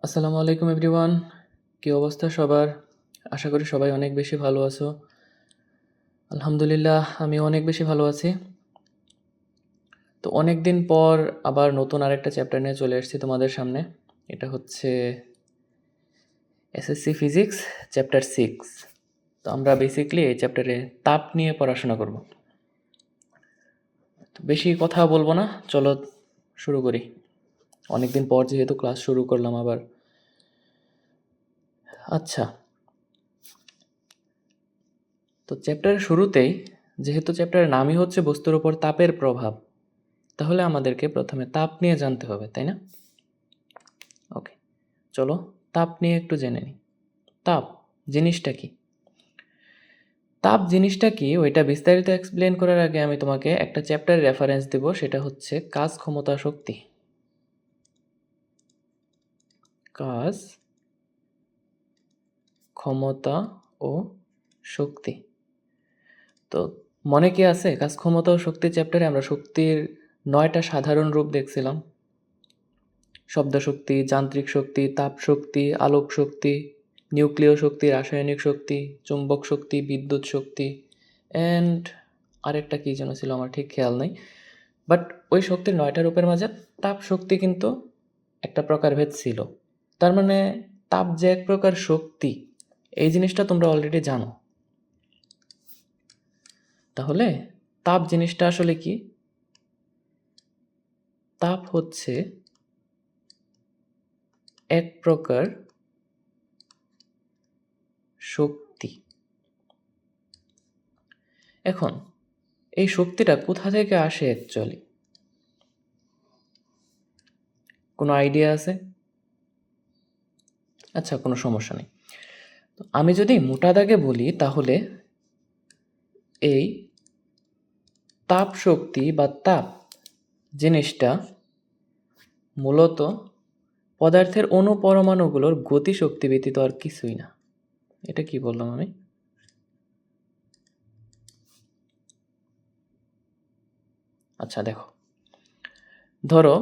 আসসালামু আলাইকুম এভরিওয়ান। কী অবস্থা সবার? আশা করি সবাই অনেক বেশি ভালো আছো। আলহামদুলিল্লাহ আমিও অনেক বেশি ভালো আছি। তো অনেক দিন পর আবার নতুন আরেকটা চ্যাপ্টার নিয়ে চলে এসেছি তোমাদের সামনে। এটা হচ্ছে এসএসসি ফিজিক্স চ্যাপ্টার 6। তো আমরা বেসিক্যালি এই চ্যাপ্টারে তাপ নিয়ে পড়াশোনা করব। তো বেশি কথা বলবো না, চলো শুরু করি। অনেক দিন পর যেহেতু ক্লাস শুরু করলাম আবার। আচ্ছা, তো চ্যাপ্টারের শুরুতেই যেহেতু চ্যাপ্টারের নামই হচ্ছে বস্তুর উপর তাপের প্রভাব, তাহলে আমাদেরকে প্রথমে তাপ নিয়ে জানতে হবে, তাই না? ওকে, চলো তাপ নিয়ে একটু জেনে নিই। তাপ জিনিসটা কি? তাপ জিনিসটা কি ওইটা বিস্তারিত এক্সপ্লেন করার আগে আমি তোমাকে একটা চ্যাপ্টারের রেফারেন্স দেব, সেটা হচ্ছে কাজ, ক্ষমতা, শক্তি। কাজ, ক্ষমতা ও শক্তি। তো মনে কি আছে, কাজ, ক্ষমতা ও শক্তি চ্যাপ্টারে আমরা শক্তির 9টা সাধারণ রূপ দেখছিলাম। শব্দ শক্তি, যান্ত্রিক শক্তি, তাপ শক্তি, আলোক শক্তি, নিউক্লিয় শক্তি, রাসায়নিক শক্তি, চুম্বক শক্তি, বিদ্যুৎ শক্তি অ্যান্ড আরেকটা কী যেন ছিল আমার ঠিক খেয়াল নেই। বাট ওই শক্তির 9টা রূপের মাঝে তাপ শক্তি কিন্তু একটা প্রকারভেদ ছিল। তার মানে তাপ যে এক প্রকার শক্তি, এই জিনিসটা তোমরা অলরেডি জানো। তাহলে তাপ জিনিসটা আসলে কি? তাপ হচ্ছে এক প্রকার শক্তি। এখন এই শক্তিটা কোথা থেকে আসে অ্যাকচুয়ালি? কোনো আইডিয়া আছে? আচ্ছা, কোনো সমস্যা নেই। তো আমি যদি মোটা দাগে বলি তাহলে এই তাপ শক্তি বা তাপ জিনিসটা মূলত পদার্থের অণু পরমাণুগুলোর গতিশক্তি ব্যতীত আর কিছুই না। এটা কি বললাম আমি? আচ্ছা দেখো, ধরো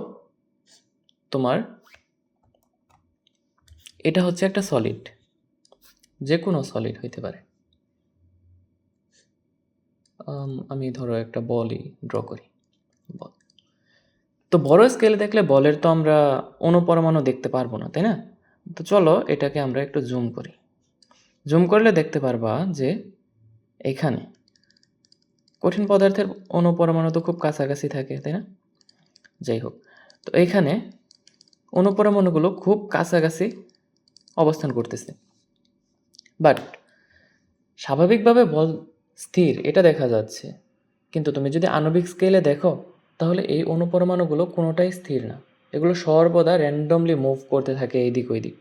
তোমার এটা হচ্ছে একটা সলিড, যে কোনো সলিড হইতে পারে। আমি ধরো একটা বলই ড্র করি, বল। তো বড় স্কেলে দেখলে বলের তো আমরা অণুপরমাণু দেখতে পারবো না, তাই না? তো চলো এটাকে আমরা একটু জুম করি। জুম করলে দেখতে পারবা যে এখানে কঠিন পদার্থের অণুপরমাণু তো খুব কাছাকাছি থাকে, তাই না? যাই হোক, তো এইখানে অণুপরমাণুগুলো খুব কাছাকাছি অবস্থান করতেছে। বাট স্বাভাবিকভাবে বল স্থির এটা দেখা যাচ্ছে, কিন্তু তুমি যদি আণবিক স্কেলে দেখো তাহলে এই অণুপরমাণুগুলো কোনোটাই স্থির না। এগুলো সর্বদা র্যান্ডমলি মুভ করতে থাকে এইদিক ওইদিক।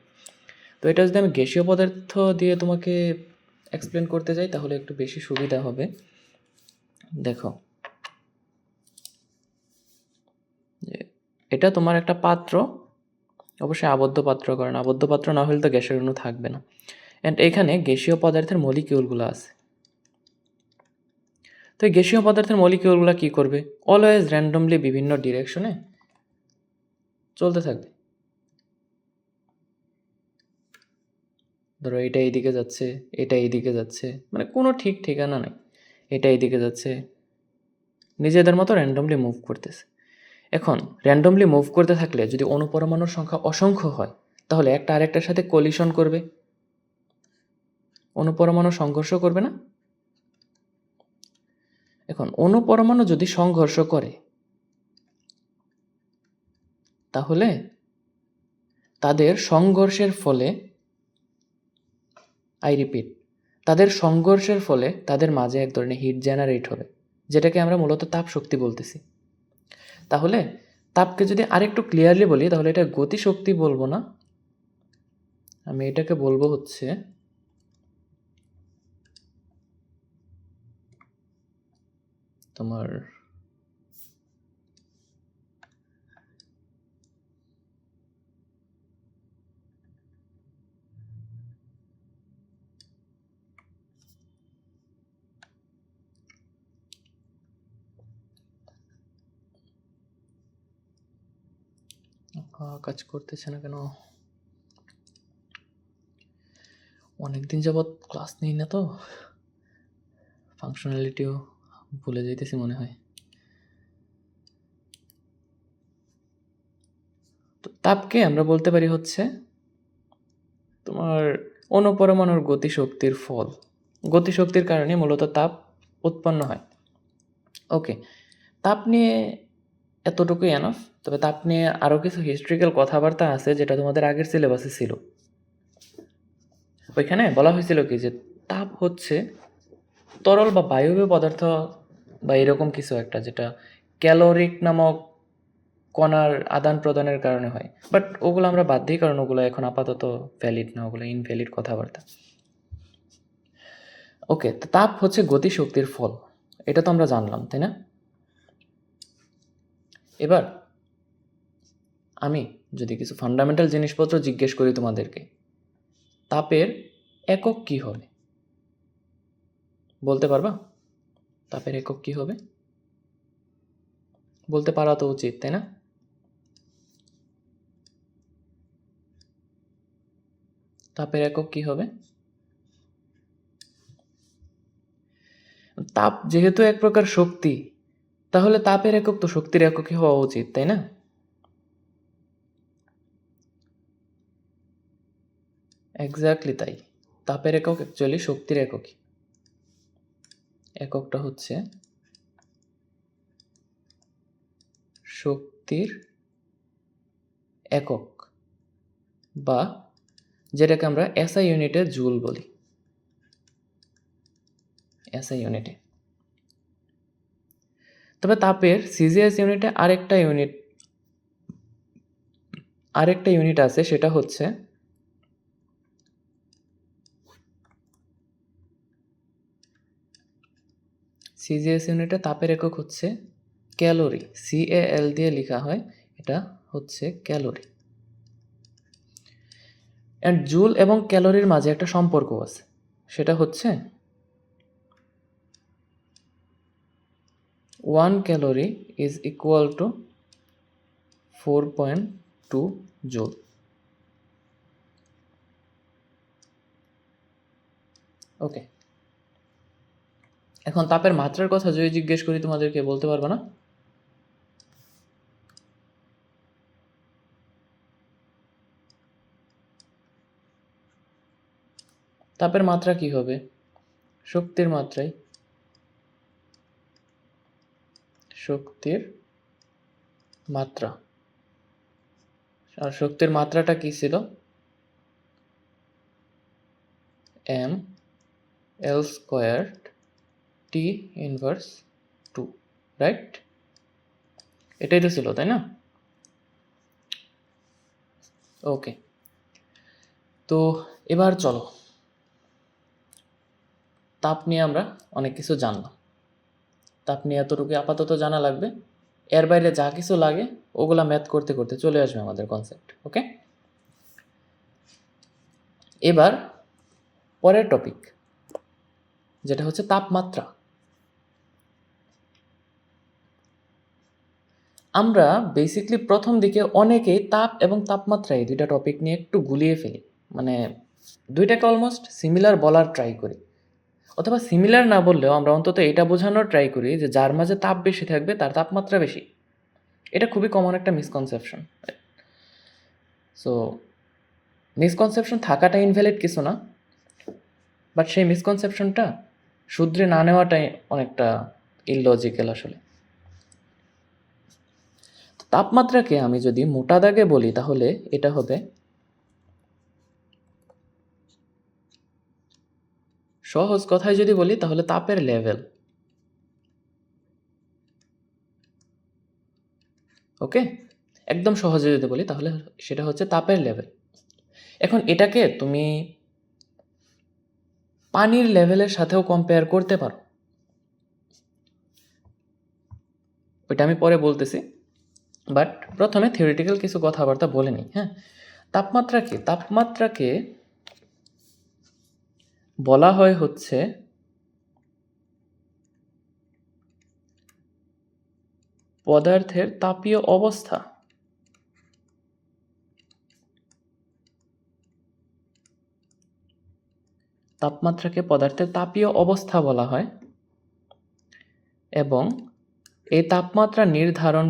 তো এটা যদি আমি গ্যাসীয় পদার্থ দিয়ে তোমাকে এক্সপ্লেন করতে যাই তাহলে একটু বেশি সুবিধা হবে। দেখো, এটা তোমার একটা পাত্র, অবশ্যই আবদ্ধ পাত্র, কারণ আবদ্ধ পাত্র না হলে তো গ্যাসের অণু থাকবে না। অ্যান্ড এখানে গ্যাসীয় পদার্থের মলিকিউলগুলো আছে। তো এই গ্যাসীয় পদার্থের মলিকিউলগুলো কী করবে? অলওয়েজ র্যান্ডমলি বিভিন্ন ডিরেকশনে চলতে থাকবে। ধরো এটা এইদিকে যাচ্ছে, এটা এইদিকে যাচ্ছে, মানে কোনো ঠিক ঠিকানা নেই। এটা এইদিকে যাচ্ছে, নিজেদের মতো র্যান্ডমলি মুভ করতেছে। এখন র্যান্ডমলি মুভ করতে থাকলে যদি অণুপরমাণুর সংখ্যা অসংখ্য হয় তাহলে একটা আরেকটার সাথে কলিশন করবে, অণুপরমাণু সংঘর্ষ করবে না? এখন অণুপরমাণু যদি সংঘর্ষ করে তাহলে তাদের সংঘর্ষের ফলে, আই রিপিট, তাদের সংঘর্ষের ফলে তাদের মাঝে এক ধরনের হিট জেনারেট হবে, যেটাকে আমরা মূলত তাপ শক্তি বলতেছি। তাহলে তাপকে যদি আরেকটু ক্লিয়ারলি বলি তাহলে এটা গতিশক্তি বলবো না, আমি এটাকে বলবো হচ্ছে তোমার কাজ করতেছে না কেন? অনেকদিন যাবৎ ক্লাস নেই না, তো ফাংশনালিটিও ভুলে যাইতেছি মনে হয়। তো তাপকে আমরা বলতে পারি হচ্ছে তোমার অণুপরমাণুর গতিশক্তির ফল। গতিশক্তির কারণে মূলত তাপ উৎপন্ন হয়। ওকে, তাপ নিয়ে এতটুকুই এনাফ। তবে তাপ নিয়ে আরও কিছু হিস্ট্রিক্যাল কথাবার্তা আছে, যেটা তোমাদের আগের সিলেবাসে ছিল। ওইখানে বলা হয়েছিল কি, যে তাপ হচ্ছে তরল বা বায়বীয় পদার্থ বা এরকম কিছু একটা, যেটা ক্যালোরিক নামক কণার আদান প্রদানের কারণে হয়। বাট ওগুলো আমরা বাদ দিই, কারণ ওগুলো এখন আপাতত ভ্যালিড না, ওগুলো ইনভ্যালিড কথাবার্তা। ওকে, তো তাপ হচ্ছে গতিশক্তির ফল, এটা তো আমরা জানলাম, তাই না? এবার আমি যদি কিছু ফান্ডামেন্টাল জিনিসপত্র জিজ্ঞেস করি তোমাদেরকে, তাপের একক কি হবে? বলতে পারবা? তাপের একক কি হবে? বলতে পারা তো উচিত, তাই না? তাপের একক কি হবে? তাপ যেহেতু এক প্রকার শক্তি, তাহলে তাপের একক তো শক্তির এককই হওয়া উচিত, তাই না? এক্স্যাক্টলি তাই। তাপের একক অ্যাকচুয়ালি শক্তির এককই। এককটা হচ্ছে শক্তির একক, বা যেটাকে আমরা এসআই ইউনিটে জুল বলি। এসআই ইউনিটে। তবে তাপের সিজিএস ইউনিটে আরেকটা ইউনিট আছে, সেটা হচ্ছে সিজিএস ইউনিটে তাপের একক হচ্ছে ক্যালোরি। CAL দিয়ে লেখা হয়, এটা হচ্ছে ক্যালোরি। অ্যান্ড জুল এবং ক্যালোরির মাঝে একটা সম্পর্ক আছে, সেটা হচ্ছে 1 calorie is equal to 4.2 joule. Okay, এখন তাপের মাত্রার কথা যদি জিজ্ঞেস করি তোমাদেরকে, বলতে পারবে না? তাপের মাত্রা কি হবে? শক্তির মাত্রাই। শক্তির মাত্রা। আর শক্তির মাত্রাটা কি ছিল? mL² T inverse 2, right? এটাই তো ছিল, তাই না? ওকে, তো এবার চলো, তাপ নিয়ে আমরা অনেক কিছু জানলাম। তাপ নিয়ে এতটুকু আপাতত জানা লাগবে। এর বাইরে যা কিছু লাগে ওগুলা ম্যাথ করতে করতে চলে আসবে আমাদের কনসেপ্ট। ওকে, এবার পরের টপিক, যেটা হচ্ছে তাপমাত্রা। আমরা বেসিকলি প্রথম দিকে অনেকেই তাপ এবং তাপমাত্রা এই দুইটা টপিক নিয়ে একটু গুলিয়ে ফেলি, মানে দুইটাকে অলমোস্ট সিমিলার বলার ট্রাই করি, অথবা সিমিলার না বললেও আমরা অন্তত এটা বোঝানোর ট্রাই করি যে যার মাঝে তাপ বেশি থাকবে তার তাপমাত্রা বেশি। এটা খুবই কমন একটা মিসকনসেপশন। সো মিসকনসেপশন থাকাটা ইনভ্যালিড কিছু না, বাট সেই মিসকনসেপশনটা শুধরে না নেওয়াটাই অনেকটা ইললজিক্যাল আসলে। তাপমাত্রাকে আমি যদি মোটা দাগে বলি, তাহলে এটা হবে, সহজ কথায় যদি বলি তাহলে তাপের লেভেল। ওকে, একদম সহজে যদি বলি তাহলে সেটা হচ্ছে তাপের লেভেল। এখন এটাকে তুমি পানির লেভেলের সাথেও কম্পেয়ার করতে পারো, ওইটা আমি পরে বলতেছি। বাট প্রথমে থিওরিটিক্যাল কিছু কথাবার্তা বলে নিই। হ্যাঁ, তাপমাত্রাকে বলা হয় হচ্ছে পদার্থের তাপীয় অবস্থা। তাপমাত্রাকে পদার্থের তাপীয় অবস্থা বলা হয় এবং এই তাপমাত্রা নির্ধারণ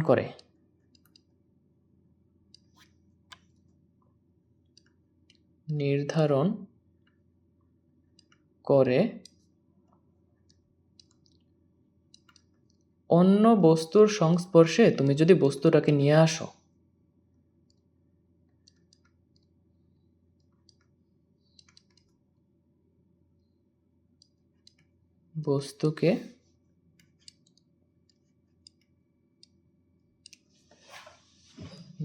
করে অন্য বস্তুর সংস্পর্শে তুমি যদি বস্তুটাকে নিয়ে আসো, বস্তুকে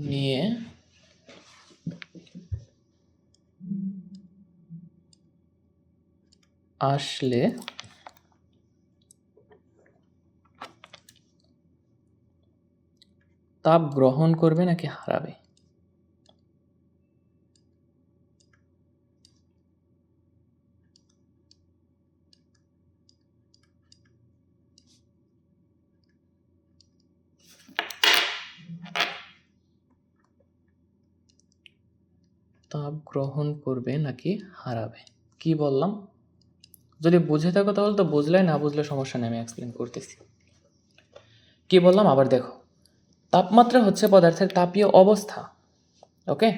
নিয়ে আসলে তাপ গ্রহণ করবে নাকি হারাবে? তাপ গ্রহণ করবে নাকি হারাবে? কি বললাম? যদি বুঝে থাকো তাহলে তো বুঝলে, না বুঝলে সমস্যা নেই, আমি এক্সপ্লেন করতেছি। কি বললাম আবার দেখো, তাপমাত্রা হচ্ছে পদার্থের তাপীয় অবস্থা। ওকে,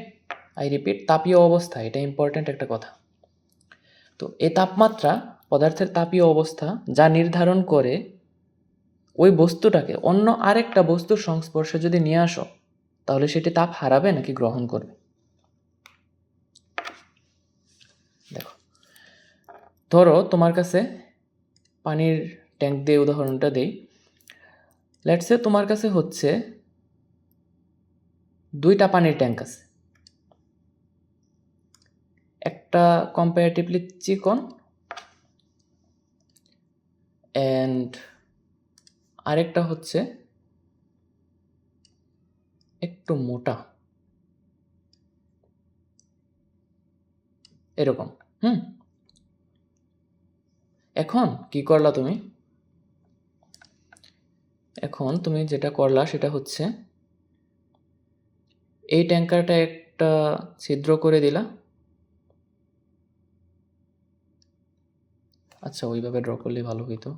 আই রিপিট, তাপীয় অবস্থা, এটা ইম্পর্ট্যান্ট একটা কথা। তো এই তাপমাত্রা পদার্থের তাপীয় অবস্থা, যা নির্ধারণ করে ওই বস্তুটাকে অন্য আরেকটা বস্তুর সংস্পর্শে যদি নিয়ে আসো, তাহলে সেটি তাপ হারাবে নাকি গ্রহণ করবে। দেখো, ধরো তোমার কাছে পানির ট্যাঙ্ক দিয়ে উদাহরণটা দেই। লেটস সে তোমার কাছে হচ্ছে 2টা পানির ট্যাঙ্ক আছে, একটা কম্পারেটিভলি চিকন অ্যান্ড আরেকটা হচ্ছে একটু মোটা, এরকম। এখন কি করলা তুমি? এখন তুমি যেটা করলা সেটা হচ্ছে এই ট্যাঙ্কারটা একটা ছিদ্র করে দিলা। আচ্ছা, ওইভাবে ড্র করলে ভালো হইতো,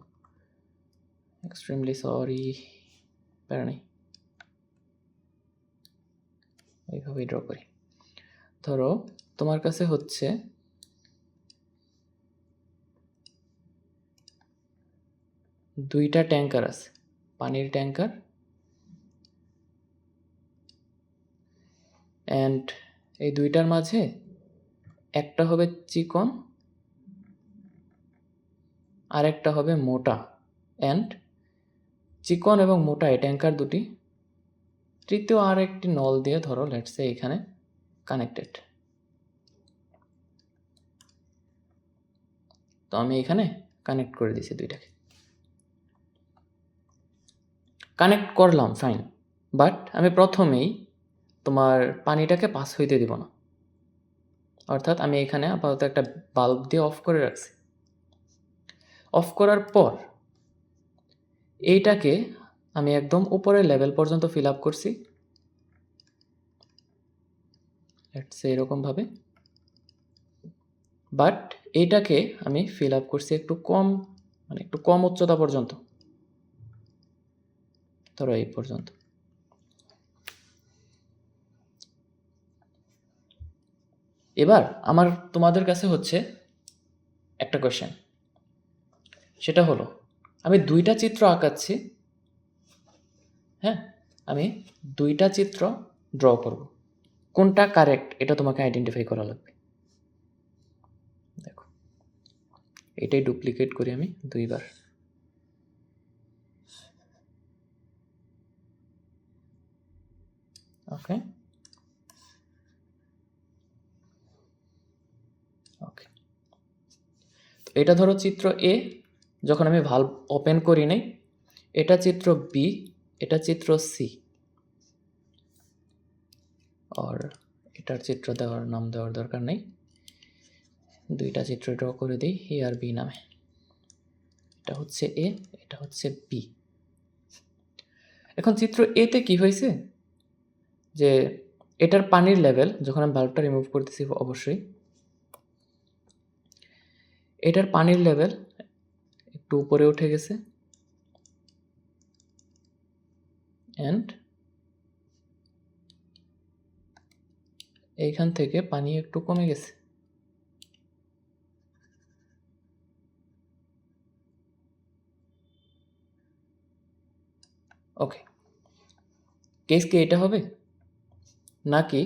এক্সট্রিমলি সরি, প্যারা নেই, ওইভাবেই ড্র করি। ধরো তোমার কাছে হচ্ছে দুইটা ট্যাঙ্কার আছে, পানির ট্যাঙ্কার, অ্যান্ড এই দুইটার মাঝে একটা হবে চিকন আর একটা হবে মোটা, অ্যান্ড চিকন এবং মোটা এই ট্যাঙ্কার দুটি তৃতীয় আর একটি নল দিয়ে ধরো লেটস সে এখানে কানেক্টেড। তো আমি এখানে কানেক্ট করে দিয়েছি দুইটাকে, কানেক্ট করলাম, ফাইন। বাট আমি প্রথমেই তোমার পানিটাকে পাস হইতে দিব না, অর্থাৎ আমি এখানে আপাতত একটা বাল্ব দিয়ে অফ করে রাখছি। অফ করার পর এইটাকে আমি একদম উপরের লেভেল পর্যন্ত ফিল আপ করছি, এরকমভাবে। বাট এইটাকে আমি ফিল আপ করছি একটু কম, মানে একটু কম উচ্চতা পর্যন্ত, ধরো এই পর্যন্ত। এবার আমার তোমাদের কাছে হচ্ছে একটা কোয়েশ্চেন, সেটা হলো আমি দুইটা চিত্র আঁকাচ্ছি, হ্যাঁ, আমি দুইটা চিত্র ড্র করব, কোনটা কারেক্ট এটা তোমাকে আইডেন্টিফাই করা লাগবে। দেখো, এটাই ডুপ্লিকেট করি আমি দুইবার। ওকে ওকে, এটা ধরো চিত্র এ, যখন আমি ভালভ ওপেন করি নাই। এটা চিত্র বি, এটা চিত্র সি, আর এটার চিত্র নাম দেওয়ার দরকার নেই, দুইটা চিত্র ড্র করে দিই এ আর বি নামে। এটা হচ্ছে এ, এটা হচ্ছে বি। এখন চিত্র এতে কি হয়েছে, যে এটার পানির লেভেল, যখন আমি বাল্বটা রিমুভ করতেছি অবশ্যই, এটার পানির লেভেল একটু উপরে উঠে গেছে অ্যান্ড এইখান থেকে পানি একটু কমে গেছে। ওকে, কেস কি এটা হবে, নাকি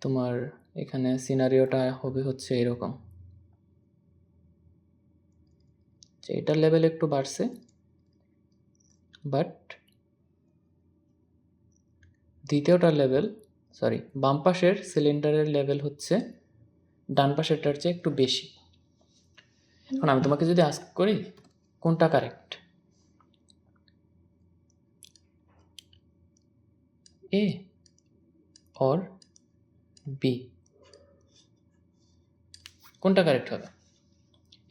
তোমার এখানে সিনারিওটা হবে হচ্ছে এরকম যে এটার লেভেল একটু বাড়ছে, বাট দ্বিতীয়টার লেভেল, সরি, বাম পাশের সিলিন্ডারের লেভেল হচ্ছে ডান পাশেরটার চেয়ে একটু বেশি। এখন আমি তোমাকে যদি আস্ক করি কোনটা কারেক্ট, এ অর বি, কোনটা কারেক্ট হবে?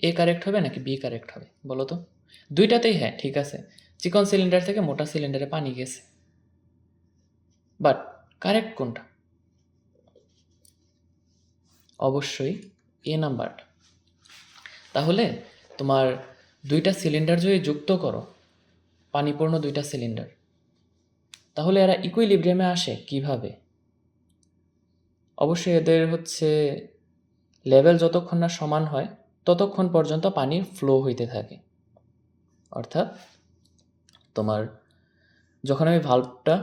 এ কারেক্ট হবে নাকি বি কারেক্ট হবে বলো তো? দুইটাতেই হ্যাঁ ঠিক আছে, চিকন সিলিন্ডার থেকে মোটা সিলিন্ডারে পানি গেছে, বাট কারেক্ট কোনটা? অবশ্যই এ নাম্বারটা। তাহলে তোমার দুইটা সিলিন্ডার যদি যুক্ত করো, পানিপূর্ণ দুইটা সিলিন্ডার, তাহলে এরা ইকুইলিব্রিয়ামে আসে কিভাবে? অবশ্যই এদের হচ্ছে লেভেল যতক্ষণ না সমান হয় ততক্ষণ পর্যন্ত পানির ফ্লো হইতে থাকে। অর্থাৎ তোমার যখন আমি ভালভটা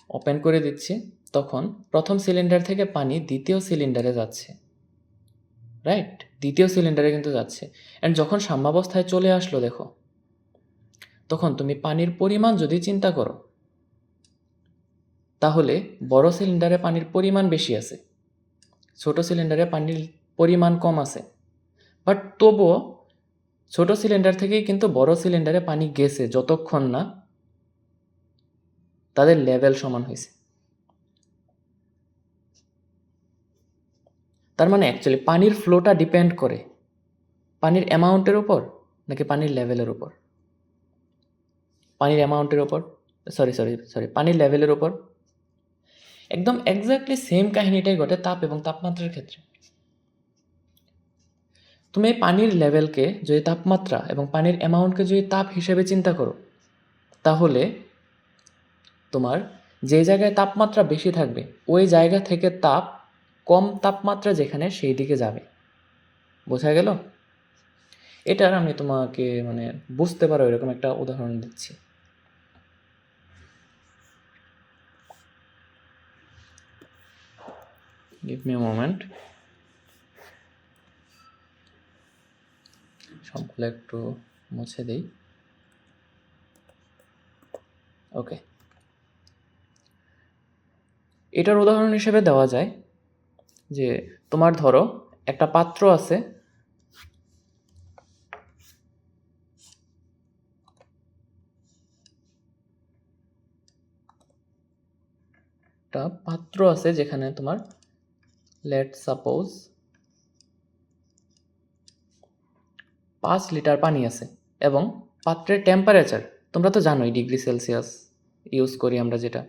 ওপেন করে দিচ্ছি তখন প্রথম সিলিন্ডার থেকে পানি দ্বিতীয় সিলিন্ডারে যাচ্ছে, রাইট? দ্বিতীয় সিলিন্ডারে কিন্তু যাচ্ছে, অ্যান্ড যখন সাম্যাবস্থায় চলে আসলো দেখো, তখন তুমি পানির পরিমাণ যদি চিন্তা করো তাহলে বড় সিলিন্ডারে পানির পরিমাণ বেশি আছে, ছোট সিলিন্ডারে পানির পরিমাণ কম আছে, বাট তবুও ছোট সিলিন্ডার থেকেই কিন্তু বড় সিলিন্ডারে পানি গেছে যতক্ষণ না তাদের লেভেল সমান হয়েছে। তার মানে অ্যাকচুয়ালি পানির ফ্লোটা ডিপেন্ড করে পানির অ্যামাউন্টের উপর নাকি পানির লেভেলের উপর? পানির অ্যামাউন্টের উপর, সরি পানির লেভেলের উপর। একদম এক্স্যাক্টলি সেম কাহিনীটাই ঘটে তাপ এবং তাপমাত্রার ক্ষেত্রে। তুমি পানির লেভেলকে যদি তাপমাত্রা এবং পানির অ্যামাউন্টকে যদি তাপ হিসেবে চিন্তা করো, তাহলে তোমার যে জায়গায় তাপমাত্রা বেশি থাকবে ওই জায়গা থেকে তাপ কম তাপমাত্রা যেখানে সেই দিকে যাবে। বোঝা গেল? এটার আমি তোমাকে মানে বুঝতে পারো এরকম একটা উদাহরণ দিচ্ছি। গিভ মি আ মোমেন্ট, সবগুলো একটু মুছে দেই। ওকে, এটার উদাহরণ হিসেবে দেওয়া যায় যে তোমার ধরো একটা পাত্র আছে, একটা পাত্র আছে যেখানে তোমার লেট সাপোজ 5 লিটার পানি আছে এবং পাত্রের টেম্পারেচার তোমরা তো জানোই ডিগ্রি সেলসিয়াস ইউজ করি আমরা, যেটা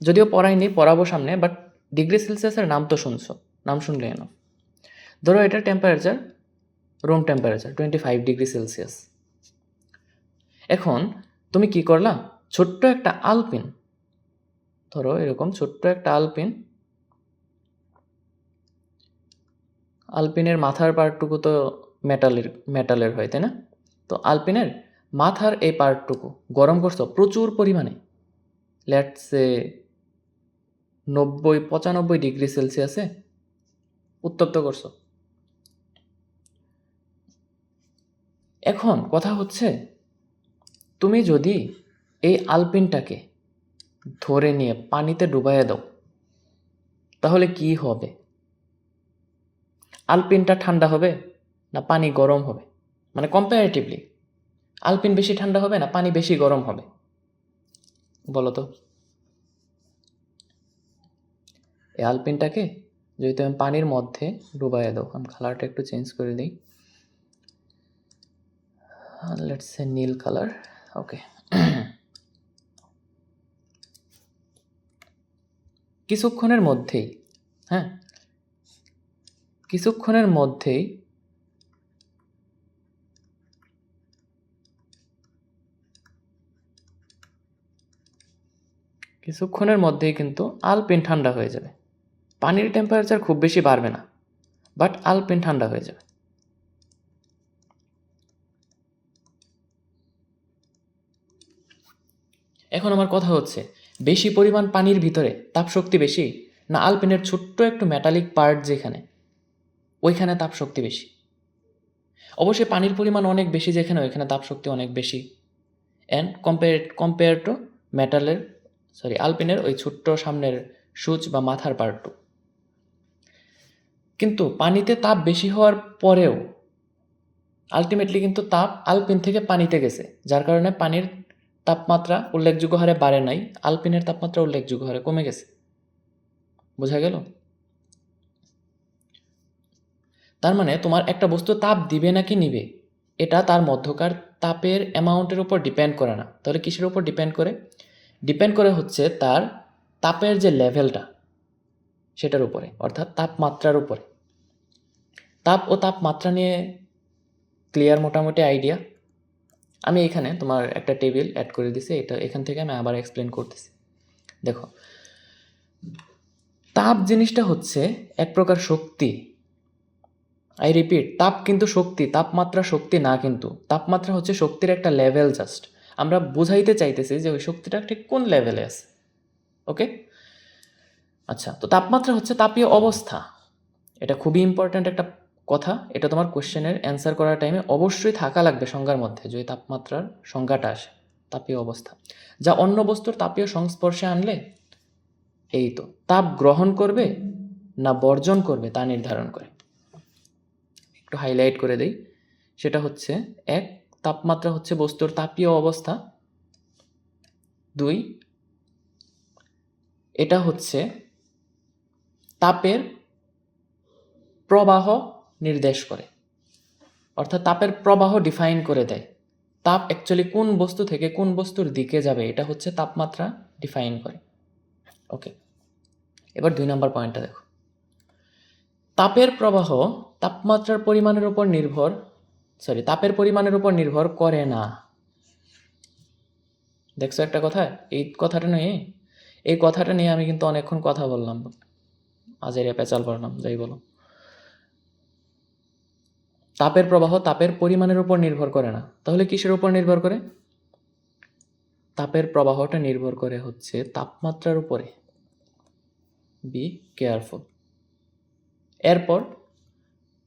যদিও পড়াইনি, পড়াবো সামনে, বাট ডিগ্রি সেলসিয়াসের নাম তো শুনছো, নাম শুনলে এনো। ধরো এটার temperature room temperature 25 degree Celsius. এখন তুমি কি করলা, ছোট্ট একটা আলপিন, ধরো এরকম ছোট্ট একটা আলপিনের মাথার পার্টটুকু তো মেটালের হয়, তাই না? তো আলপিনের মাথার এই পার্টটুকু গরম করছো প্রচুর পরিমাণে, লেটস সে 90-95 ডিগ্রি সেলসিয়াসে উত্তপ্ত করছো। এখন কথা হচ্ছে তুমি যদি এই আলপিনটাকে ধরে নিয়ে পানিতে ডুবাইয়ে দাও তাহলে কি হবে? আলপিনটা ঠান্ডা হবে না পানি গরম হবে? মানে কম্পারেটিভলি আলপিন বেশি ঠান্ডা হবে না পানি বেশি গরম হবে বলো তো? এই আলপিনটাকে যদি তুমি পানির মধ্যে ডুবাইয়ে দাও, আমি কালারটা একটু চেঞ্জ করে দিই, লেটস সে নীল কালার। ওকে, কিছুক্ষণের মধ্যেই, হ্যাঁ, কিছুক্ষণের মধ্যেই কিন্তু আলপিন ঠান্ডা হয়ে যাবে। পানির টেম্পারেচার খুব বেশি বাড়বে না, বাট আলপিন ঠান্ডা হয়ে যাবে। এখন আমার কথা হচ্ছে, বেশি পরিমাণ পানির ভিতরে তাপশক্তি বেশি, না আলপিনের ছোট্ট একটু মেটালিক পার্ট যেখানে, ওইখানে তাপশক্তি বেশি? অবশ্যই পানির পরিমাণ অনেক বেশি যেখানে, ওইখানে তাপশক্তি অনেক বেশি। অ্যান্ড কম্পেয়ার টু আলপিনের ওই ছোট্ট সামনের সূচ বা মাথার পার্টটু। কিন্তু পানিতে তাপ বেশি হওয়ার পরেও আলটিমেটলি কিন্তু তাপ আলপিন থেকে পানিতে গেছে, যার কারণে পানির তাপমাত্রা উল্লেখযোগ্য হারে বাড়ে নাই, আলপিনের তাপমাত্রা উল্লেখযোগ্য হারে কমে গেছে। বোঝা গেল? তার মানে তোমার একটা বস্তু তাপ দিবে নাকি নিবে, এটা তার মধ্যকার তাপের অ্যামাউন্টের উপর ডিপেন্ড করে না। তাহলে কিসের উপর ডিপেন্ড করে? ডিপেন্ড করে হচ্ছে তার তাপের যে লেভেলটা সেটার উপরে, অর্থাৎ তাপমাত্রার উপরে। তাপ ও তাপমাত্রা নিয়ে ক্লিয়ার মোটামুটি আইডিয়া? আমি এখানে তোমার একটা টেবিল অ্যাড করে দিছি, এখান থেকে আমি আবার এক্সপ্লেন করতেছি। দেখো, তাপ জিনিসটা হচ্ছে এক প্রকার শক্তি। আই রিপিট, তাপ কিন্তু শক্তি, তাপমাত্রা শক্তি না, কিন্তু তাপমাত্রা হচ্ছে শক্তির একটা লেভেল। জাস্ট আমরা বোঝাইতে চাইতেছি যে ওই শক্তিটা ঠিক কোন লেভেলে আছে। ওকে, আচ্ছা, তো তাপমাত্রা হচ্ছে তাপীয় অবস্থা। এটা খুবই ইম্পর্ট্যান্ট একটা কথা। এটা তোমার কোশ্চেনের অ্যান্সার করার টাইমে অবশ্যই থাকা লাগবে সংজ্ঞার মধ্যে, যদি তাপমাত্রার সংজ্ঞাটা আসে। তাপীয় অবস্থা যা অন্য বস্তুর তাপীয় সংস্পর্শে আনলে এই তো তাপ গ্রহণ করবে না বর্জন করবে তা নির্ধারণ করে। একটু হাইলাইট করে দেই, সেটা হচ্ছে 1, তাপমাত্রা হচ্ছে বস্তুর তাপীয় অবস্থা। 2, এটা হচ্ছে তাপের প্রবাহ নির্দেশ করে, অর্থাৎ তাপের প্রবাহ ডিফাইন করে দেয়। তাপ অ্যাকচুয়ালি কোন বস্তু থেকে কোন বস্তুর দিকে যাবে, এটা হচ্ছে তাপমাত্রা ডিফাইন করে। ওকে, এবার 2 নম্বর পয়েন্টটা দেখো। তাপের প্রবাহ তাপমাত্রার পরিমাণের উপর তাপের পরিমাণের উপর নির্ভর করে না। দেখছো একটা কথা? এই কথাটা নিয়ে আমি কিন্তু অনেকক্ষণ কথা বললাম, আজেরিয়া পেঁচাল পড়লাম, যাই বলো। তাপের প্রবাহ তাপের পরিমাণের উপর নির্ভর করে না, তাহলে কিসের উপর নির্ভর করে? তাপের প্রবাহটা নির্ভর করে হচ্ছে তাপমাত্রার উপরে। Be careful. এরপর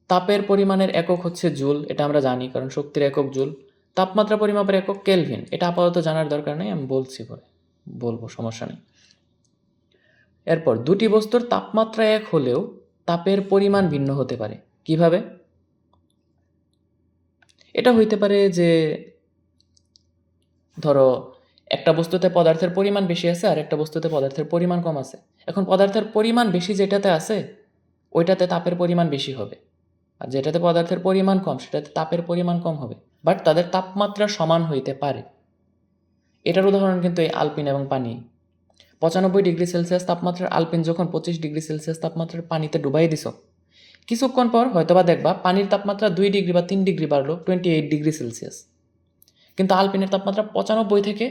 তাপের পরিমাণের একক হচ্ছে জুল, এটা আমরা জানি কারণ শক্তির একক জুল। তাপমাত্রা পরিমাপের একক কেলভিন, এটা আপাতত জানার দরকার নেই, আমি বলবো, সমস্যা নেই। এরপর দুটি বস্তুর তাপমাত্রা এক হলেও তাপের পরিমাণ ভিন্ন হতে পারে। কিভাবে? এটা হইতে পারে যে ধরো একটা বস্তুতে পদার্থের পরিমাণ বেশি আছে আর একটা বস্তুতে পদার্থের পরিমাণ কম আছে। এখন পদার্থের পরিমাণ বেশি যেটাতে আছে ওইটাতে তাপের পরিমাণ বেশি হবে, আর যেটাতে পদার্থের পরিমাণ কম সেটাতে তাপের পরিমাণ কম হবে, বাট তাদের তাপমাত্রা সমান হইতে পারে। এটার উদাহরণ কিন্তু এই আলপিন এবং পানি। 95 ডিগ্রি সেলসিয়াস তাপমাত্রার আলপিন যখন 25 ডিগ্রি সেলসিয়াস তাপমাত্রার পানিতে ডুবাই দিছ, কিছুক্ষণ পর হয়তোবা দেখবা পানির তাপমাত্রা 2 ডিগ্রি বা 3 ডিগ্রি বাড়লো, 28 ডিগ্রি সেলসিয়াস, কিন্তু আলপিনের তাপমাত্রা 95 থেকে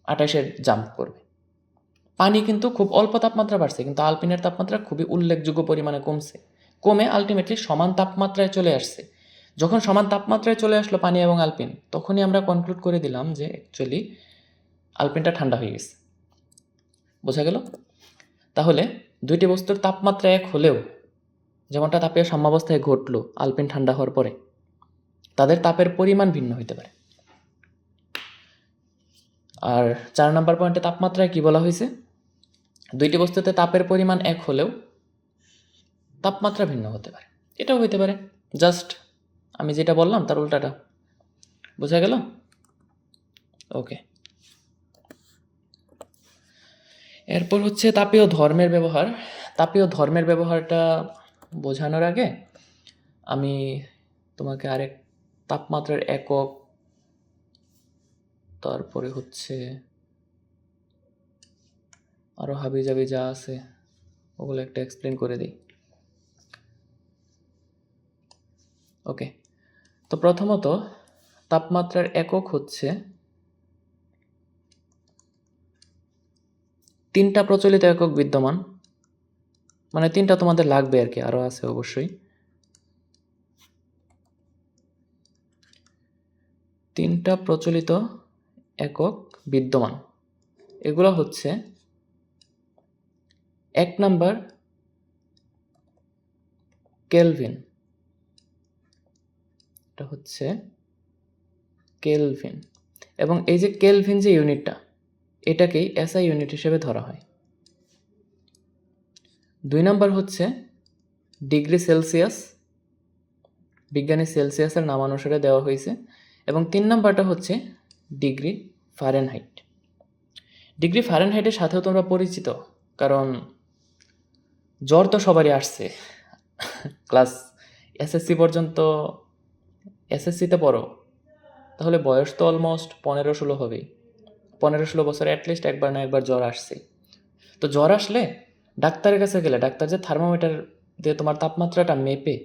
28-এর জাম্প করবে। পানি কিন্তু খুব অল্প তাপমাত্রা বাড়ছে, কিন্তু আলপিনের তাপমাত্রা খুবই উল্লেখযোগ্য পরিমাণে কমে আলটিমেটলি সমান তাপমাত্রায় চলে আসছে। যখন সমান তাপমাত্রায় চলে আসলো পানি এবং আলপিন, তখনই আমরা কনক্লুড করে দিলাম যে অ্যাকচুয়ালি আলপিনটা ঠান্ডা হয়ে গেছে। বোঝা গেল? তাহলে দুইটি বস্তুর তাপমাত্রা এক হলেও, যেমনটা তাপীয় সাম্যাবস্থায় ঘটলো আলপিন ঠান্ডা হওয়ার পরে, তাদের তাপের পরিমাণ ভিন্ন হইতে পারে। আর 4 নম্বর পয়েন্টে তাপমাত্রায় কি বলা হয়েছে? দুইটি বস্তুতে তাপের পরিমাণ এক হলেও তাপমাত্রা ভিন্ন হতে পারে। এটাও হইতে পারে, জাস্ট আমি যেটা বললাম তার উল্টাটা। বোঝা গেল? ওকে, এরপর হচ্ছে তাপীয় ধর্মের ব্যবহার। তাপীয় ধর্মের ব্যবহারটা বোঝানোর আগে আমি তোমাকে আরেক তাপমাত্রার একক, তারপরে হচ্ছে আরও হাবিজাবি যা আছে ওগুলো একটা এক্সপ্লেন করে দিই। ওকে, তো প্রথমত তাপমাত্রার একক হচ্ছে 3টা প্রচলিত একক বিদ্যমান, মানে 3টা তোমাদের লাগবে আর কি, আরও আছে অবশ্যই। 3টা প্রচলিত একক বিদ্যমান, এগুলো হচ্ছে 1 নাম্বার কেলভিন, এটা হচ্ছে কেলভিন, এবং এই যে কেলভিন যে ইউনিটটা, এটাকেই এসআই ইউনিট হিসেবে ধরা হয়। 2 নাম্বার হচ্ছে ডিগ্রি সেলসিয়াস, বিজ্ঞানী সেলসিয়াসের নামানুসারে দেওয়া হয়েছে। এবং 3 নাম্বারটা হচ্ছে ডিগ্রি ফারেনহাইট। ডিগ্রি ফারেনহাইটের সাথেও তোমরা পরিচিত, কারণ জ্বর তো সবারই আসছে। ক্লাস এসএসসি পর্যন্ত, এসএসসিতে পড়ো, তাহলে বয়স তো অলমোস্ট 15-16 হবেই। 15-16 বছরে অ্যাটলিস্ট একবার না একবার জ্বর আসছে। তো জ্বর আসলে ডাক্তারের কাছে গেলে ডাক্তার যে থার্মোমিটার দিয়ে তোমার তাপমাত্রাটা মেপে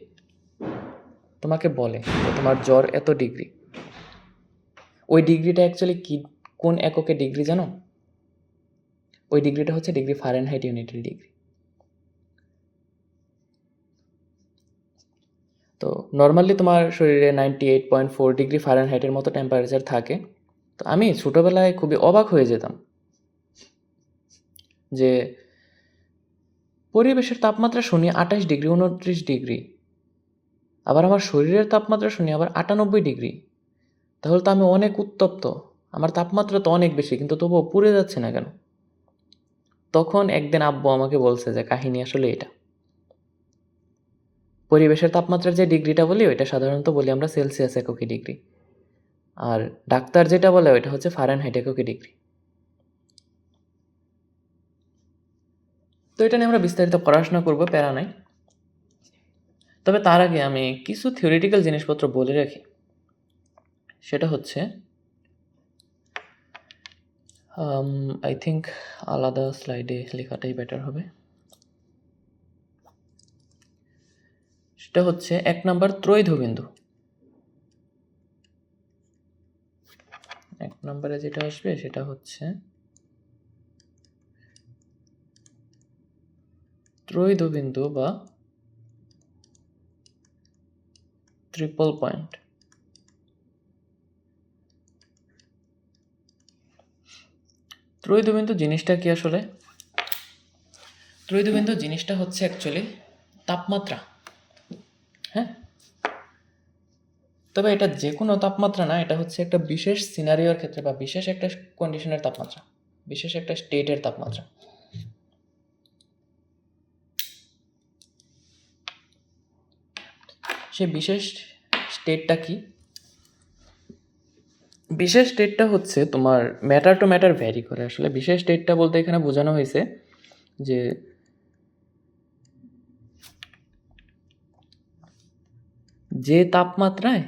তোমাকে বলে যে তোমার জ্বর এত ডিগ্রি, ওই ডিগ্রিটা অ্যাকচুয়ালি কি, কোন এককে ডিগ্রি জানো? ওই ডিগ্রিটা হচ্ছে ডিগ্রি ফারেনহাইট ইউনিটের ডিগ্রি। তো নর্মালি তোমার শরীরে 98.4 ডিগ্রি ফারেনহাইটের মতো টেম্পারেচার থাকে। তো আমি ছোটোবেলায় খুবই অবাক হয়ে যেতাম যে পরিবেশের তাপমাত্রা শুনি 28 ডিগ্রি, 29 ডিগ্রি, আবার আমার শরীরের তাপমাত্রা শুনি আবার 98 ডিগ্রি। তাহলে তো আমি অনেক উত্তপ্ত, আমার তাপমাত্রা তো অনেক বেশি, কিন্তু তবুও পুড়ে যাচ্ছে না কেন? তখন একদিন আব্বু আমাকে বলছে যে কাহিনী আসলে এটা, পরিবেশের তাপমাত্রার যে ডিগ্রিটা বলি ওইটা সাধারণত বলি আমরা সেলসিয়াস এককে ডিগ্রি, আর ডাক্তার যেটা বলে ওইটা হচ্ছে ফারেনহাইট এককে ডিগ্রি। তো এটা নিয়ে আমরা বিস্তারিত পড়াশোনা করবো, প্যারা নাই। তবে তার আগে আমি কিছু থিওরিটিক্যাল জিনিসপত্র বলে রাখি। সেটা হচ্ছে আই থিঙ্ক আলাদা স্লাইডে লেখাটাই বেটার হবে। সেটা হচ্ছে 1 নাম্বার ত্রৈধবিন্দু। 1 নম্বরে যেটা আসবে সেটা হচ্ছে ত্রৈধবিন্দু বা ট্রিপল পয়েন্ট। ত্রৈধবিন্দু জিনিসটা কি আসলে? ত্রৈধবিন্দু জিনিসটা হচ্ছে অ্যাকচুয়ালি তাপমাত্রা, হ্যাঁ। তবে এটা যে কোনো তাপমাত্রা না, এটা হচ্ছে একটা বিশেষ সিনারিওর ক্ষেত্রে বা বিশেষ একটা কন্ডিশনের তাপমাত্রা, বিশেষ একটা স্টেটের তাপমাত্রা। সে বিশেষ স্টেটটা কি? বিশেষ স্টেটটা হচ্ছে তোমার ম্যাটার টু ম্যাটার ভ্যারি করে। আসলে বিশেষ স্টেটটা বলতে এখানে বোঝানো হয়েছে যে যে তাপমাত্রায়,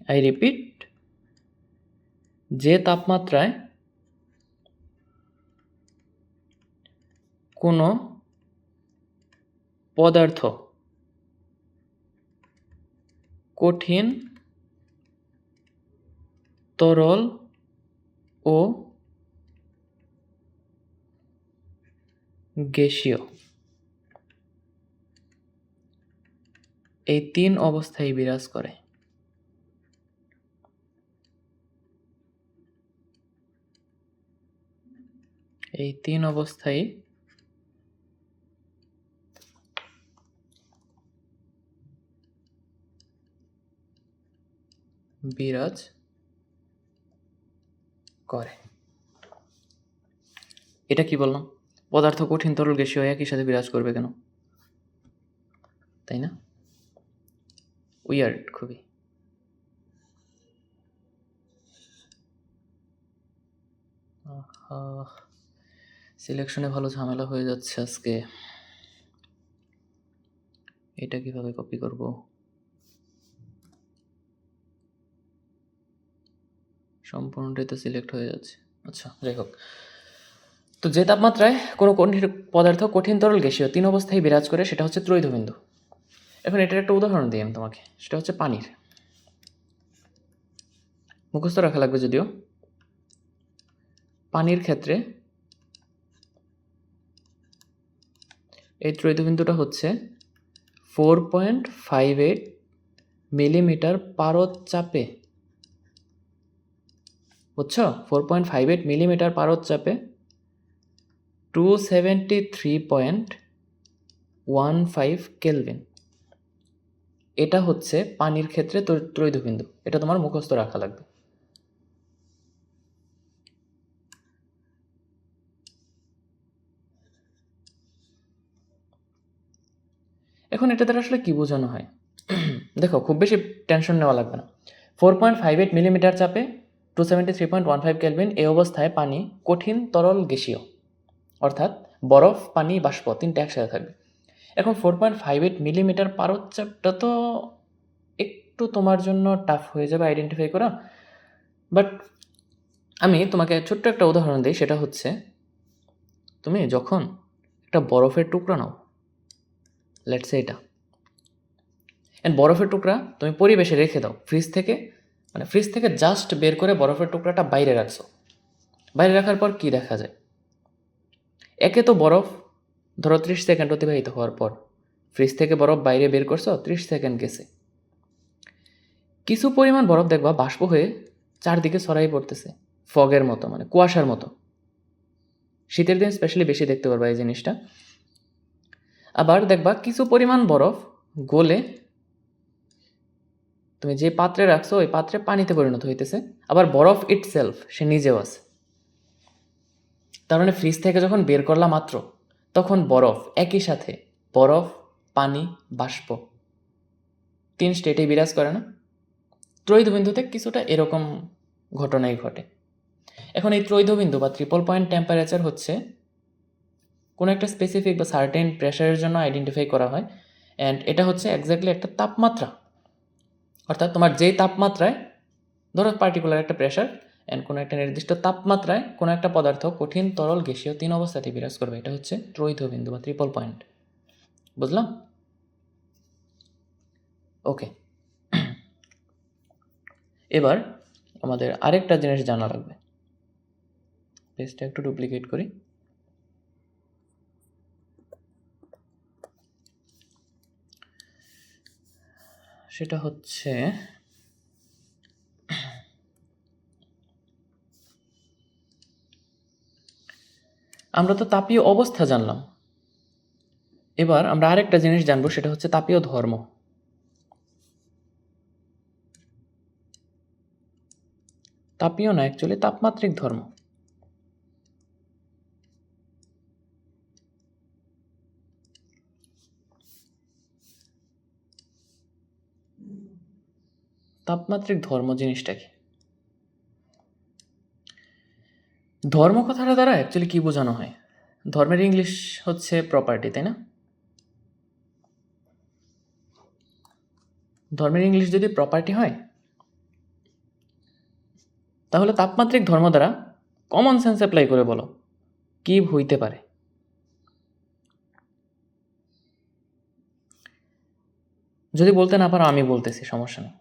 আই রিপিট, যে তাপমাত্রায় কোনো পদার্থ কঠিন, তরল ও গ্যাসীয়, এই 3 অবস্থায় বিরাজ করে। এই 3 অবস্থায় বিরাজ করে। এটা কি বললাম? পদার্থ কঠিন, তরল, গ্যাসীয় একই সাথে বিরাজ করবে কেন? তাই না? উইয়ার্ড খুবই। সিলেকশনে ভালো ঝামেলা হয়ে যাচ্ছে আজকে। এটা কিভাবে কপি করব? সম্পূর্ণটাই তো সিলেক্ট হয়ে যাচ্ছে। আচ্ছা, যাই হোক। তো যে তাপমাত্রায় কোনো পদার্থ কঠিন, তরল, গ্যাসীয় 3 অবস্থায় বিরাজ করে সেটা হচ্ছে ত্রৈধবিন্দু। এখন এটার একটা উদাহরণ দিই আমি তোমাকে, সেটা হচ্ছে পানির। মুখস্থ রাখা লাগবে যদিও। পানির ক্ষেত্রে এই ত্রৈধবিন্দুটা হচ্ছে 4.58 মিলিমিটার পারদ চাপে, বুঝছো? 4.58 মিলিমিটার পারদ চাপে 273.15 কেলভিন। এটা হচ্ছে পানির ক্ষেত্রে ত্রৈধবিন্দু। এটা তোমার মুখস্থ রাখা লাগবে। এখন এটা দ্বারা আসলে কি বোঝানো হয়? দেখো, খুব বেশি টেনশন নেওয়া লাগবে না। 4.58 মিলিমিটার চাপে 273.15 কেলভিন, এই অবস্থায় পানি কঠিন, তরল, গ্যাসীয়, অর্থাৎ বরফ, পানি, বাষ্প তিনটে একসাথে থাকবে। এখন 4.58 মিলিমিটার পারদ চাপটা তো একটু তোমার জন্য টাফ হয়ে যাবে আইডেন্টিফাই করা, বাট আমি তোমাকে ছোট্ট একটা উদাহরণ দিই। সেটা হচ্ছে, তুমি যখন একটা বরফের টুকরা নাও, লেটস সে এটা, এন্ড বরফের টুকরা তুমি পরিবেশে রেখে দাও, ফ্রিজ থেকে জাস্ট বের করে বরফের টুকরাটা বাইরে রাখছো। বাইরে রাখার পর কি দেখা যায়? একে তো বরফ, ধরো 30 সেকেন্ড অতিবাহিত হওয়ার পর ফ্রিজ থেকে বরফ বাইরে বের করছো, 30 সেকেন্ড গেছে, কিছু পরিমাণ বরফ দেখবা বাষ্প হয়ে চারদিকে ছড়াই পড়তেছে, ফগের মতো, মানে কুয়াশার মতো। শীতের দিন স্পেশালি বেশি দেখতে পারবা এই জিনিসটা। আবার দেখবা কিছু পরিমাণ বরফ গলে তুমি যে পাত্রে রাখছো ওই পাত্রে পানিতে পরিণত হইতেছে। আবার বরফ ইটসেলফ, সে নিজেও আছে। তার মানে ফ্রিজ থেকে যখন বের করলাম মাত্র, তখন বরফ একই সাথে, বরফ, পানি, বাষ্প, 3 স্টেটেই বিরাজ করে না? ত্রৈধবিন্দুতে কিছুটা এরকম ঘটনাই ঘটে। এখন এই ত্রৈধবিন্দু বা ট্রিপল পয়েন্ট টেম্পারেচার হচ্ছে কোনো একটা স্পেসিফিক বা সার্টেন প্রেশারের জন্য আইডেন্টিফাই করা হয়। অ্যান্ড এটা হচ্ছে এক্স্যাক্টলি একটা তাপমাত্রা, অর্থাৎ তোমার যেই তাপমাত্রায়, ধরো পার্টিকুলার একটা প্রেশার অ্যান্ড কোনো একটা নির্দিষ্ট তাপমাত্রায় কোনো একটা পদার্থ কঠিন, তরল, গ্যাসীয় 3 অবস্থাতে বিরাজ করবে, এটা হচ্ছে ত্রৈধবিন্দু বা ট্রিপল পয়েন্ট। বুঝলাম? ওকে। এবার আমাদের আরেকটা জিনিস জানা লাগবে। পেজটা একটু ডুপ্লিকেট করি। সেটা হচ্ছে, আমরা তো তাপীয় অবস্থা জানলাম, এবার আমরা আরেকটা জিনিস জানবো, সেটা হচ্ছে তাপীয় ধর্ম। তাপীয় না, অ্যাকচুয়ালি তাপমাত্রিক ধর্ম। তাপমাত্রিক ধর্ম জিনিসটা কি? ধর্ম কথাটা দ্বারা অ্যাকচুয়ালি কি বোঝানো হয়? ধর্মের ইংলিশ হচ্ছে প্রপার্টি, তাই না? ধর্মের ইংলিশ যদি প্রপার্টি হয়, তাহলে তাপমাত্রিক ধর্ম দ্বারা কমন সেন্স অ্যাপ্লাই করে বলো কি হইতে পারে? যদি বলতে না পারো আমি বলতেছি, সমস্যা নেই।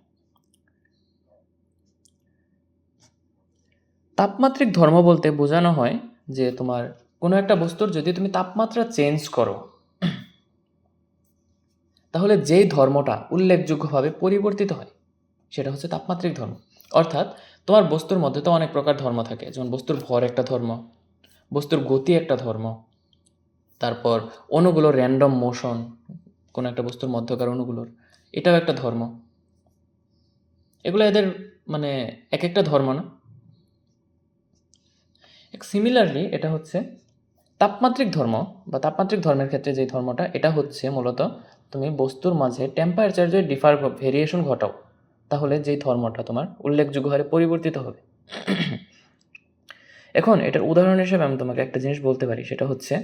তাপমাত্রিক ধর্ম বলতে বোঝানো হয় যে তোমার কোনো একটা বস্তুর যদি তুমি তাপমাত্রা চেঞ্জ করো, তাহলে যেই ধর্মটা উল্লেখযোগ্যভাবে পরিবর্তিত হয় সেটা হচ্ছে তাপমাত্রিক ধর্ম। অর্থাৎ তোমার বস্তুর মধ্যে তো অনেক প্রকার ধর্ম থাকে, যেমন বস্তুর ভর একটা ধর্ম, বস্তুর গতি একটা ধর্ম, তারপর অণুগুলোর র্যান্ডম মোশন, কোনো একটা বস্তুর মধ্যকার অণুগুলোর, এটাও একটা ধর্ম। এগুলো এদের মানে এক একটা ধর্ম না? সিমিলারলি এটা হচ্ছে তাপমাত্রিক ধর্ম বা তাপমাত্রিক ধর্মের ক্ষেত্রে যে ধর্মটা, এটা হচ্ছে মূলত তুমি বস্তুর মাঝে টেম্পারেচার যদি ভেরিয়েশন ঘটাও, তাহলে যেই ধর্মটা তোমার উল্লেখযোগ্য হারে পরিবর্তিত হবে। এখন এটার উদাহরণ হিসেবে আমি তোমাকে একটা জিনিস বলতে পারি, সেটা হচ্ছে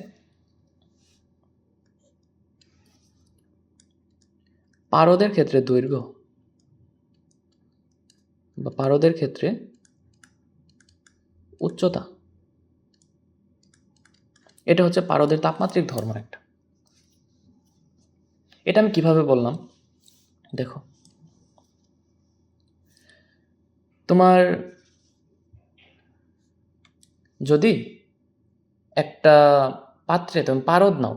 পারদের ক্ষেত্রে দৈর্ঘ্য বা পারদের ক্ষেত্রে উচ্চতা, এটা হচ্ছে পারদের তাপমাত্রিক ধর্ম একটা। এটা আমি কিভাবে বললাম দেখো, তোমার যদি একটা পাত্রে তুমি পারদ নাও,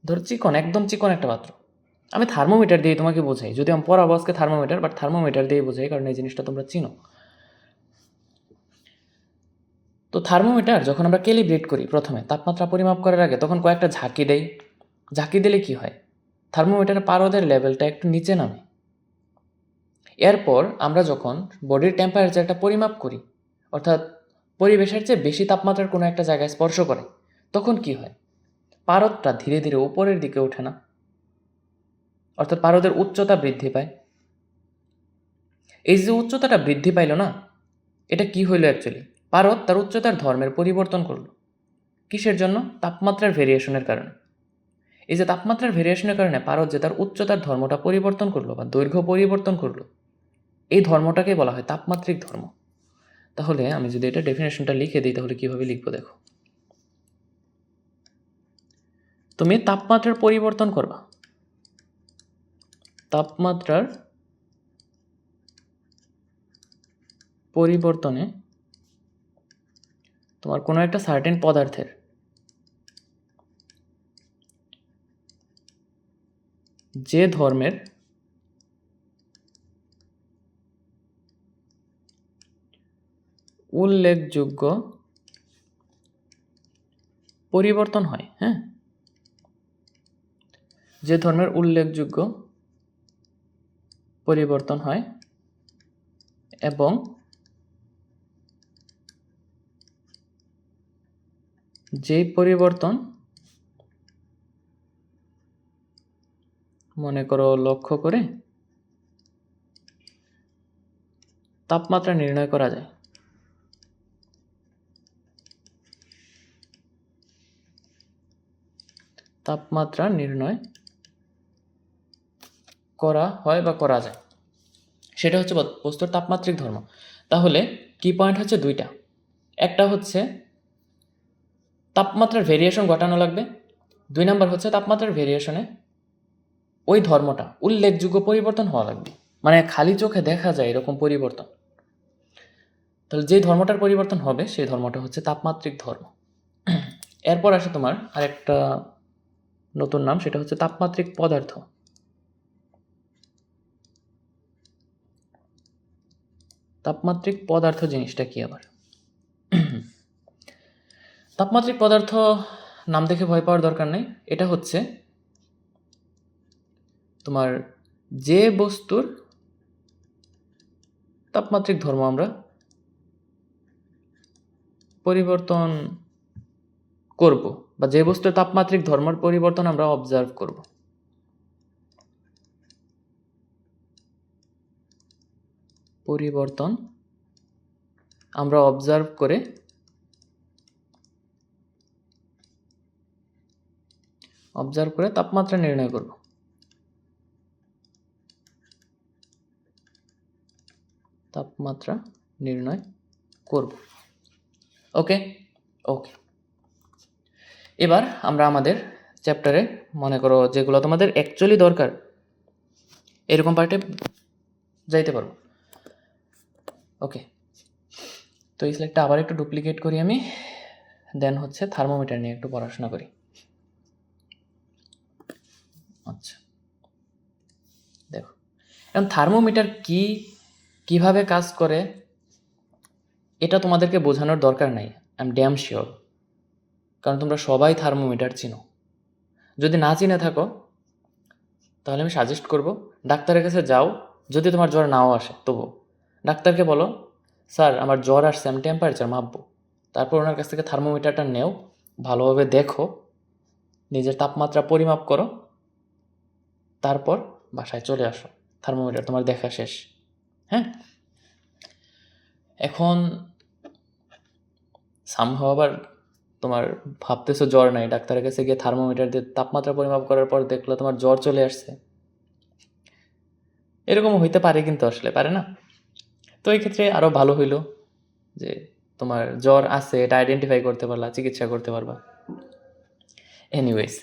ধরো চিকন, একদম চিকন একটা পাত্র, আমি থার্মোমিটার দিয়ে তোমাকে বোঝাই, যদি আমি পড়াবো আজকে থার্মোমিটার, বাট থার্মোমিটার দিয়ে বোঝাই কারণ এই জিনিসটা তোমরা চিনো। তো থার্মোমিটার যখন আমরা ক্যালিব্রেট করি প্রথমে তাপমাত্রা পরিমাপ করার আগে, তখন কয়েকটা ঝাঁকি দেই। ঝাঁকি দিলে কি হয়, থার্মোমিটারের পারদের লেভেলটা একটু নিচে নামে। এরপর আমরা যখন বডির টেম্পারেচারটা পরিমাপ করি, অর্থাৎ পরিবেশের চেয়ে বেশি তাপমাত্রার কোনো একটা জায়গায় স্পর্শ করে, তখন কি হয়, পারদটা ধীরে ধীরে উপরের দিকে ওঠে না, অর্থাৎ পারদের উচ্চতা বৃদ্ধি পায়। এই যে উচ্চতাটা বৃদ্ধি পাইল না, এটা কি হইল অ্যাকচুয়ালি, পারদ তার উচ্চতার ধর্মের পরিবর্তন করলো। কিসের জন্য, তাপমাত্রার ভেরিয়েশনের কারণে। এই যে তাপমাত্রার ভেরিয়েশনের কারণে পারদ যে তার উচ্চতার ধর্মটা পরিবর্তন করলো বা দৈর্ঘ্য পরিবর্তন করলো, এই ধর্মটাকে বলা হয় তাপমাত্রিক ধর্ম। তাহলে আমি যদি এটা ডেফিনেশনটা লিখে দিই তাহলে কিভাবে লিখবো দেখো, তুমি তাপমাত্রার পরিবর্তন করবা, তাপমাত্রার পরিবর্তনে তোমার কোনো একটা সার্টেন পদার্থের যে ধর্মের উল্লেখযোগ্য পরিবর্তন হয়, হ্যাঁ, যে ধর্মের উল্লেখযোগ্য পরিবর্তন হয় এবং যে পরিবর্তন মনে করো লক্ষ্য করে তাপমাত্রা নির্ণয় করা যায়। তাপমাত্রা নির্ণয় করা হয় বা করা যায়, সেটা হচ্ছে বস্তুর তাপমাত্রিক ধর্ম। তাহলে কি পয়েন্ট হচ্ছে দুইটা, একটা হচ্ছে তাপমাত্রার ভেরিয়েশন ঘটানো লাগবে, 2 নাম্বার হচ্ছে তাপমাত্রার ভেরিয়েশনে ওই ধর্মটা উল্লেখযোগ্য পরিবর্তন হওয়া লাগবে, মানে খালি চোখে দেখা যায় এরকম পরিবর্তন। তাহলে যে ধর্মটার পরিবর্তন হবে সেই ধর্মটা হচ্ছে তাপমাত্রিক ধর্ম। এরপর আসে তোমার আরেকটা নতুন নাম, সেটা হচ্ছে তাপমাত্রিক পদার্থ। তাপমাত্রিক পদার্থ জিনিসটা কি আবার, তাপমাত্রিক পদার্থ নাম দেখে ভয় পাওয়ার দরকার নেই, এটা হচ্ছে তোমার যে বস্তুর তাপমাত্রিক ধর্ম আমরা পরিবর্তন করব, বা যে বস্তুর তাপমাত্রিক ধর্মের পরিবর্তন আমরা অবজার্ভ করব। পরিবর্তন আমরা অবজার্ভ করে তাপমাত্রা নির্ণয় করব। তাপমাত্রা নির্ণয় করব। ওকে ওকে, এবার আমরা আমাদের চ্যাপ্টারে মনে করো যেগুলো তোমাদের অ্যাকচুয়ালি দরকার এরকম পার্টে যাইতে পারবো। ওকে, তো এই স্লাইডটা আবার একটু ডুপ্লিকেট করি আমি, দেন হচ্ছে থার্মোমিটার নিয়ে একটু পড়াশোনা করি। আচ্ছা দেখো, এখন থার্মোমিটার কিভাবে কাজ করে এটা তোমাদেরকে বোঝানোর দরকার নাই, আই এম ড্যাম শিওর, কারণ তোমরা সবাই থার্মোমিটার চিনো। যদি না চিনে থাকো তাহলে আমি সাজেস্ট করব ডাক্তারের কাছে যাও, যদি তোমার জ্বর নাও আসে তবু ডাক্তারকে বলো, স্যার আমার জ্বর আসছে, আমি টেম্পারেচার মাপবো। তারপর ওনার কাছ থেকে থার্মোমিটারটা নেও, ভালোভাবে দেখো, নিজের তাপমাত্রা পরিমাপ করো, তারপর বাসায় চলে আসো, থার্মোমিটার তোমার দেখা শেষ। হ্যাঁ, এখন সামহাও আবার তোমার ভাবতেছো জ্বর নাই, ডাক্তারের কাছে গিয়ে থার্মোমিটার দিয়ে তাপমাত্রা পরিমাপ করার পর দেখলো তোমার জ্বর চলে আসছে, এরকম হইতে পারে, কিন্তু আসলে পারে না। তো এই ক্ষেত্রে আরও ভালো হইলো যে তোমার জ্বর আছে এটা আইডেন্টিফাই করতে পারলা, চিকিৎসা করতে পারবা। এনিওয়েজ,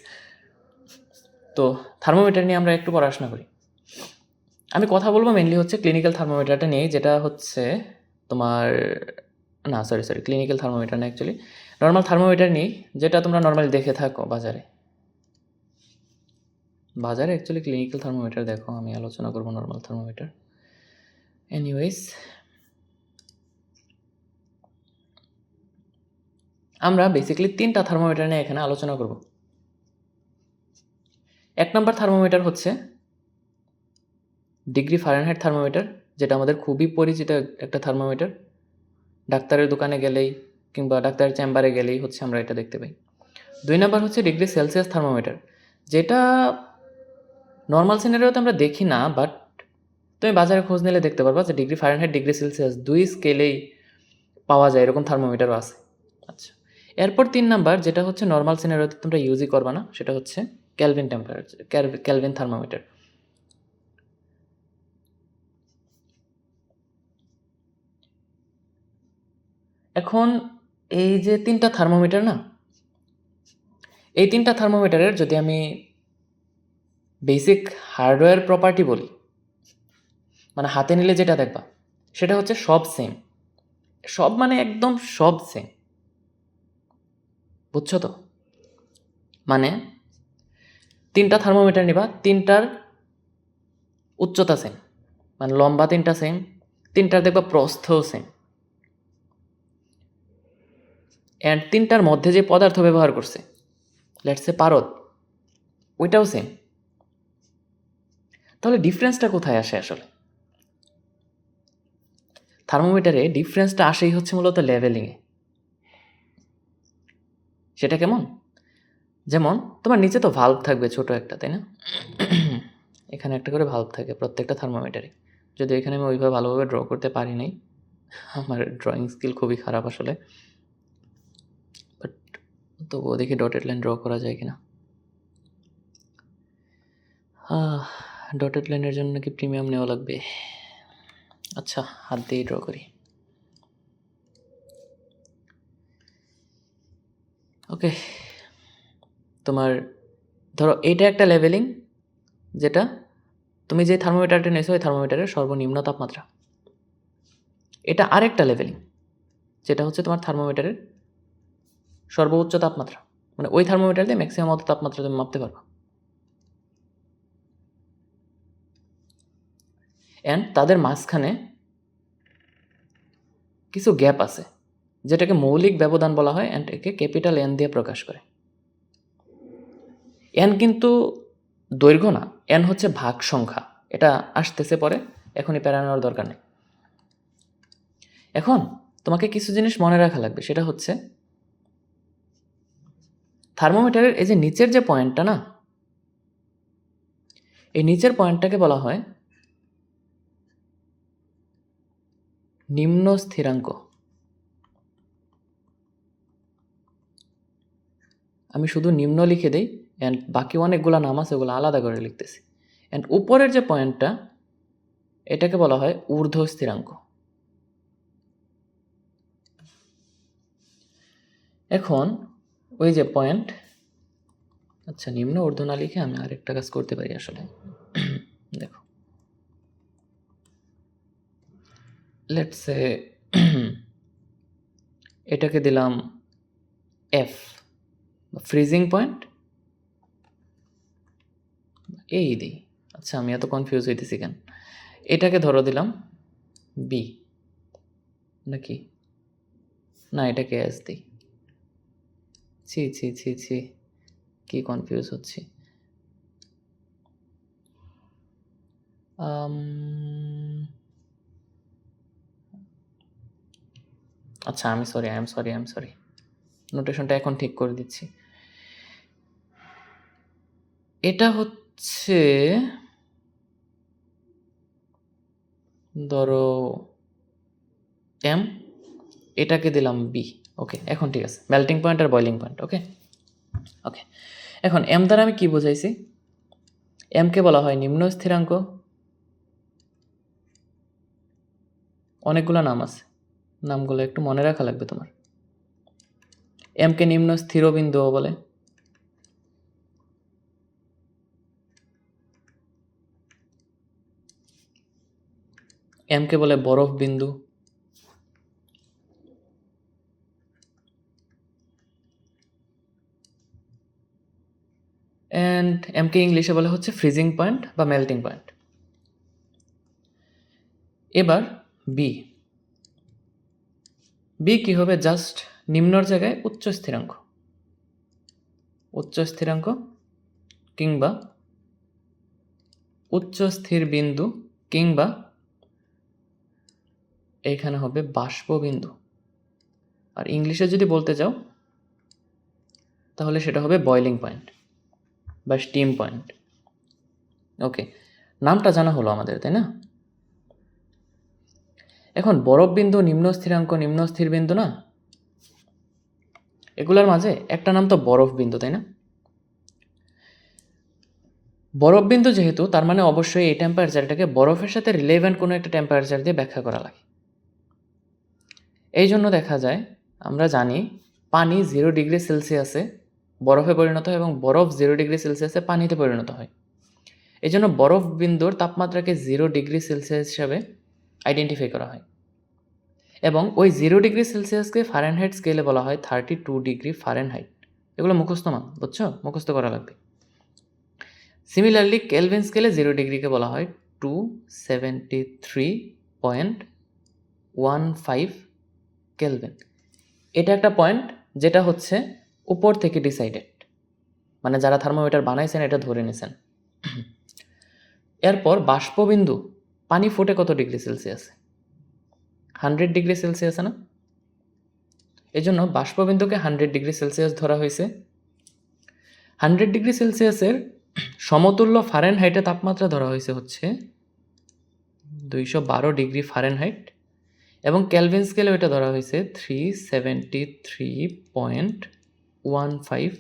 তো থার্মোমিটার নিয়ে আমরা একটু পড়াশোনা করি। আমি কথা বলবো মেনলি হচ্ছে ক্লিনিক্যাল থার্মোমিটারটা নিয়ে, যেটা হচ্ছে তোমার না সরি ক্লিনিক্যাল থার্মোমিটার না, অ্যাকচুয়ালি নর্মাল থার্মোমিটার নিয়ে, যেটা তোমরা নর্মালি দেখে থাকো বাজারে। অ্যাকচুয়ালি ক্লিনিক্যাল থার্মোমিটার দেখো, আমি আলোচনা করবো নর্মাল থার্মোমিটার। এনিওয়েজ, আমরা বেসিক্যালি 3টা থার্মোমিটার নিয়ে এখানে আলোচনা করব। 1 নম্বর থার্মোমিটার হচ্ছে ডিগ্রি ফারেনহাইট থার্মোমিটার, যেটা আমাদের খুবই পরিচিত একটা থার্মোমিটার। ডাক্তারের দোকানে গেলেই কিংবা ডাক্তারের চেম্বারে গেলেই হচ্ছে আমরা এটা দেখতে পাই। 2 নম্বর হচ্ছে ডিগ্রি সেলসিয়াস থার্মোমিটার, যেটা নর্মাল সিনারিওতে আমরা দেখি না, বাট তুমি বাজারে খোঁজ নিলে দেখতে পারবা যে ডিগ্রি ফারেনহাইট ডিগ্রি সেলসিয়াস 2 স্কেলেই পাওয়া যায়, এরকম থার্মোমিটারও আছে। আচ্ছা, এরপর 3 নাম্বার যেটা হচ্ছে নর্মাল সিনারিওতে তোমরা ইউজই করবা না, সেটা হচ্ছে ক্যালভিন টেম্পারেচার, ক্যালভিন থার্মোমিটার। এখন এই যে 3টা থার্মোমিটার না, এই 3টা থার্মোমিটারের যদি আমি বেসিক হার্ডওয়্যার প্রপার্টি বলি, মানে হাতে নিলে যেটা দেখবা সেটা হচ্ছে সব সেম। সব মানে একদম সব সেম, বুঝছো তো? মানে 3টা থার্মোমিটার নিবা, 3টার উচ্চতা সেম, মানে লম্বা 3টা সেম, 3টার দেখবা প্রস্থও সেম, অ্যান্ড 3টার মধ্যে যে পদার্থ ব্যবহার করছে, লেটস সে পারদ, ওইটাও সেম। তাহলে ডিফারেন্সটা কোথায় আসে আসলে? থার্মোমিটারে ডিফারেন্সটা আসেই হচ্ছে মূলত লেভেলিংয়ে। সেটা কেমন? যেমন তোমার নিচে তো ভাল্ব থাকবে ছোট একটা, তাই না? এখানে একটা করে ভাল্ব থাকে প্রত্যেকটা থার্মোমিটারে। যদি এখানে আমি ওইভাবে ভালোভাবে ড্র করতে পারি নাই, আমার ড্রয়িং স্কিল খুবই খারাপ আসলে, বাট তবুও দেখি ডটেড লাইন ড্র করা যায় কিনা। ডটেড লাইনের জন্য নাকি প্রিমিয়াম নেওয়া লাগবে। আচ্ছা, হাত দিয়েই ড্র করি। ওকে, তোমার ধরো এইটা একটা লেভেলিং, যেটা তুমি যে থার্মোমিটারটা নিয়েছো ওই থার্মোমিটারের সর্বনিম্ন তাপমাত্রা। এটা আরেকটা লেভেলিং, যেটা হচ্ছে তোমার থার্মোমিটারের সর্বোচ্চ তাপমাত্রা, মানে ওই থার্মোমিটার দিয়ে ম্যাক্সিমাম অত তাপমাত্রা তুমি মাপতে পারবা। অ্যান্ড তাদের মাঝখানে কিছু গ্যাপ আছে, যেটাকে মৌলিক ব্যবধান বলা হয়, অ্যান্ড একে ক্যাপিটাল এন দিয়ে প্রকাশ করে। এন কিন্তু দৈর্ঘ্য না, এন হচ্ছে ভাগ সংখ্যা। এটা আসতেছে পরে, এখনই প্যারা নেওয়ার দরকার নেই। এখন তোমাকে কিছু জিনিস মনে রাখা লাগবে, সেটা হচ্ছে থার্মোমিটারের এই যে নিচের যে পয়েন্টটা না, এই নিচের পয়েন্টটাকে বলা হয় নিম্ন স্থিরাঙ্ক। আমি শুধু নিম্ন লিখে দেই, অ্যান্ড বাকি অনেকগুলো নাম আছে ওগুলো আলাদা করে লিখতেছি। অ্যান্ড উপরের যে পয়েন্টটা, এটাকে বলা হয় ঊর্ধ্ব স্থিরাঙ্ক। এখন ওই যে পয়েন্ট, আচ্ছা নিম্ন ঊর্ধ্ব না লিখে আমি আরেকটা কাজ করতে পারি আসলে। দেখো, লেটস সে এটাকে দিলাম এফ, ফ্রিজিং পয়েন্ট, এই দিই। আচ্ছা, আমি এত কনফিউজ হইতেছি কেন? এটাকে ধরো দিলাম বি, নাকি না এটাকে এস দিই। ছি ছি ছি ছি, কি কনফিউজ হচ্ছি। আচ্ছা, আই এম সরি, নোটেশনটা এখন ঠিক করে দিচ্ছি। এটা হচ্ছে ধরো এম, এটাকে দিলাম বি। ওকে, এখন ঠিক আছে, মেল্টিং পয়েন্ট আর বয়লিং পয়েন্ট। ওকে ওকে, এখন এম দ্বারা আমি কি বোঝাইছি? এমকে বলা হয় নিম্ন স্থিরাঙ্ক। অনেকগুলো নাম আছে, নামগুলো একটু মনে রাখা লাগবে তোমার। এমকে নিম্ন স্থির বিন্দুও বলে, এমকে বলে বরফ বিন্দু, অ্যান্ড এমকে ইংলিশে বলে হচ্ছে ফ্রিজিং পয়েন্ট বা মেল্টিং পয়েন্ট। এবার বি, বি কি হবে? জাস্ট নিম্নর জায়গায় উচ্চ স্থিরাঙ্ক, উচ্চ স্থিরাঙ্ক কিংবা উচ্চ স্থির বিন্দু কিংবা এইখানে হবে বাষ্প বিন্দু। আর ইংলিশে যদি বলতে যাও তাহলে সেটা হবে বয়লিং পয়েন্ট বা স্টিম পয়েন্ট। ওকে, নামটা জানা হলো আমাদের, তাই না? এখন বরফ বিন্দু, নিম্ন স্থিরাঙ্ক, নিম্ন স্থির বিন্দু না, এগুলোর মাঝে একটা নাম তো বরফ বিন্দু, তাই না? বরফ বিন্দু যেহেতু, তার মানে অবশ্যই এই টেম্পারেচারটাকে বরফের সাথে রিলেভেন্ট কোনো একটা টেম্পারেচার দিয়ে ব্যাখ্যা করা লাগে। এই জন্য দেখা যায়, আমরা জানি পানি 0 ডিগ্রি সেলসিয়াসে বরফে পরিণত হয় এবং বরফ 0 ডিগ্রি সেলসিয়াসে পানিতে পরিণত হয়। এই জন্য বরফ বিন্দুর তাপমাত্রাকে 0 ডিগ্রি সেলসিয়াস হিসাবে আইডেন্টিফাই করা হয় এবং ওই 0 ডিগ্রি সেলসিয়াসকে ফারেনহাইট স্কেলে বলা হয় 32 ডিগ্রি ফারেনহাইট। এগুলো মুখস্থ মান, বুঝছো? মুখস্থ করা লাগবে। সিমিলারলি কেলভিন স্কেলে 0 ডিগ্রিকে বলা হয় 273.15 কেলভিন। এটা একটা পয়েন্ট যেটা হচ্ছে উপর থেকে ডিসাইডেড, মানে যারা থার্মোমিটার বানাইছেন এটা ধরে নিয়েছেন। এরপর বাষ্পবিন্দু, পানি ফুটে কত ডিগ্রি সেলসিয়াসে? 100 ডিগ্রি সেলসিয়াসে না? এই জন্য বাষ্পবিন্দুকে 100 ডিগ্রি সেলসিয়াস ধরা হয়েছে। 100 ডিগ্রি সেলসিয়াসের সমতুল্য ফারেনহাইটে তাপমাত্রা ধরা হয়েছে হচ্ছে 212 ডিগ্রি ফারেনহাইট এবং কেলভিন স্কেলে ওইটা ধরা হয়েছে 373.15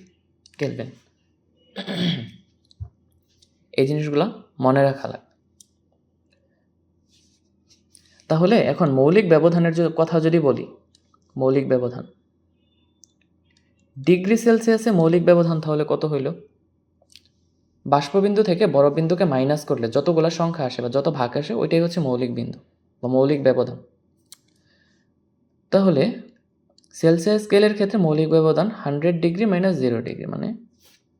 কেলভিন। এই জিনিসগুলো মনে রাখা লাগবে। তাহলে এখন মৌলিক ব্যবধানের কথা যদি বলি, মৌলিক ব্যবধান ডিগ্রি সেলসিয়াসে মৌলিক ব্যবধান তাহলে কত হইল? বাষ্পবিন্দু থেকে বরফ বিন্দুকে মাইনাস করলে যতগুলো সংখ্যা আসে বা যত ভাগ আসে ওইটাই হচ্ছে মৌলিক বিন্দু বা মৌলিক ব্যবধান। তাহলে সেলসিয়াস স্কেলের ক্ষেত্রে মৌলিক ব্যবধান 100 ডিগ্রি মাইনাস 0 ডিগ্রি, মানে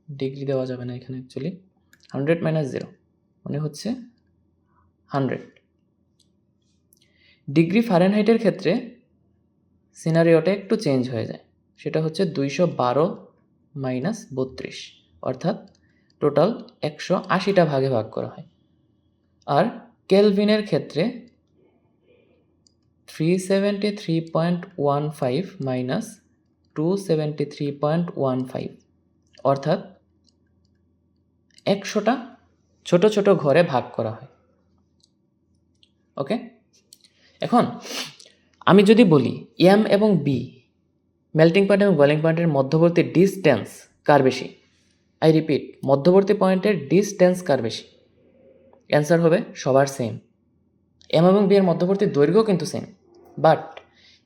ডিগ্রি দেওয়া যাবে না এখানে, অ্যাকচুয়ালি 100 মাইনাস 0 মানে হচ্ছে 100 ডিগ্রি। ফারেনহাইটের ক্ষেত্রে সিনারিওটা একটু চেঞ্জ হয়ে যায়, সেটা হচ্ছে 212 মাইনাস 32, অর্থাৎ টোটাল 180টা ভাগে ভাগ করা হয়। আর কেলভিনের ক্ষেত্রে 373.15 মাইনাস 273.15, অর্থাৎ 100টা ছোট ছোট ঘরে ভাগ করা হয়। ওকে, এখন আমি যদি বলি এম এবং বি, মেল্টিং পয়েন্ট এবং বয়েলিং পয়েন্টের মধ্যবর্তী ডিস্টেন্স কার বেশি? আই রিপিট, মধ্যবর্তী পয়েন্টের ডিস্টেন্স কার বেশি? অ্যান্সার হবে সবার সেম। এম এবং বি এর মধ্যবর্তী দৈর্ঘ্য কিন্তু সেম, বাট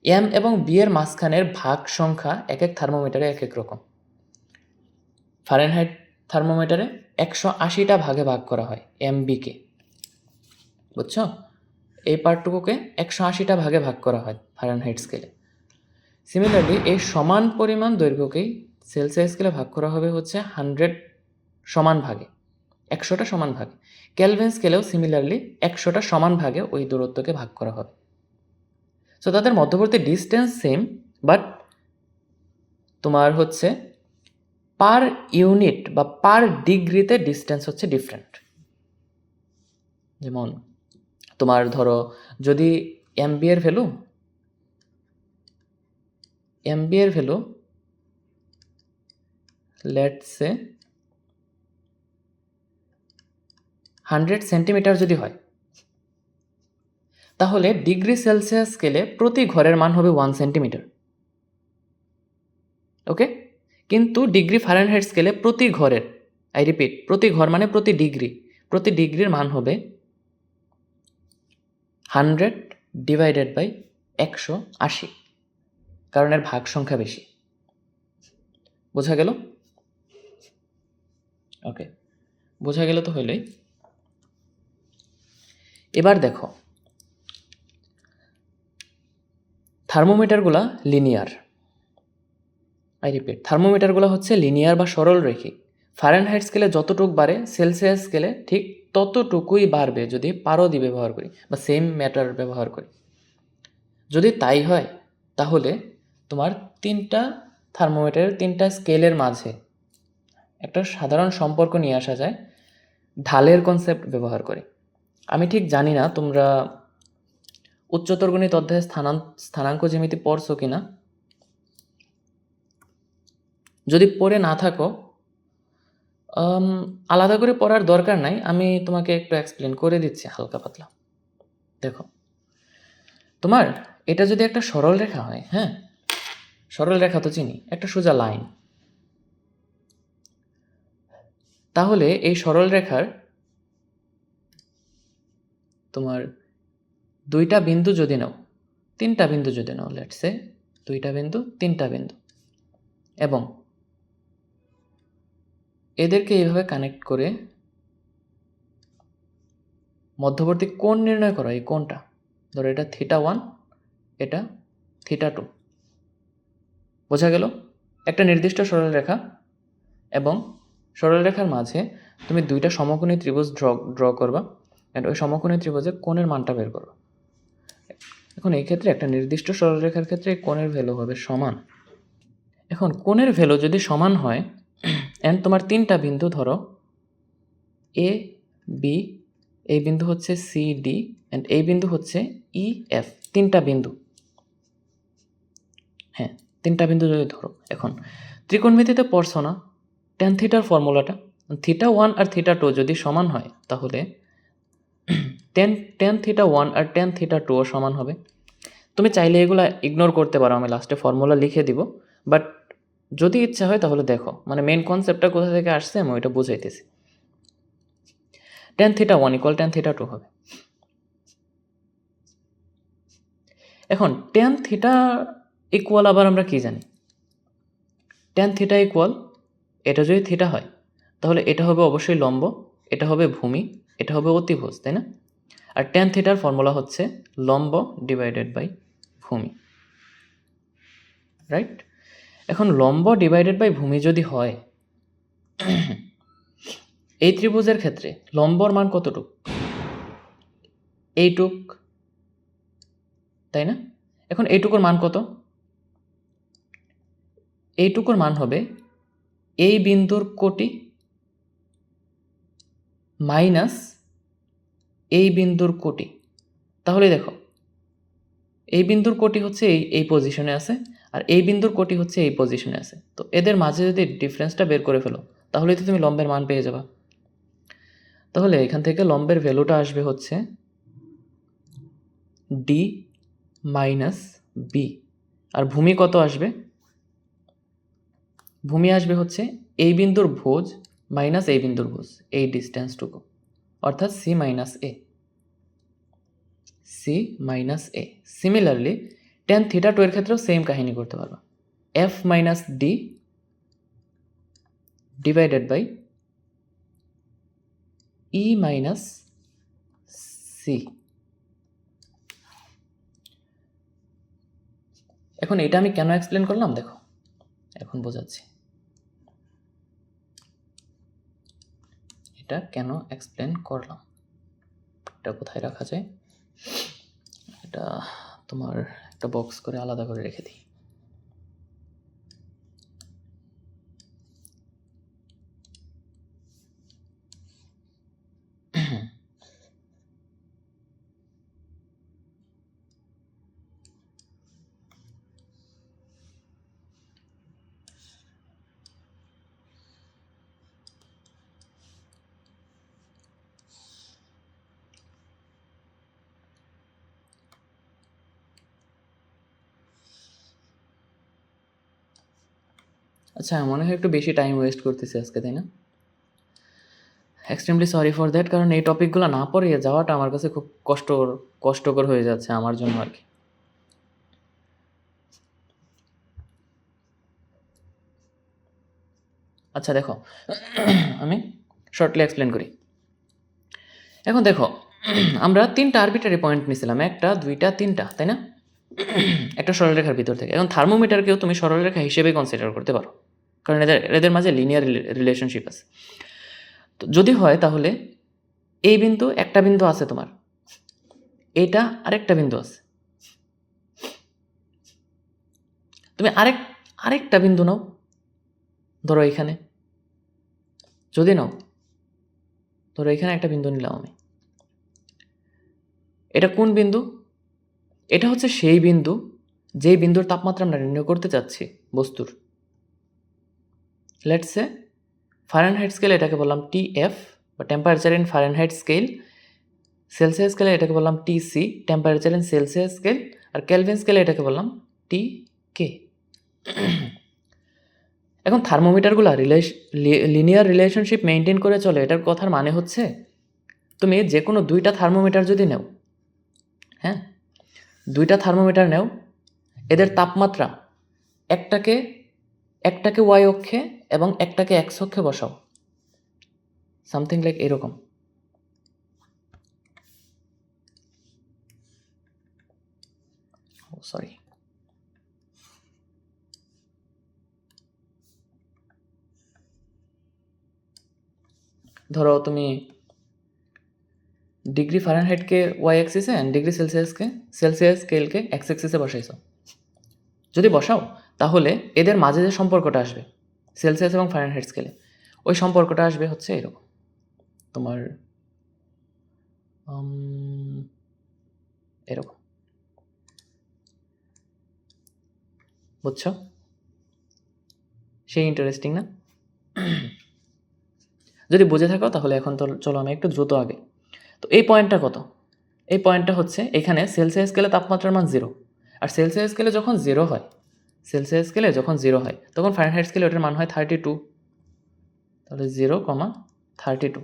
এম এবং বি এর মাঝখানের ভাগ সংখ্যা এক এক থার্মোমিটারে এক এক রকম। ফারেনহাইট থার্মোমিটারে 180টা ভাগে ভাগ করা হয় এম বিকে, বুঝছো? এই পার্টটুকুকে 180টা ভাগে ভাগ করা হয় ফারেনহাইট স্কেলে। সিমিলারলি এই সমান পরিমাণ দৈর্ঘ্যকেই সেলসিয়াস স্কেলে ভাগ করা হবে হচ্ছে 100 সমান ভাগে, 100টা সমান ভাগে। কেলভিন স্কেলেও সিমিলারলি 100টা সমান ভাগে ওই দূরত্বকে ভাগ করা হবে। সো তাদের মধ্যবর্তী ডিস্টেন্স সেম, বাট তোমার হচ্ছে পার ইউনিট বা পার ডিগ্রিতে ডিস্টেন্স হচ্ছে ডিফারেন্ট। যেমন তোমার ধরো যদি এমবি এর ভ্যালু লেটস সে 100 সেন্টিমিটার যদি হয়, তাহলে ডিগ্রি সেলসিয়াস স্কেলে প্রতি ঘরের মান হবে 1 সেন্টিমিটার। ওকে, কিন্তু ডিগ্রি ফারেনহাইট স্কেলে প্রতি ঘরের, আই রিপিট, প্রতি ঘর মানে প্রতি ডিগ্রির মান হবে 100 ডিভাইডেড বাই 180, কারণ এর ভাগ সংখ্যা বেশি। বোঝা গেল? ওকে, বোঝা গেল তো হইলেই। এবার দেখো থার্মোমিটারগুলা লিনিয়ার। আই রিপিট, থার্মোমিটারগুলো হচ্ছে লিনিয়ার বা সরল রেখি। ফারেনহাইট স্কেলে যতটুকু বাড়ে সেলসিয়াস স্কেলে ঠিক ততটুকুই বাড়বে যদি পারদই ব্যবহার করি বা সেম ম্যাটার ব্যবহার করি। যদি তাই হয় তাহলে তোমার তিনটা থার্মোমিটারের তিনটা স্কেলের মাঝে একটা সাধারণ সম্পর্ক নিয়ে আসা যায় ঢালের কনসেপ্ট ব্যবহার করে। আমি ঠিক জানি না তোমরা উচ্চতর গণিত অধ্যায়ে স্থানাঙ্ক জ্যামিতি পড়ছো কিনা। যদি পড়ে না থাকো আলাদা করে পড়ার দরকার নাই, আমি তোমাকে একটু এক্সপ্লেন করে দিচ্ছি হালকা পাতলা। দেখো, তোমার এটা যদি একটা সরল রেখা হয়, হ্যাঁ, সরল রেখা তো চিনি, একটা সোজা লাইন, তাহলে এই সরল রেখার তোমার দুইটা বিন্দু যদি নাও, তিনটা বিন্দু যদি নাও, লেটস সে দুইটা বিন্দু, তিনটা বিন্দু, এবং এদেরকে এইভাবে কানেক্ট করে মধ্যবর্তী কোণ নির্ণয় করো। এই কোণটা ধরো এটা θ1, এটা θ2। বোঝা গেল? একটা নির্দিষ্ট সরলরেখা এবং সরলরেখার মাঝে তুমি দুইটা সমকোণী ত্রিভুজ ড্র করবা, অ্যান্ড ওই সমকোণী ত্রিভুজের কোণের মানটা বের করবা। এখন এই ক্ষেত্রে একটা নির্দিষ্ট সরলরেখার ক্ষেত্রে কোণের ভ্যালু হবে সমান। এখন কোণের ভ্যালু যদি সমান হয়, অ্যান্ড তোমার তিনটা বিন্দু ধরো এ বি, এই বিন্দু হচ্ছে সি ডি, অ্যান্ড এই বিন্দু হচ্ছে ই এফ, তিনটা বিন্দু, হ্যাঁ তিনটা বিন্দু যদি ধরো। এখন ত্রিকোণমিতিতে পড়ছো না ট্যান থিটার ফর্মুলাটা, θ1 আর θ2 যদি সমান হয় তাহলে ট্যান θ1 আর ট্যান θ2 সমান হবে। তুমি চাইলে এগুলো ইগনোর করতে পারো, আমি লাস্টে ফর্মুলা লিখে দিব, বাট যদি ইচ্ছা হয় তাহলে দেখো, মানে মেন কনসেপ্টটা কোথা থেকে আসছে আমি ওইটা বুঝাইতেছি। ট্যান θ1 ইকুয়াল ট্যান θ2 হবে। এখন ট্যান থিটা ইকুয়াল আবার আমরা কি জানি, ট্যান থিটা ইকুয়াল, এটা যদি থিটা হয় তাহলে এটা হবে অবশ্যই লম্ব, এটা হবে ভূমি, এটা হবে অতিভুজ, তাই না? আর ট্যান থিটার ফর্মুলা হচ্ছে লম্ব ডিভাইডেড বাই ভূমি, রাইট? এখন লম্ব ডিভাইডেড বাই ভূমি যদি হয়, এই ত্রিভুজের ক্ষেত্রে লম্বর মান কতটুক? এইটুক, তাই না? এখন এইটুকুর মান কত? এইটুকুর মান হবে এই বিন্দুর কোটি মাইনাস এই বিন্দুর কোটি। তাহলে দেখো, এই বিন্দুর কোটি হচ্ছে এই পজিশনে আছে, আর এই বিন্দুর কোটি হচ্ছে এই পজিশনে আছে। তো এদের মাঝে যদি ডিফারেন্সটা বের করে ফেলো তাহলে তো তুমি লম্বের মান পেয়ে যাবা। তাহলে এখান থেকে লম্বের ভ্যালুটা আসবে হচ্ছে ডি মাইনাস বি। আর ভূমি কত আসবে? ভূমি আসবে হচ্ছে এই বিন্দুর ভুজ মাইনাস এই বিন্দুর ভুজ, এই ডিস্টেন্সটুকু, অর্থাৎ C minus A, C minus A. Similarly tan θ2 এর ক্ষেত্রেও সেম কাহিনী করতে পারবা, F minus D divided by E minus C. এখন এটা আমি কেন এক্সপ্লেন করলাম দেখো, এখন বোঝাচ্ছি এটা কেন এক্সপ্লেন করলাম। এটা কোথায় রাখা যায়, এটা তোমার একটা বক্স করে আলাদা করে রেখে দিই। আচ্ছা, মনে হয় একটু বেশি টাইম ওয়েস্ট করতেছি আজকে, তাই না? এক্সট্রিমলি সরি ফর দ্যাট, কারণ এই টপিকগুলো না পড়িয়ে যাওয়াটা আমার কাছে খুব কষ্টকর হয়ে যাচ্ছে আমার জন্য আর কি। আচ্ছা দেখো, আমি শর্টলি এক্সপ্লেন করি। এখন দেখো, আমরা তিনটা আরবিটারি পয়েন্ট নিছিলাম, একটা দুইটা তিনটা, তাই না? একটা সরলরেখার ভিতর থেকে। এখন থার্মোমিটারকেও তুমি সরলরেখা হিসেবে কনসিডার করতে পারো, কারণ এদের মাঝে লিনিয়ার রিলেশনশিপ আছে। তো যদি হয় তাহলে এই বিন্দু একটা বিন্দু আছে তোমার, এটা আরেকটা বিন্দু আছে, তুমি আরেকটা বিন্দু নাও, ধরো এখানে, যদি নাও, ধরো এখানে একটা বিন্দু নিলাম আমি, এটা কোন বিন্দু? এটা হচ্ছে সেই বিন্দু যেই বিন্দুর তাপমাত্রা আমরা নির্ণয় করতে চাচ্ছি বস্তুর। লেটস সে ফারেনহাইট স্কেলে এটাকে বললাম টিএফ বা temperature in Fahrenheit scale, Celsius স্কেলে এটাকে বললাম TC temperature in Celsius scale, আর কেলভিন স্কেলে এটাকে বললাম টিকে। এখন থার্মোমিটারগুলো লিনিয়ার রিলেশনশিপ মেনটেন করে চলে। এটার কথার মানে হচ্ছে তুমি যে কোনো দুইটা থার্মোমিটার যদি নেও, হ্যাঁ, দুইটা থার্মোমিটার নেও, এদের তাপমাত্রা একটাকে ওয়াই অক্ষে এবং একটাকে এক্স অক্ষে বসাও, সামথিং লাইক এরকম। সরি, ধরো তুমি ডিগ্রি ফারেনহাইটকে ওয়াই অ্যাক্সিসে অ্যান্ড ডিগ্রি সেলসিয়াস স্কেলকে এক্স অ্যাক্সিসে বসাইছো। যদি বসাও তাহলে এদের মাঝে যে সম্পর্কটা আসবে সেলসিয়াস এবং ফারেনহাইট স্কেলে, ওই সম্পর্কটা আসবে হচ্ছে এরকম তোমার এরকম, বুঝছো? সেই ইন্টারেস্টিং না? যদি বুঝে থাকো তাহলে এখন তো চলো আমি একটু দ্রুত আগে। তো এই পয়েন্টটা কত? এই পয়েন্টটা হচ্ছে এখানে সেলসিয়াস স্কেলে তাপমাত্রার মান 0, আর সেলসিয়াস স্কেলে যখন 0 হয়, সেলসিয়াস স্কেলে যখন 0 হয় তখন ফারেনহাইট স্কেলে ওটার মান হয় 32। তাহলে 0,32।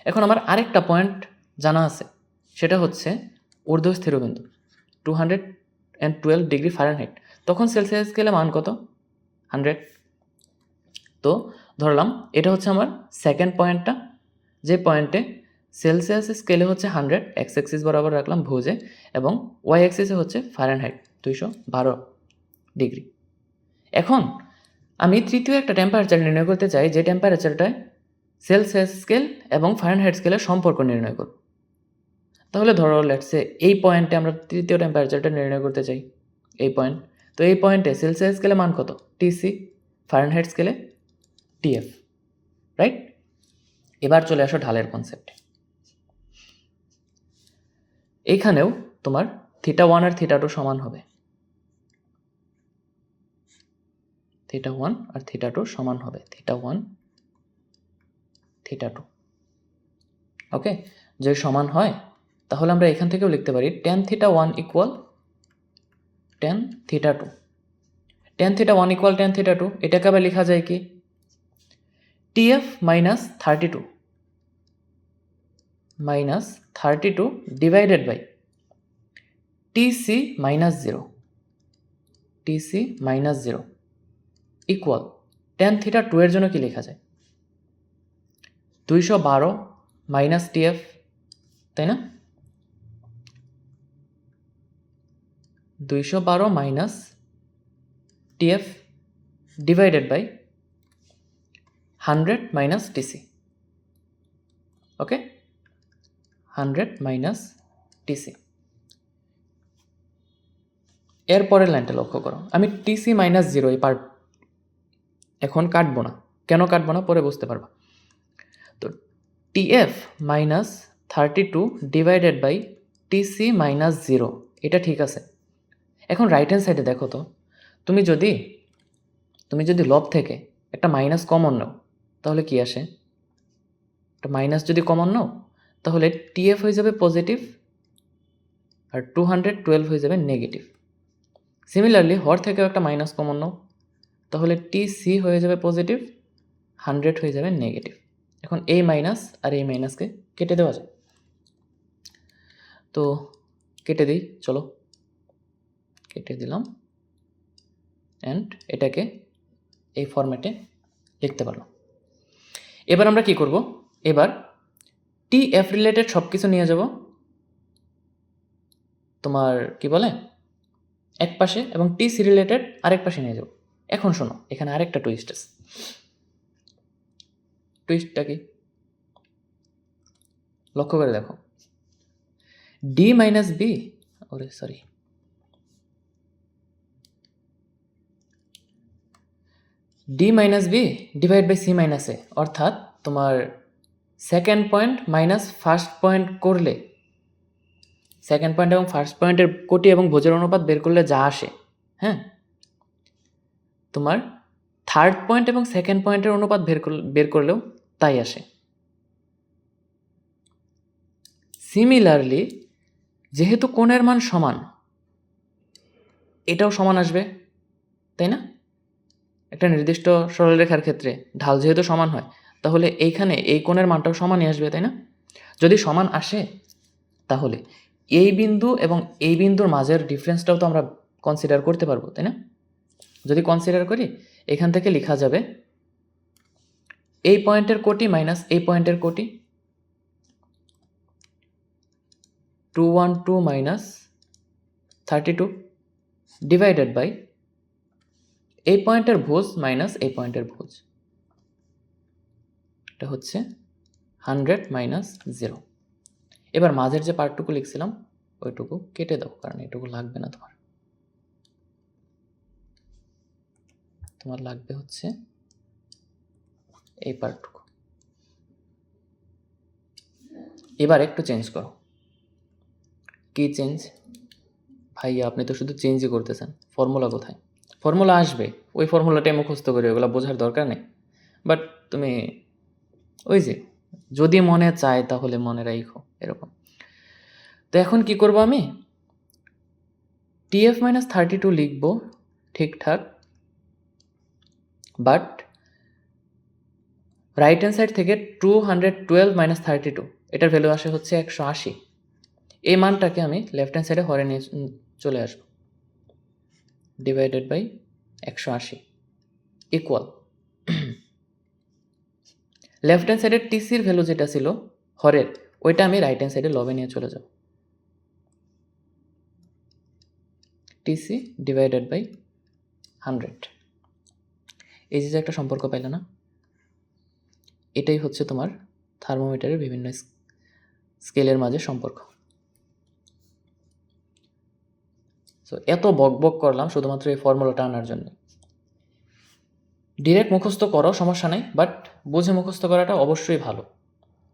এখন আমার আরেকটা পয়েন্ট জানা আছে, সেটা হচ্ছে ঊর্ধ্বস্থির বিন্দু 212 ডিগ্রি ফারেনহাইট, তখন সেলসিয়াস স্কেলে মান কত? 100। তো ধরলাম এটা হচ্ছে আমার সেকেন্ড পয়েন্টটা, যে পয়েন্টে সেলসিয়াস স্কেলে হচ্ছে 100, এক্স অ্যাক্সিস বরাবর রাখলাম ভুজে, এবং ওয়াই অ্যাক্সিসে হচ্ছে ফারেনহাইট 212 ডিগ্রি। এখন আমি তৃতীয় একটা টেম্পারেচার নির্ণয় করতে চাই, যে টেম্পারেচারটায় সেলসিয়াস স্কেল এবং ফারেনহাইট স্কেলের সম্পর্ক নির্ণয় করব। তাহলে ধরো লেটসে এই পয়েন্টে আমরা তৃতীয় টেম্পারেচারটা নির্ণয় করতে চাই, এই পয়েন্ট। তো এই পয়েন্টে সেলসিয়াস স্কেলে মান কত? টিসি, ফারেনহাইট স্কেলে টিএফ, রাইট? এবার চলে আসো ঢালের কনসেপ্টে। এইখানেও তোমার θ1 আর θ2 সমান হবে, θ1 আর θ2 সমান হবে, θ1 θ2। ওকে, যদি সমান হয় তাহলে আমরা এখান থেকেও লিখতে পারি tan θ1 equal tan θ2। tan θ1 equal tan θ2, এটাকে আবার লেখা যায় কি? TF minus 32 divided by TC minus 0 equal tan θ2 এর জন্য কি লেখা যায়? 212 মাইনাস TF, তাই না? 212 minus TF divided by 100 minus TC। Okay, 100 minus TC। এরপরের লাইনটা লক্ষ্য করো, আমি TC মাইনাস 0 এই পার্ট এখন কাটবো না। কেন কাটবো না পরে বুঝতে পারবা। তো TF minus 32 divided by TC minus 0, এটা ঠিক আছে। এখন রাইট হ্যান্ড সাইডে দেখো তো, তুমি যদি লব থেকে একটা মাইনাস কমন নাও তাহলে কি আসে? একটা মাইনাস যদি কমন নাও তাহলে TF হয়ে যাবে পজিটিভ আর 212 হয়ে যাবে নেগেটিভ। সিমিলারলি হর থেকেও একটা মাইনাস কমন নাও তাহলে TC হয়ে যাবে পজিটিভ, 100 হয়ে যাবে নেগেটিভ। এখন এই মাইনাস আর এই মাইনাসকে কেটে দেওয়া যায়। তো কেটে দিই, চলো কেটে দিলাম, অ্যান্ড এটাকে এই ফরম্যাটে লিখতে পারলাম। এবার আমরা কি করব? এবার TF রিলেটেড সব কিছু নিয়ে যাব তোমার কি বলে এক পাশে এবং টিসি রিলেটেড আরেক পাশে নিয়ে যাব। এখন শোনো, এখানে আরেকটা টুইস্ট আছে। টুইস্টটা কি লক্ষ্য করে দেখো, ডি মাইনাস বি, ওরে sorry, D minus B divide by C minus A, অর্থাৎ তোমার second point minus first point করলে, সেকেন্ড পয়েন্ট এবং ফার্স্ট পয়েন্টের কোটি এবং ভোজের অনুপাত বের করলে যা আসে, হ্যাঁ, তোমার থার্ড পয়েন্ট এবং সেকেন্ড পয়েন্টের অনুপাত বের করলেও তাই আসে। সিমিলারলি যেহেতু কোণের মান সমান, এটাও সমান আসবে, তাই না? একটা নির্দিষ্ট সরলরেখার ক্ষেত্রে ঢাল যেহেতু সমান হয়, তাহলে এইখানে এই কোণের মানটাও সমানই আসবে, তাই না? যদি সমান আসে তাহলে এই বিন্দু এবং এই বিন্দুর মাঝের ডিফারেন্সটাও তো আমরা কনসিডার করতে পারবো, তাই না? যদি কনসিডার করি, এখান থেকে লেখা যাবে এই পয়েন্টের কোটি মাইনাস এই পয়েন্টের কোটি, 212 মাইনাস 32 ডিভাইডেড বাই এই পয়েন্টের ভোজ মাইনাস এই পয়েন্টের ভোজ, এটা হচ্ছে 100 মাইনাস 0। এবার মাঝের যে পার্টটুকু লিখছিলাম ওইটুকু কেটে দাও, কারণ এটুকু লাগবে না তোমার। তোমার লাগবে হচ্ছে এই পার্টটুকু। এবার একটু চেঞ্জ করো। কি চেঞ্জ? ভাইয়া আপনি তো শুধু চেঞ্জই করতেছেন, ফর্মুলা কোথায়? ফর্মুলা আসবে, ওই ফর্মুলাটাই মুখস্থ করে, ওগুলো বোঝার দরকার নেই। বাট তুমি ওই যে যদি মনে চায় তাহলে মনে রাখো, এরকম। তো এখন কি করব আমি? TF মাইনাস 32 লিখবো ঠিকঠাক, বাট রাইট হ্যান্ড সাইড থেকে 212 মাইনাস 32 এটার ভ্যালু আসে হচ্ছে 180। এই মানটাকে আমি লেফট হ্যান্ড সাইডে হরে নিয়ে চলে আসবো, divided by 180 equal left hand সাইডের টিসির ভ্যালু যেটা ছিল হরের, ওইটা আমি রাইট হ্যান্ড সাইডে লবে নিয়ে চলে যাব, টিসি ডিভাইডেড বাই 100। এই যে একটা সম্পর্ক পাইল না, এটাই হচ্ছে তোমার থার্মোমিটারের বিভিন্ন স্কেলের মাঝে সম্পর্ক। সো এত বক বক করলাম শুধুমাত্র এই ফর্মুলাটা আনার জন্য। ডিরেক্ট মুখস্থ করো, সমস্যা নেই, বাট বুঝে মুখস্থ করাটা অবশ্যই ভালো,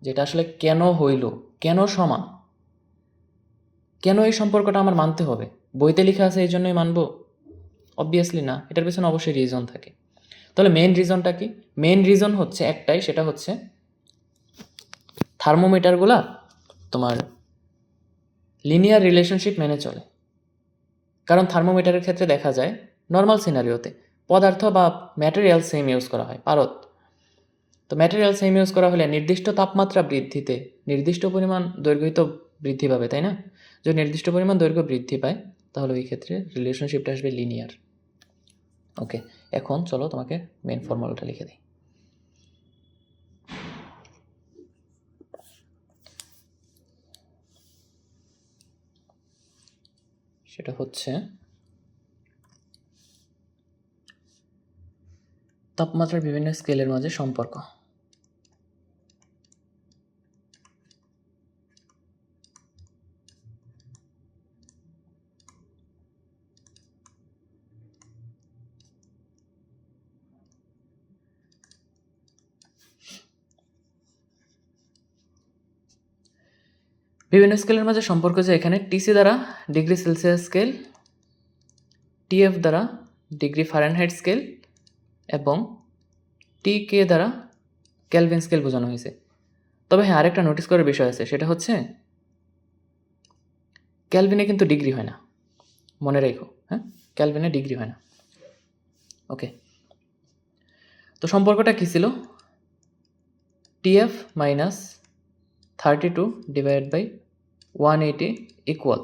যেটা আসলে কেন হইল, কেন সমান, কেন এই সম্পর্কটা আমার মানতে হবে, বইতে লেখা আছে এই জন্যই মানবো? অবভিয়াসলি না, এটার পেছনে অবশ্যই রিজন থাকে। তাহলে মেইন রিজনটা কি? মেইন রিজন হচ্ছে একটাই, সেটা হচ্ছে থার্মোমিটারগুলা তোমার লিনিয়ার রিলেশনশিপ মেনে চলে। কারণ থার্মোমিটারের ক্ষেত্রে দেখা যায় নর্মাল সিনারিওতে পদার্থ বা ম্যাটেরিয়াল সেম ইউজ করা হয়, পারদ। তো ম্যাটেরিয়াল সেম ইউজ করা হলে নির্দিষ্ট তাপমাত্রা বৃদ্ধিতে নির্দিষ্ট পরিমাণ দৈর্ঘ্য তো বৃদ্ধি পাবে, তাই না? যদি নির্দিষ্ট পরিমাণ দৈর্ঘ্য বৃদ্ধি পায় তাহলে ওই ক্ষেত্রে রিলেশনশিপটা আসবে লিনিয়ার। ওকে, এখন চলো তোমাকে মেন ফর্মুলাটা লিখে দিই। সেটা হচ্ছে তাপমাত্রার বিভিন্ন স্কেলের মাঝে সম্পর্ক। বিভিন্ন স্কেলের মাঝে সম্পর্ক যে এখানে টিসি দ্বারা ডিগ্রি সেলসিয়াস স্কেল, টিএফ দ্বারা ডিগ্রি ফারেনহাইট স্কেল এবং টিকে দ্বারা কেলভিন স্কেল বোঝানো হয়েছে। তবে হ্যাঁ, আরেকটা নোটিস করার বিষয় আছে, সেটা হচ্ছে ক্যালভিনে কিন্তু ডিগ্রি হয় না, মনে রেখো। হ্যাঁ, ক্যালভিনে ডিগ্রি হয় না। ওকে, তো সম্পর্কটা কী ছিল? TF minus 32 divide by 180 equal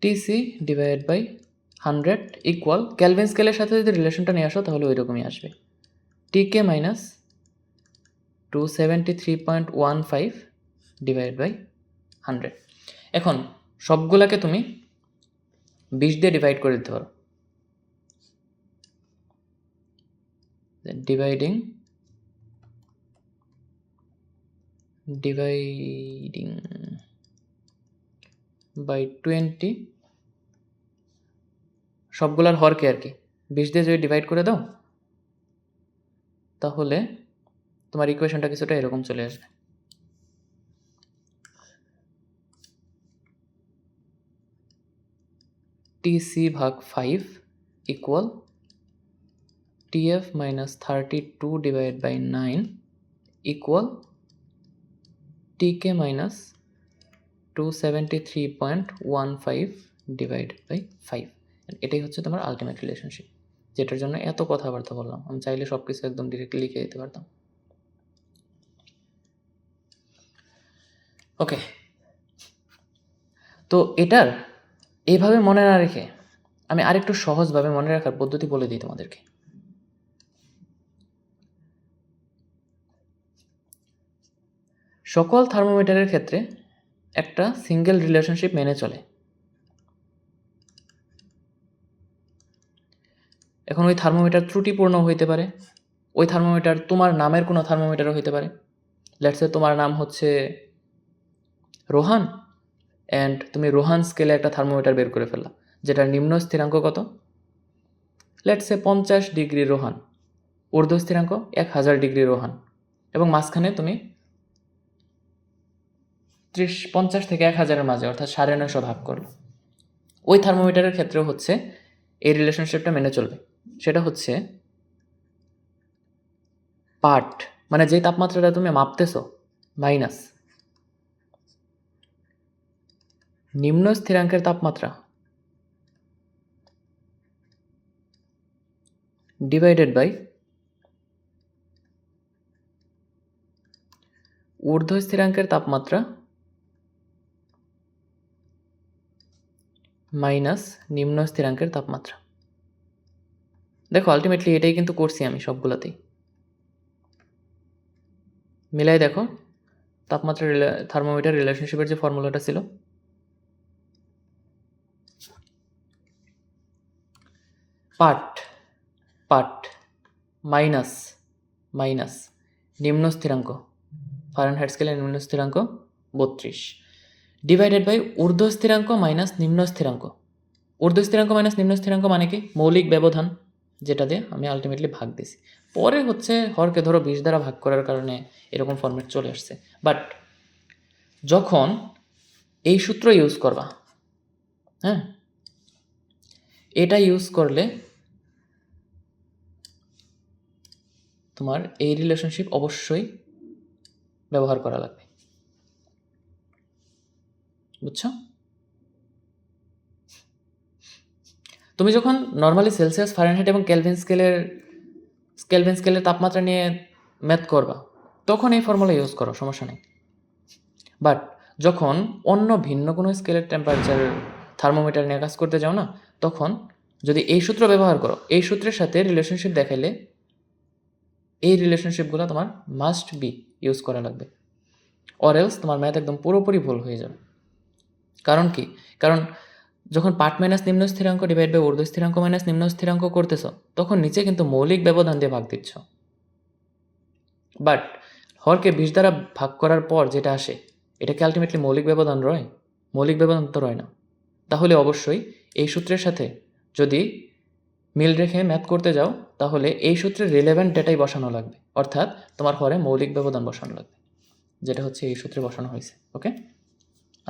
TC divide by 100 equal, Kelvin স্কেলের সাথে যদি রিলেশনটা নিয়ে আসো তাহলে ওই রকমই আসবে, TK মাইনাস 273.15 ডিভাইড বাই 100। এখন সবগুলাকে তুমি 20 দিয়ে ডিভাইড করে দিতে পারো। ডিভাইডিং বাই 20, সবগুলার হরকে আর কি 20 দিয়ে যদি ডিভাইড করে দাও তাহলে তোমার ইকুয়েশনটা কিছুটা এরকম চলে আসবে। TC ভাগ 5 equal TF minus 32 divide by 9 equal TK minus 273.15 divide by 5। এটাই হচ্ছে তোমার আলটিমেট রিলেশনশিপ, যেটার জন্য এত কথাবার্তা বললাম। আমি চাইলে সব কিছু একদম ডিরেক্টলি লিখে দিতে পারতাম। ওকে, তো এটার এইভাবে মনে না রেখে আমি আরেকটু সহজভাবে মনে রাখার পদ্ধতি বলে দিই তোমাদেরকে। সকল থার্মোমিটারের ক্ষেত্রে একটা সিঙ্গেল রিলেশনশিপ মেনে চলে। এখন ওই থার্মোমিটার ত্রুটিপূর্ণ হইতে পারে, ওই থার্মোমিটার তোমার নামের কোনো থার্মোমিটারও হইতে পারে। লেটস সে তোমার নাম হচ্ছে রোহান, অ্যান্ড তুমি রোহান স্কেলে একটা থার্মোমিটার বের করে ফেললা, যেটার নিম্ন স্থিরাঙ্ক কত, লেটস সে 50 ডিগ্রি রোহান, ঊর্ধ্ব স্থিরাঙ্ক 1000 ডিগ্রি রোহান, এবং মাঝখানে তুমি 50 থেকে 1000-এর মাঝে অর্থাৎ 950 ভাগ করলো। ওই থার্মোমিটারের ক্ষেত্রেও হচ্ছে এই রিলেশনশিপটা মেনে চলবে। সেটা হচ্ছে পার্ট, মানে যে তাপমাত্রাটা তুমি মাপতেছো, মাইনাস নিম্ন স্থিরাঙ্কের তাপমাত্রা ডিভাইডেড বাই ঊর্ধ্ব স্থিরাঙ্কের তাপমাত্রা মাইনাস নিম্ন স্থিরাঙ্কের তাপমাত্রা। দেখো আলটিমেটলি এটাই কিন্তু করছি আমি সবগুলোতেই। মিলাই দেখো তাপমাত্রা থার্মোমিটার রিলেশনশিপের যে ফর্মুলাটা ছিল, পার্ট মাইনাস নিম্ন স্থিরাঙ্ক, ফারেনহাইট স্কেলের নিম্ন স্থিরাঙ্ক 32 ডিভাইডেড বাই ঊর্ধ্ব স্থিরাঙ্ক মাইনাস নিম্ন স্থিরাঙ্ক। ঊর্ধ্ব স্থিরাঙ্ক মাইনাস নিম্ন স্থিরাঙ্ক মানে কি? মৌলিক ব্যবধান, যেটা দিয়ে আমি আলটিমেটলি ভাগ দিছি। পরে হচ্ছে হরকে ধরো 20 দ্বারা ভাগ করার কারণে এরকম ফর্মেট চলে আসছে। বাট যখন এই সূত্র ইউজ করবা, হ্যাঁ, এটা ইউজ করলে তোমার এই রিলেশনশিপ অবশ্যই ব্যবহার করা লাগবে, বুঝছো? তুমি যখন নর্মালি সেলসিয়াস, ফারেনহাইট এবং কেলভিন স্কেলের তাপমাত্রা নিয়ে ম্যাথ করবা, তখন এই ফর্মুলা ইউজ করো, সমস্যা নেই। বাট যখন অন্য ভিন্ন কোনো স্কেলের টেম্পারেচার থার্মোমিটার নিয়ে কাজ করতে যাও না, তখন যদি এই সূত্র ব্যবহার করো, এই সূত্রের সাথে রিলেশনশিপ দেখাইলে এই রিলেশনশিপগুলো তোমার মাস্ট বি ইউজ করা লাগবে, অর এলস তোমার ম্যাথ একদম পুরোপুরি ভুল হয়ে যাবে। কারণ কি? কারণ যখন পার্ট মাইনাস নিম্ন স্থিরাঙ্ক ডিভাইড বাই ঊর্ধ্ব স্থিরাঙ্ক মাইনাস নিম্ন স্থিরাঙ্ক করতেছ, তখন নিচে কিন্তু মৌলিক ব্যবধান দিয়ে ভাগ দিচ্ছ। বাট হরকে 20 দ্বারা ভাগ করার পর যেটা আসে, এটাকে আলটিমেটলি মৌলিক ব্যবধান রয়? মৌলিক ব্যবধান তো রয় না। তাহলে অবশ্যই এই সূত্রের সাথে যদি মিল রেখে ম্যাথ করতে যাও, তাহলে এই সূত্রের রিলেভেন্ট ডেটাই বসানো লাগবে, অর্থাৎ তোমার হরে মৌলিক ব্যবধান বসানো লাগবে, যেটা হচ্ছে এই সূত্রে বসানো হয়েছে। ওকে,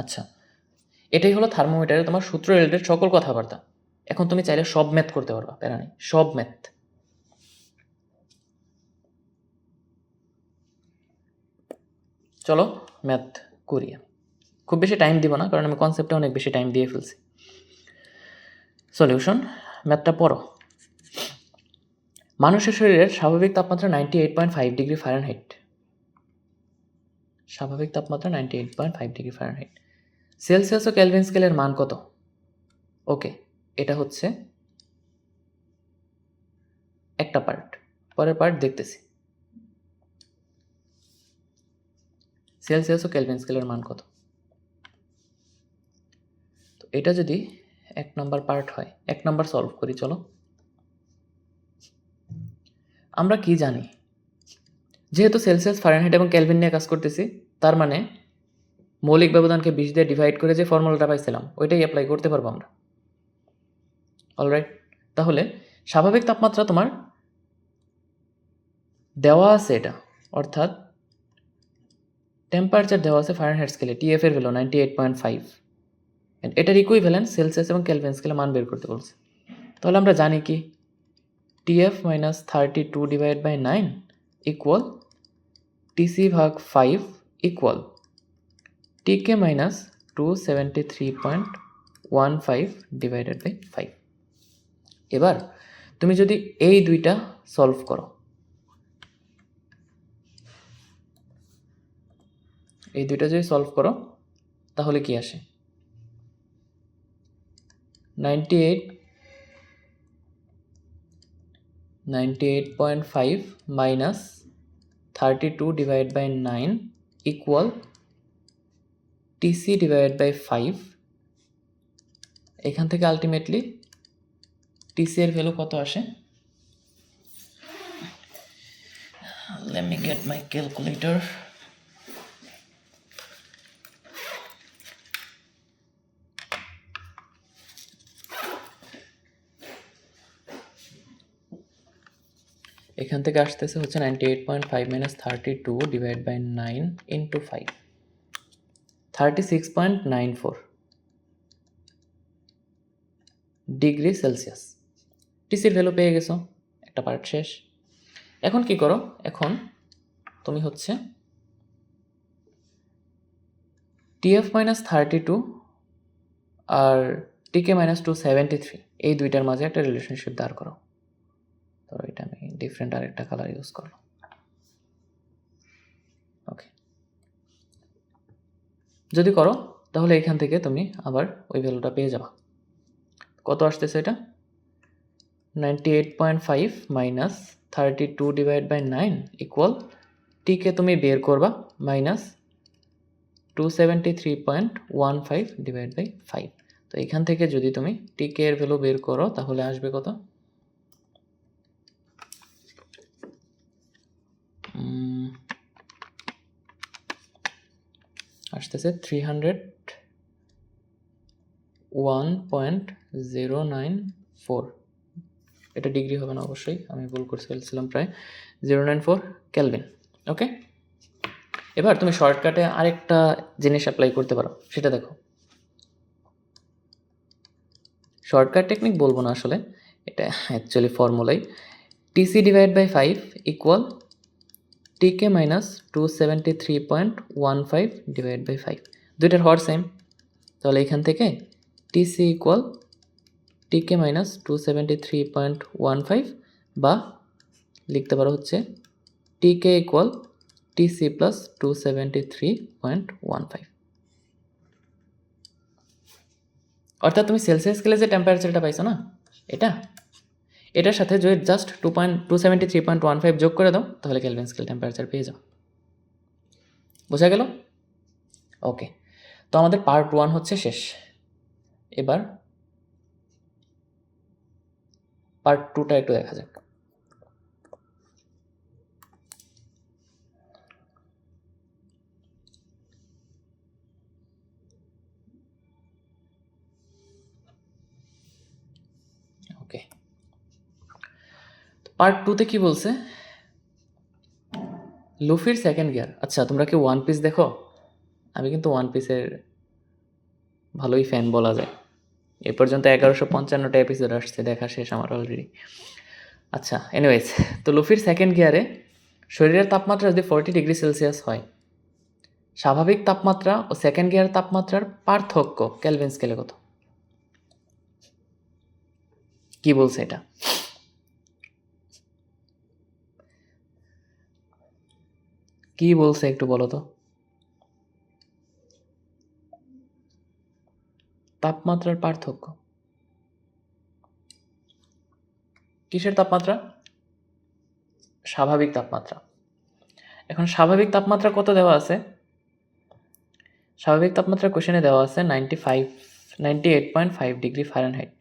আচ্ছা, এটাই হলো থার্মোমিটারে তোমার সূত্র রিলেটেড সকল কথাবার্তা। এখন তুমি চাইলে সব ম্যাথ করতে পারবা, প্যারা নেই, সব ম্যাথ। চলো ম্যাথ করি। খুব বেশি টাইম দিব না, কারণ আমি কনসেপ্টে অনেক বেশি টাইম দিয়ে ফেলছি। সলিউশন, ম্যাথটা পড়ো। মানুষের শরীরের স্বাভাবিক তাপমাত্রা 98.5 ডিগ্রি ফারেনহাইট। স্বাভাবিক তাপমাত্রা 98.5 ডিগ্রি ফারেনহাইট। সেলসিয়াস ও কেলভিন স্কেলের মান কত? ওকে, এটা হচ্ছে একটা পার্ট, পরের পার্ট দেখতেছি। সেলসিয়াস ও কেলভিন স্কেলের মান কত? এটা যদি 1 নাম্বার পার্ট হয়, 1 নাম্বার সলভ করি চলো। আমরা কি জানি? যেহেতু সেলসিয়াস, ফারেনহাইট এবং কেলভিন নিয়ে কাজ করতেছি, তার মানে মৌলিক ব্যবধানকে 20 দিয়ে ডিভাইড করে যে ফর্মুলাটা পাইছিলাম ওইটাই অ্যাপ্লাই করতে পারবো আমরা। অলরাইট, তাহলে স্বাভাবিক তাপমাত্রা তোমার দেওয়া আছে এটা, অর্থাৎ টেম্পারেচার দেওয়া আছে ফারেনহাইট স্কেলে, টিএফ এর ভ্যালু 98.5, এটার ইকুইভ্যালেন্ট সেলসিয়াস এবং কেলভিন স্কেলে মান বের করতে বলছে। তাহলে আমরা জানি কি TF minus 32 divide by 9 equal TC ভাগ 5 equal T K minus 273.15 divided by 5। এবার তুমি যদি এই দুইটা সলভ করো, এই দুইটা যদি সলভ করো তাহলে কি আসে? 98.5 minus 32 divide by 9 equal TC divide by 5। এখান থেকে আলটিমেটলি টিসি এর ভ্যালু কত আসে? Let me get my calculator. এখান থেকে আসতেছে হচ্ছে 98.5 minus 32 divide by 9 into 5, 36.94 degree Celsius. টিসির ভ্যালু পেয়ে গেছো, একটা পার্ট শেষ। এখন কি করো? এখন তুমি হচ্ছে টিএফ মাইনাস 32 আর টিকে মাইনাস 273 এই দুইটার মাঝে একটা রিলেশনশিপ দাঁড় করো। তো এটা আমি ডিফারেন্ট আরেকটা কালার ইউজ করলাম। ওকে, যদি করো তাহলে এখান থেকে তুমি আবার ওই ভ্যালুটা পেয়ে যাবা। কত আসতেছে এটা? 98.5 মাইনাস 32 ডিভাইড বাই 9 ইকুয়াল টিকে তুমি বের করবা মাইনাস 273.15 ডিভাইড বাই 5। তো এখান থেকে যদি তুমি টিকে এর ভ্যালু বের করো তাহলে আসবে কত? আসতেছে 301.094। এটা ডিগ্রি হবে না অবশ্যই, আমি ভুল করে ফেলছিলাম, প্রায় 094 কেলভিন। ওকে, এবার তুমি শর্টকাটে আরেকটা জিনিস অ্যাপ্লাই করতে পারো, সেটা দেখো। শর্টকাট টেকনিক বলবো না আসলে, এটা অ্যাকচুয়ালি ফর্মুলাই। TC divide by 5 equal T K minus 273.15 divide by 5, দুইটার হর সেম। তাহলে এখান থেকে টিসি ইকুয়াল টিকে মাইনাস 273.15 বা লিখতে পারো হচ্ছে টিকে ইকুয়াল টিসি প্লাস 273.15। অর্থাৎ তুমি সেলসিয়াস স্কেলে যে টেম্পারেচারটা পাইছো না, এটার সাথে যদি জাস্ট 273.15 যোগ করে দাও তাহলে কেলভিন স্কেল টেম্পারেচার পেয়ে যাও। বোঝা গেল? ওকে, তো আমাদের পার্ট 1 হচ্ছে শেষ। এবার পার্ট 2টা একটু দেখা যাক। ওকে, পার্ট 2তে কি বলছে? লুফির সেকেন্ড গিয়ার। আচ্ছা, তোমরা কি ওয়ান পিস দেখো? আমি কিন্তু ওয়ান পিসের ভালোই ফ্যান বলা যায়। এ পর্যন্ত 1155টা এপিসোড আসছে, দেখা শেষ আমার অলরেডি। আচ্ছা, এনিওয়েজ, তো লুফির সেকেন্ড গিয়ারে শরীরের তাপমাত্রা যদি 40 ডিগ্রি সেলসিয়াস হয়, স্বাভাবিক তাপমাত্রা ও সেকেন্ড গিয়ার তাপমাত্রার পার্থক্য কেলভিন স্কেলে কত? কি বলছে এটা? কি বলছে একটু বলো তো। তাপমাত্রার পার্থক্য কিসের তাপমাত্রা? স্বাভাবিক তাপমাত্রা। এখন স্বাভাবিক তাপমাত্রা কত দেওয়া আছে? স্বাভাবিক তাপমাত্রা কোশ্চেনে দেওয়া আছে 95 98.5 ডিগ্রি ফারেনহাইট।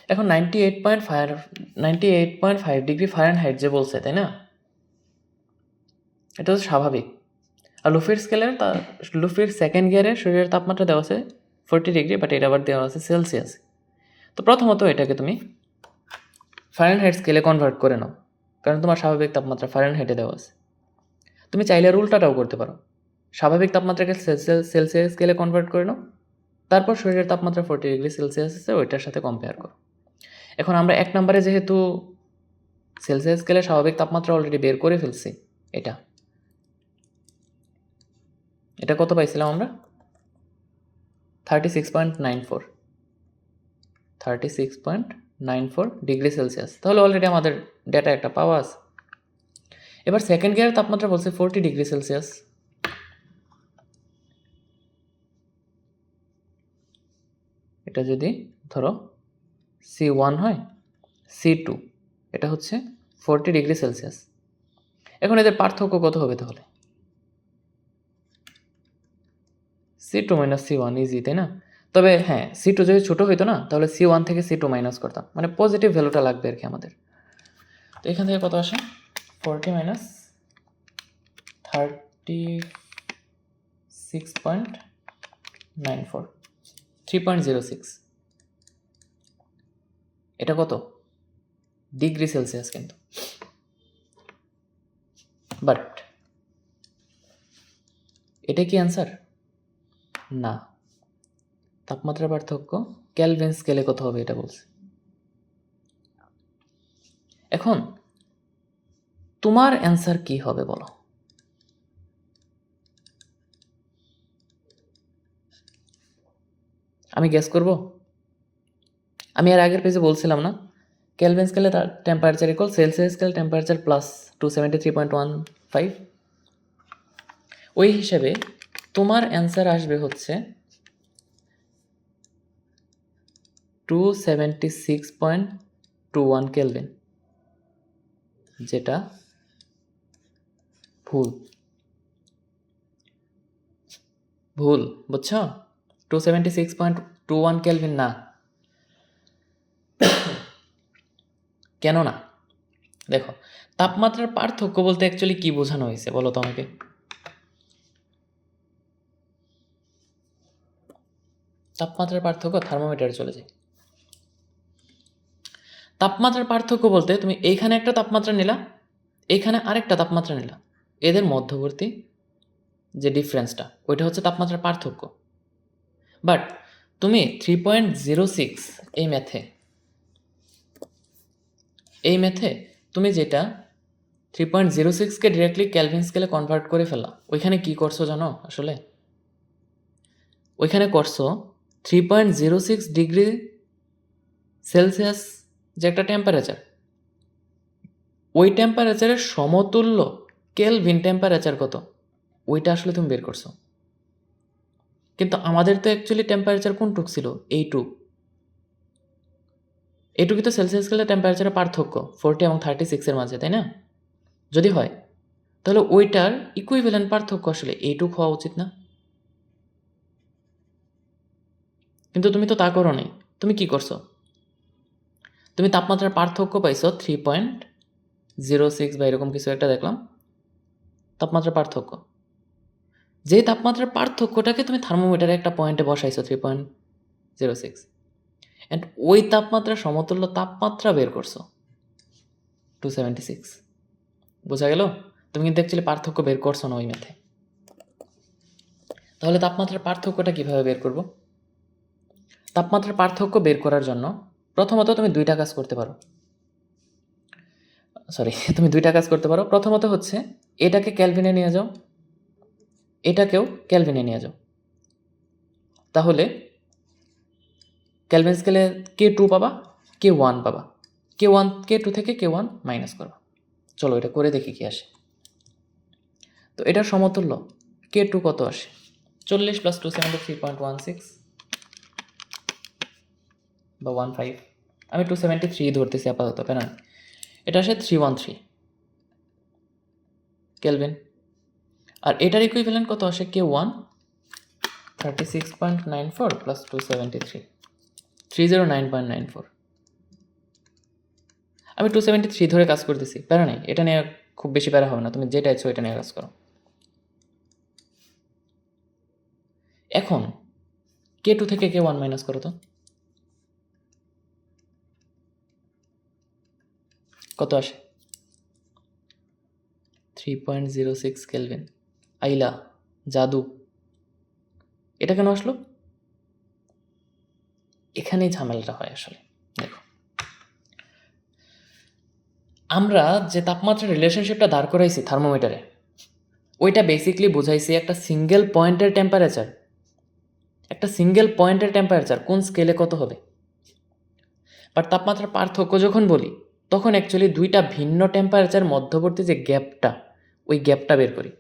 এখন 98.5 ডিগ্রি ফারেনহাইট যে বলছে, তাই না? এটা তো স্বাভাবিক। আর লুফির সেকেন্ড গিয়ারে শরীরের তাপমাত্রা দেওয়া আছে 40 ডিগ্রি, বাট এটা আবার দেওয়া আছে সেলসিয়াস। তো প্রথমত এটাকে তুমি ফারেনহাইট স্কেলে কনভার্ট করে নাও, কারণ তোমার স্বাভাবিক তাপমাত্রা ফারেনহাইটে দেওয়া আছে। তুমি চাইলে আর উল্টাটাও করতে পারো, স্বাভাবিক তাপমাত্রাকে সেলসিয়াস স্কেলে কনভার্ট করে নাও, তারপর শরীরের তাপমাত্রা 40 ডিগ্রি সেলসিয়াস আছে ওইটার সাথে কম্পেয়ার করো। এখন আমরা 1 নম্বরে যেহেতু সেলসিয়াস স্কেলে স্বাভাবিক তাপমাত্রা অলরেডি বের করে ফেলছি, এটা কত পাইছিলাম আমরা? 36.94 ডিগ্রি সেলসিয়াস। তাহলে অলরেডি আমাদের ডেটা একটা পাওয়া আছে। এবার সেকেন্ড গিয়ারের তাপমাত্রা বলছে 40 ডিগ্রি সেলসিয়াস। এটা যদি ধরো C1 হয়, C2 এটা হচ্ছে 40 ডিগ্রি সেলসিয়াস। এখন এদের পার্থক্য কত হবে তাহলে? C2 মাইনাস C1 ইজি, তাই না? তবে হ্যাঁ, C2 যদি ছোটো হইতো না, তাহলে C1 থেকে C2 মাইনাস করতাম, মানে পজিটিভ ভ্যালুটা লাগবে আর কি আমাদের। তো এখান থেকে কত আসে? 40 মাইনাস 36.94, 3.06। এটা কত? ডিগ্রি সেলসিয়াস কিন্তু। বাট এটা কি অ্যান্সার? না, তাপমাত্রার পার্থক্য কেলভিন স্কেলে কত হবে এটা বলছে। এখন তোমার অ্যান্সার কি হবে বলো? আমি গেস করব? আমি আর আগের পেজে বলছিলাম না, কেলভিন স্কেলে তার temperature equal Celsius scale temperature plus 273.15। ওই হিসেবে তোমার অ্যান্সার আসবে হচ্ছে 276.21 কেলভিন, যেটা ভুল, বুঝছো? 276.21 কেলভিন না। কেন না? দেখো, তাপমাত্রার পার্থক্য বলতে অ্যাকচুয়ালি কি বোঝানো হয়েছে বলো তো আমাকে? তাপমাত্রার পার্থক্য থার্মোমিটারে চলে যায়। তাপমাত্রার পার্থক্য বলতে তুমি এইখানে একটা তাপমাত্রা নিলা, এইখানে আরেকটা তাপমাত্রা নিলা, এদের মধ্যবর্তী যে ডিফারেন্সটা ওইটা হচ্ছে তাপমাত্রার পার্থক্য। বাট তুমি 3.06 এই ম্যাথে তুমি যেটা 3.06কে ডিরেক্টলি ক্যালভিন স্কেলে কনভার্ট করে ফেলা, ওইখানে কি করছো জানো? আসলে ওইখানে করছো 3.06 ডিগ্রি সেলসিয়াস যে একটা টেম্পারেচার, ওই টেম্পারেচারের সমতুল্য কেলভিন টেম্পারেচার কত, ওইটা আসলে তুমি বের করছো। কিন্তু আমাদের তো অ্যাকচুয়ালি টেম্পারেচার কোনটুক ছিল? এইটুক তো সেলসিয়াস স্কেলের টেম্পারেচারের পার্থক্য 40 এবং 36-এর মাঝে, তাই না? যদি হয় তাহলে ওইটার ইকুইভ্যালেন্ট পার্থক্য আসলে এইটুক হওয়া উচিত না? কিন্তু তুমি তো তা করো নাই। তুমি কি করছো? তুমি তাপমাত্রার পার্থক্য পাইছো 3.06 বা এরকম কিছু একটা দেখলাম তাপমাত্রার পার্থক্য। যে তাপমাত্রার পার্থক্যটাকে তুমি থার্মোমিটারে একটা পয়েন্টে বসাইছো 3.06, অ্যান্ড ওই তাপমাত্রা সমতুল্য তাপমাত্রা বের করছো 276। বোঝা গেল? তুমি কিন্তু অ্যাকচুয়ালি পার্থক্য বের করছো না ওই ম্যাথে। তাহলে তাপমাত্রার পার্থক্যটা কিভাবে বের করব? তাপমাত্রার পার্থক্য বের করার জন্য প্রথমত তুমি দুইটা কাজ করতে পারো। প্রথমত হচ্ছে এটাকে ক্যালভিনে নিয়ে যাও, এটাকেও ক্যালভিনে নিয়ে যাও। তাহলে ক্যালভিন স্কেলে K2 পাবা, K1 পাবা, K2 থেকে K1 মাইনাস করবা। চলো এটা করে দেখি কি আসে। তো এটার সমতুল্য K2 কত আসে? 40 + 273.16 বা 15, আমি 273 ধরতেছি আপাতত, কেন? এটা আসে 313। কেলভিন। আর এটার ইকুইভ্যালেন্ট কত আসে? Q1 36.94 plus 273 309.94। আমি 273 ধরে কাজ করতেছি, প্যারা নেই, এটা নিয়ে খুব বেশি প্যারা হবে না, তুমি যেটা ইচ্ছো এটা নিয়ে কাজ করো। এখন K2 থেকে K1 মাইনাস করো তো, কত আসে? 3.06 কেলভিন। আইলা, জাদু। এটা কেন আসলো? এখানেই ঝামেলাটা হয় আসলে। দেখো, আমরা যে তাপমাত্রার রিলেশনশিপটা দাঁড় করাইছি থার্মোমিটারে, ওইটা বেসিকলি বোঝাইছি একটা সিঙ্গেল পয়েন্টের টেম্পারেচার। একটা সিঙ্গেল পয়েন্টের টেম্পারেচার কোন স্কেলে কত হবে। বাট তাপমাত্রার পার্থক্য যখন বলি, তখন অ্যাকচুয়ালি দুইটা ভিন্ন টেম্পারেচার মধ্যবর্তী যে গ্যাপটা, ওই গ্যাপটা বের করি।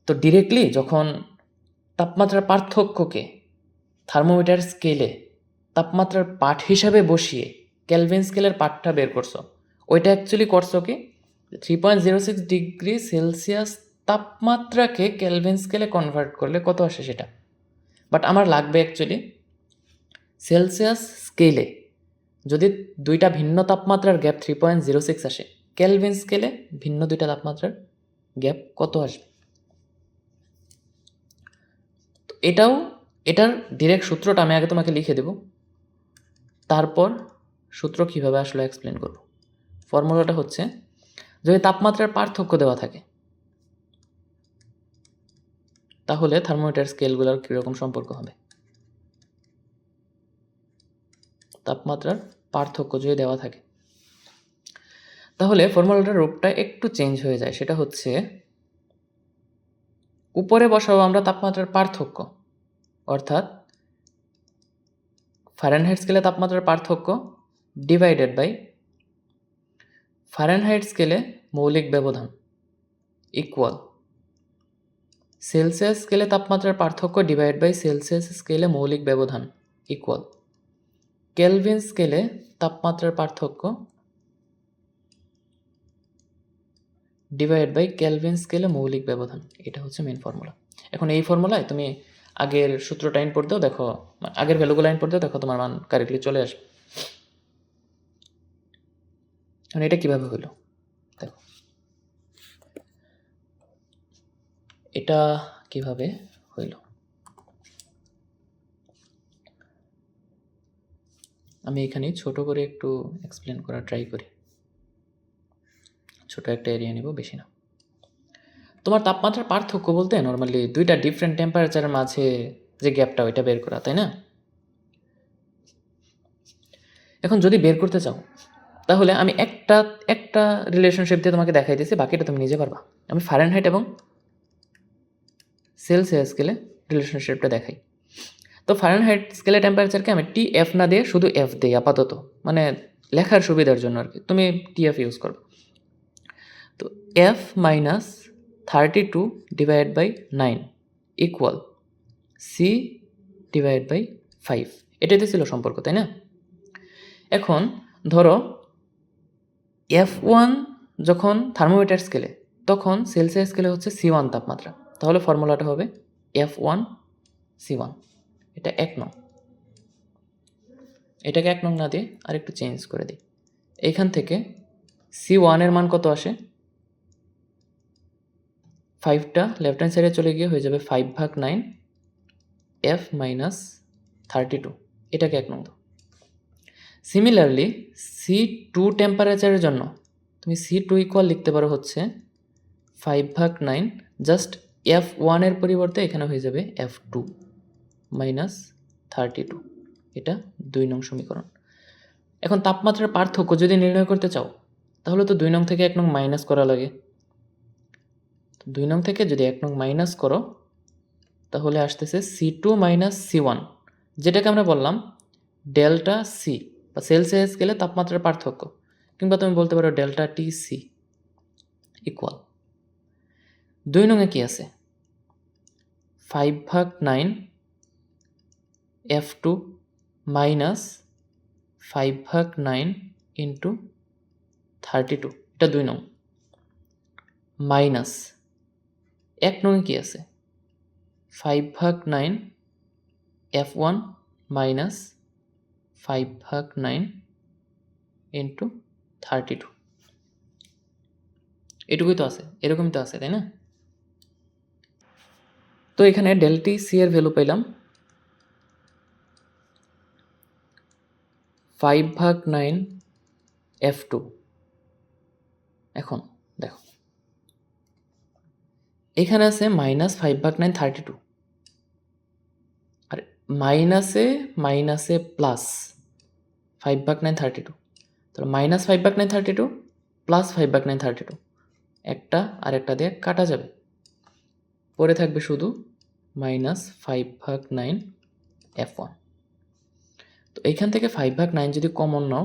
তো ডিরেক্টলি যখন তাপমাত্রার পার্থক্যকে থার্মোমিটার স্কেলে তাপমাত্রার পাঠ হিসাবে বসিয়ে কেলভিন স্কেলের পাঠটা বের করছো, ওইটা অ্যাকচুয়ালি করছো কি 3.06 ডিগ্রি সেলসিয়াস তাপমাত্রাকে কেলভিন স্কেলে কনভার্ট করলে কত আসে সেটা। বাট আমার লাগবে অ্যাকচুয়ালি সেলসিয়াস স্কেলে যদি দুইটা ভিন্ন তাপমাত্রার গ্যাপ 3.06 আসে, কেলভিন স্কেলে ভিন্ন দুইটা তাপমাত্রার গ্যাপ কত আসবে। তো এটার ডিরেক্ট সূত্রটা আমি আগে তোমাকে লিখে দেব, তারপর সূত্র কীভাবে আসলে এক্সপ্লেন করব। ফর্মুলাটা হচ্ছে, যদি তাপমাত্রার পার্থক্য দেওয়া থাকে তাহলে থার্মোমিটার স্কেলগুলোর কীরকম সম্পর্ক হবে। তাপমাত্রার পার্থক্য যদি দেওয়া থাকে তাহলে ফর্মুলাটার রূপটা একটু চেঞ্জ হয়ে যায়। সেটা হচ্ছে, উপরে বসাবো আমরা তাপমাত্রার পার্থক্য, অর্থাৎ ফারেনহাইট স্কেলে তাপমাত্রার পার্থক্য ডিভাইডেড বাই ফারেনহাইট স্কেলে মৌলিক ব্যবধান ইকুয়াল সেলসিয়াস স্কেলে তাপমাত্রার পার্থক্য ডিভাইড বাই সেলসিয়াস স্কেলে মৌলিক ব্যবধান ইকুয়াল কেলভিন স্কেলে তাপমাত্রার পার্থক্য ডিভাইড বাই কেলভিন স্কেলে মৌলিক ব্যবধান। এটা হচ্ছে মেন ফর্মুলা। এখন এই ফর্মুলায় তুমি আগের সূত্রটা ইনপুট দাও, দেখো আগের ভ্যালুগুলো ইনপুট দাও, দেখো তোমার মান কারেক্টলি চলে আসবে। এখন এটা কিভাবে হলো দেখো, এটা কিভাবে হইল আমি এখানে ছোট করে একটু এক্সপ্লেন করার ট্রাই করি। ছোট একটা এরিয়া নিব, বেশি না। তোমার তাপমাত্রার পার্থক্য বলতে নর্মালি দুইটা ডিফারেন্ট টেম্পারেচারের মাঝে যে গ্যাপটা, ওইটা বের করা, তাই না? এখন যদি বের করতে চাও তাহলে আমি একটা রিলেশনশিপ দিয়ে তোমাকে দেখাই দিয়েছি, বাকিটা তুমি নিজে পারবা। আমি ফারেনহাইট এবং সেলসিয়াস স্কেলে রিলেশনশিপটা দেখাই। তো ফারেনহাইট স্কেলে টেম্পারেচারকে আমি TF না দিয়ে শুধু F দিই আপাতত, মানে লেখার সুবিধার জন্য আর কি। তুমি TF ইউজ করবে। তো F minus 32 divide by 9 equal C divide by 5। এটাই ছিল সম্পর্ক, তাই না? এখন ধরো F1 যখন থার্মোমিটার স্কেলে, তখন সেলসিয়াস স্কেলে হচ্ছে C1 তাপমাত্রা। তাহলে ফর্মুলাটা হবে F1 C1। এটা 1 নং। এটাকে 1 নং না দিয়ে আর একটু চেঞ্জ করে দিই। এইখান থেকে C1 এর মান কত আসে? 5টা লেফট হ্যান্ড সাইডে চলে গিয়ে হয়ে যাবে 5/9 F মাইনাস 32। এটাকে 1 নং দাও। সিমিলারলি C2 টেম্পারেচারের জন্য তুমি C2 ইকুয়াল লিখতে পারো হচ্ছে 5/9, জাস্ট F1 এর পরিবর্তে এখানে হয়ে যাবে F2 মাইনাস 32। এটা 2 নং সমীকরণ। এখন তাপমাত্রার পার্থক্য যদি নির্ণয় করতে চাও তাহলে তো 2 নং থেকে 1 নং মাইনাস করা লাগে। 2 নং থেকে যদি 1 নং মাইনাস করো তাহলে আসতেছে C2 মাইনাস C1, যেটাকে আমরা বললাম ডেল্টা সি বা সেলসিয়াস স্কেলে তাপমাত্রার পার্থক্য, কিংবা তুমি বলতে পারো ডেল্টা TC ইকুয়াল 2 নংয়ে কি আছে? 5/9 F2 মাইনাস 5/9 ইন্টু 32। এটা 2 নং। মাইনাস 1 নং কি আছে 5/9 f1 মাইনাস 5/9 ইন্টু 32 এটুকুই তো আছে, এরকমই তো আছে, তাই না? তো এখানে ডেল টি সি এর ভ্যালু পেলাম 5/9 f2। এখন দেখো এখানে আছে মাইনাস 5/9 32, আর মাইনাসে প্লাস 5/9 32, তাহলে মাইনাস 5/9 32 প্লাস 5/9 32 একটা আর একটা দিয়ে কাটা যাবে, পরে থাকবে শুধু মাইনাস 5/9 f1। তো এইখান থেকে 5/9 যদি কমন নাও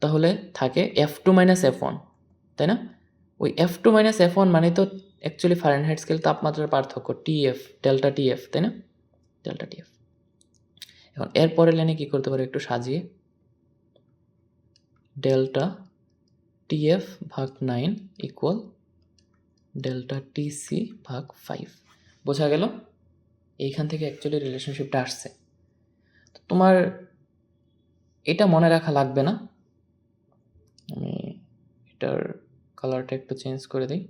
তাহলে থাকে f2 মাইনাস f1, তাই না? ওই f2 মাইনাস f1 মানে তো অ্যাকচুয়ালি ফারেনহাইট স্কেল তাপমাত্রার পার্থক্য টিএফ, ডেল্টা টিএফ, তাই না? Delta TF. এখন এর পরের লাইনে কি করতে পারো একটু সাজিয়ে, ডেল্টা টিএফ ভাগ 9 ইকুয়াল ডেল্টা টিসি ভাগ 5। বোঝা গেল? এইখান থেকে অ্যাকচুয়ালি রিলেশনশিপটা আসছে। তোমার এটা মনে রাখা লাগবে না, আমি এটার কালারটা একটু চেঞ্জ করে দিই।